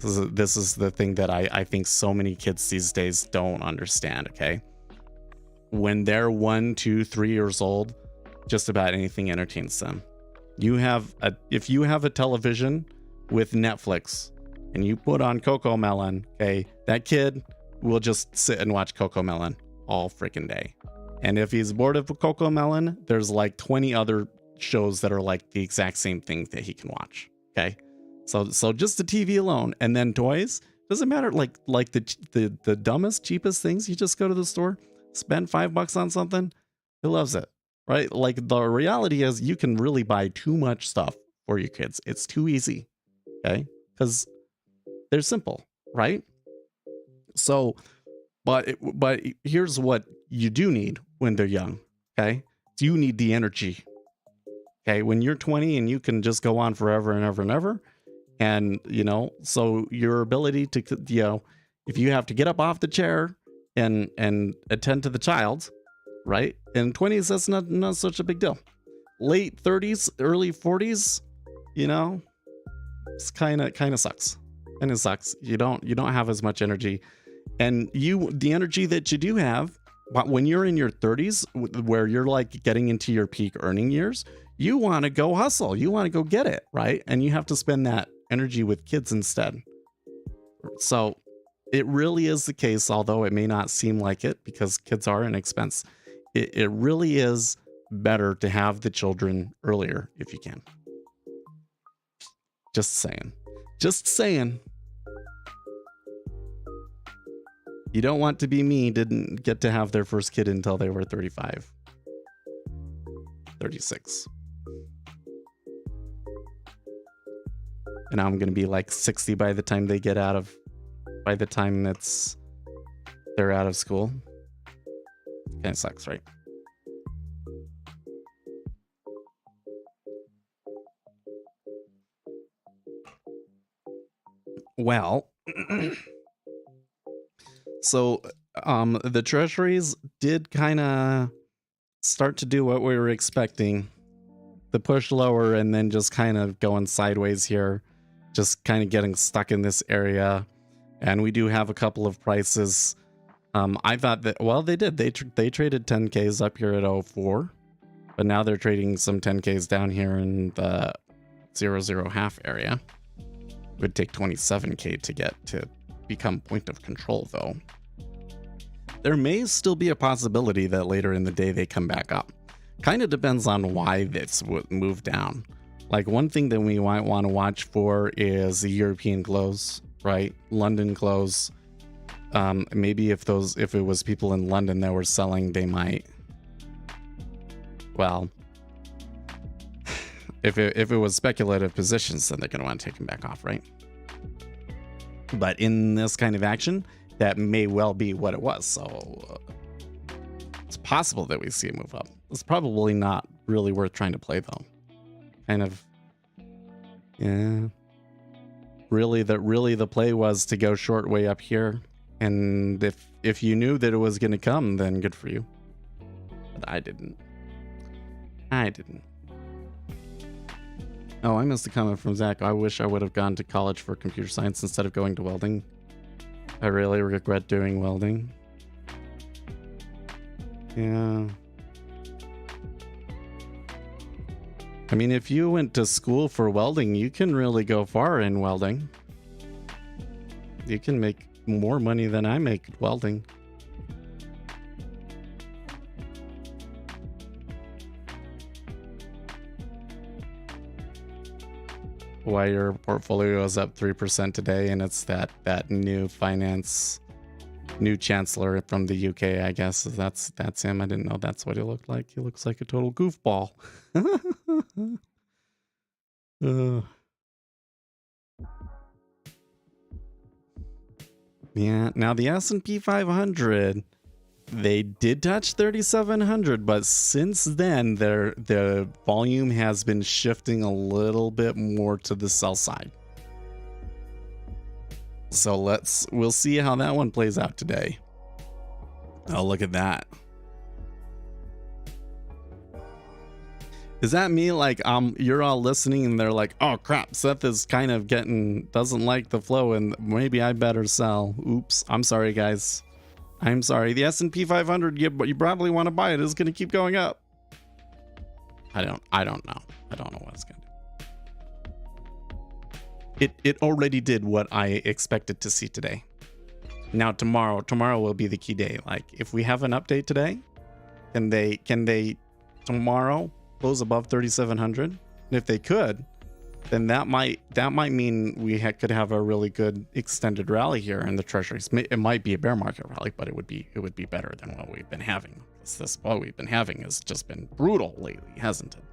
This is the thing that I think so many kids these days don't understand, okay? When they're 1, 2, 3 years old, just about anything entertains them. If you have a television with Netflix and you put on Coco Melon, okay, that kid will just sit and watch Coco Melon all freaking day. And if he's bored of Coco Melon, there's like 20 other shows that are like the exact same thing that he can watch, okay? So just the TV alone, and then toys, doesn't matter. Like the dumbest, cheapest things, you just go to the store, spend $5 on something, he loves it, right? Like the reality is you can really buy too much stuff for your kids. It's too easy, okay? Because they're simple, right? So, but here's what you do need when they're young, okay? You need the energy, okay? When you're 20 and you can just go on forever and ever and ever. And, you know, so your ability to, you know, if you have to get up off the chair and attend to the child, right? In 20s, that's not such a big deal. Late 30s, early 40s, you know, it's kind of sucks. And it sucks. You don't have as much energy. And the energy that you do have, but when you're in your 30s, where you're like getting into your peak earning years, you want to go hustle. You want to go get it, right? And you have to spend that energy with kids instead, So it really is the case, although it may not seem like it because kids are an expense. It really is better to have the children earlier if you can. Just saying. Just saying. You don't want to be me, didn't get to have their first kid until they were 35. 36. And I'm going to be like 60 by the time they're out of school. Kind of sucks, right? Well, so the treasuries did kind of start to do what we were expecting. The push lower and then just kind of going sideways here, just kind of getting stuck in this area. And we do have a couple of prices. I thought that, well, they did. They traded 10Ks up here at 04, but now they're trading some 10Ks down here in the 0.0 half area. It would take 27K to get to become point of control, though. There may still be a possibility that later in the day they come back up. Kind of depends on why this would move down. Like one thing that we might want to watch for is the European close, right? London close. Maybe if it was people in London that were selling, they might. Well, if it was speculative positions, then they're going to want to take them back off, right? But in this kind of action, that may well be what it was. So it's possible that we see a move up. It's probably not really worth trying to play, though. Kind of, yeah. Really, the play was to go short way up here, and if you knew that it was going to come, then good for you. But I didn't. Oh, I missed a comment from Zach. I wish I would have gone to college for computer science instead of going to welding. I really regret doing welding. Yeah. I mean, if you went to school for welding, you can really go far in welding. You can make more money than I make welding. Why your portfolio is up 3% today, and it's that new new chancellor from the UK, I guess. That's him. I didn't know that's what he looked like. He looks like a total goofball. Yeah, now the S&P 500, they did touch 3,700, but since then the volume has been shifting a little bit more to the sell side. So we'll see how that one plays out today. Oh, look at that. Is that me? Like, you're all listening and they're like, oh crap, Seth is kind of doesn't like the flow and maybe I better sell. Oops. I'm sorry, guys. I'm sorry. The S&P 500, you probably want to buy it. It's going to keep going up. I don't know. I don't know what it's going to do. It already did what I expected to see today. Now tomorrow will be the key day. Like, if we have an update today, can they tomorrow close above 3,700? And if they could, then that might mean we could have a really good extended rally here in the treasuries. It might be a bear market rally, but it would be better than what we've been having. What we've been having has just been brutal lately, hasn't it?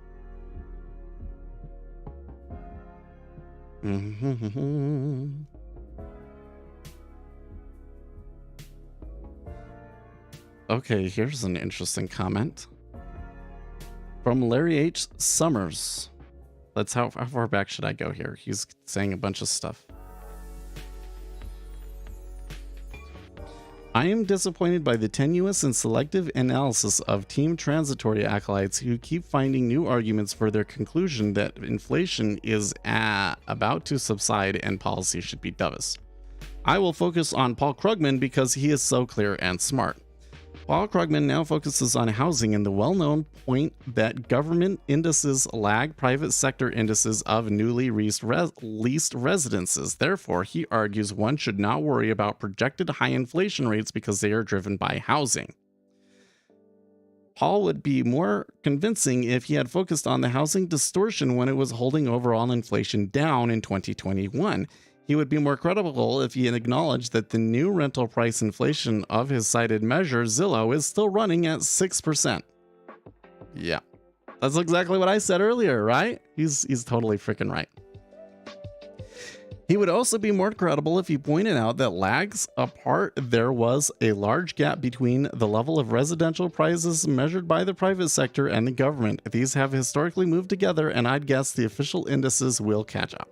Okay, here's an interesting comment from Larry H. Summers. How far back should I go here? He's saying a bunch of stuff. I am disappointed by the tenuous and selective analysis of team transitory acolytes who keep finding new arguments for their conclusion that inflation is about to subside and policy should be dovish. I will focus on Paul Krugman because he is so clear and smart. Paul Krugman now focuses on housing and the well-known point that government indices lag private sector indices of newly leased residences. Therefore, he argues one should not worry about projected high inflation rates because they are driven by housing. Paul would be more convincing if he had focused on the housing distortion when it was holding overall inflation down in 2021. He would be more credible if he had acknowledged that the new rental price inflation of his cited measure, Zillow, is still running at 6%. Yeah, that's exactly what I said earlier, right? He's totally freaking right. He would also be more credible if he pointed out that lags apart, there was a large gap between the level of residential prices measured by the private sector and the government. These have historically moved together, and I'd guess the official indices will catch up.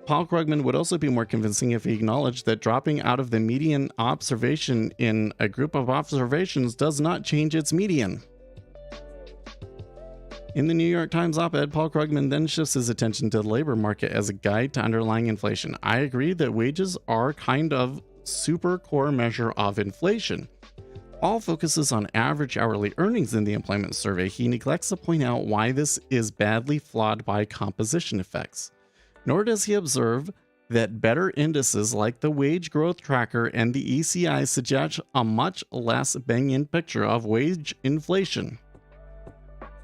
Paul Krugman would also be more convincing if he acknowledged that dropping out of the median observation in a group of observations does not change its median. In the New York Times op-ed, Paul Krugman then shifts his attention to the labor market as a guide to underlying inflation. I agree that wages are kind of super core measure of inflation. Paul focuses on average hourly earnings in the employment survey. He neglects to point out why this is badly flawed by composition effects. Nor does he observe that better indices like the wage growth tracker and the ECI suggest a much less bang-in picture of wage inflation.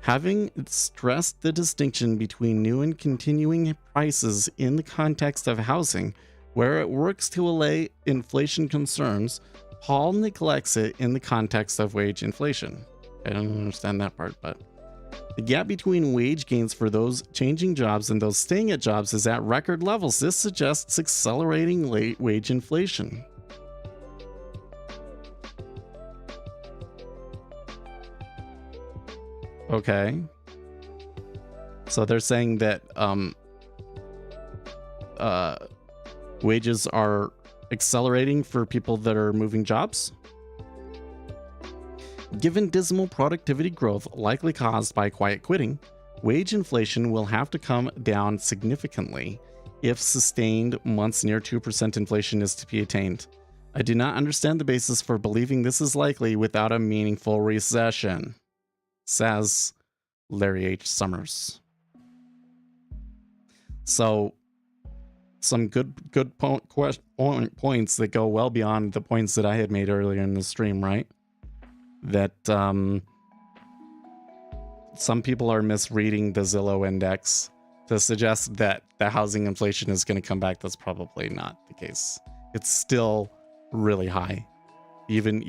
Having stressed the distinction between new and continuing prices in the context of housing, where it works to allay inflation concerns, Paul neglects it in the context of wage inflation. I don't understand that part, but the gap between wage gains for those changing jobs and those staying at jobs is at record levels. This suggests accelerating wage inflation. Okay. So they're saying that wages are accelerating for people that are moving jobs? Given dismal productivity growth likely caused by quiet quitting, wage inflation will have to come down significantly if sustained months near 2% inflation is to be attained. I do not understand the basis for believing this is likely without a meaningful recession, says Larry H. Summers. So, some good points that go well beyond the points that I had made earlier in the stream, right? That some people are misreading the Zillow index to suggest that the housing inflation is going to come back. That's probably not the case. It's still really high. Even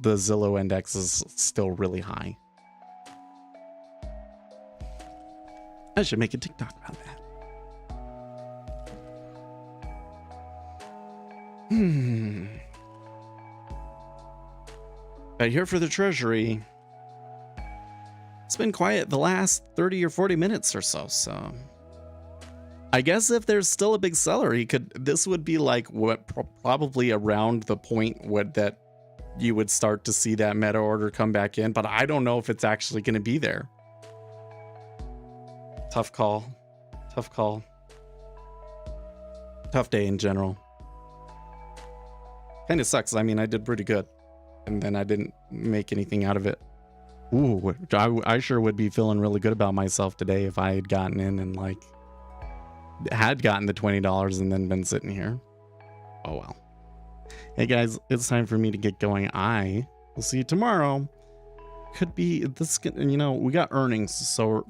the Zillow index is still really high. I should make a TikTok about that. But here for the Treasury, it's been quiet the last 30 or 40 minutes or so. So I guess if there's still a big seller, this would be like what probably around the point that you would start to see that meta order come back in. But I don't know if it's actually going to be there. Tough call. Tough day in general. Kind of sucks. I mean, I did pretty good, and then I didn't make anything out of it. Ooh, I sure would be feeling really good about myself today if I had gotten in and had gotten the $20 and then been sitting here. Oh well. Hey guys, it's time for me to get going. I will see you tomorrow. Could be this, we got earnings, so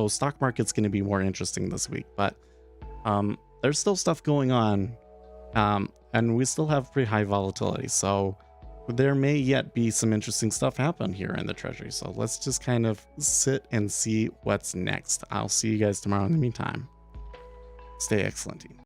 stock market's going to be more interesting this week, but there's still stuff going on. And we still have pretty high volatility, so there may yet be some interesting stuff happen here in the Treasury. So let's just kind of sit and see what's next. I'll see you guys tomorrow. In the meantime, stay excellent.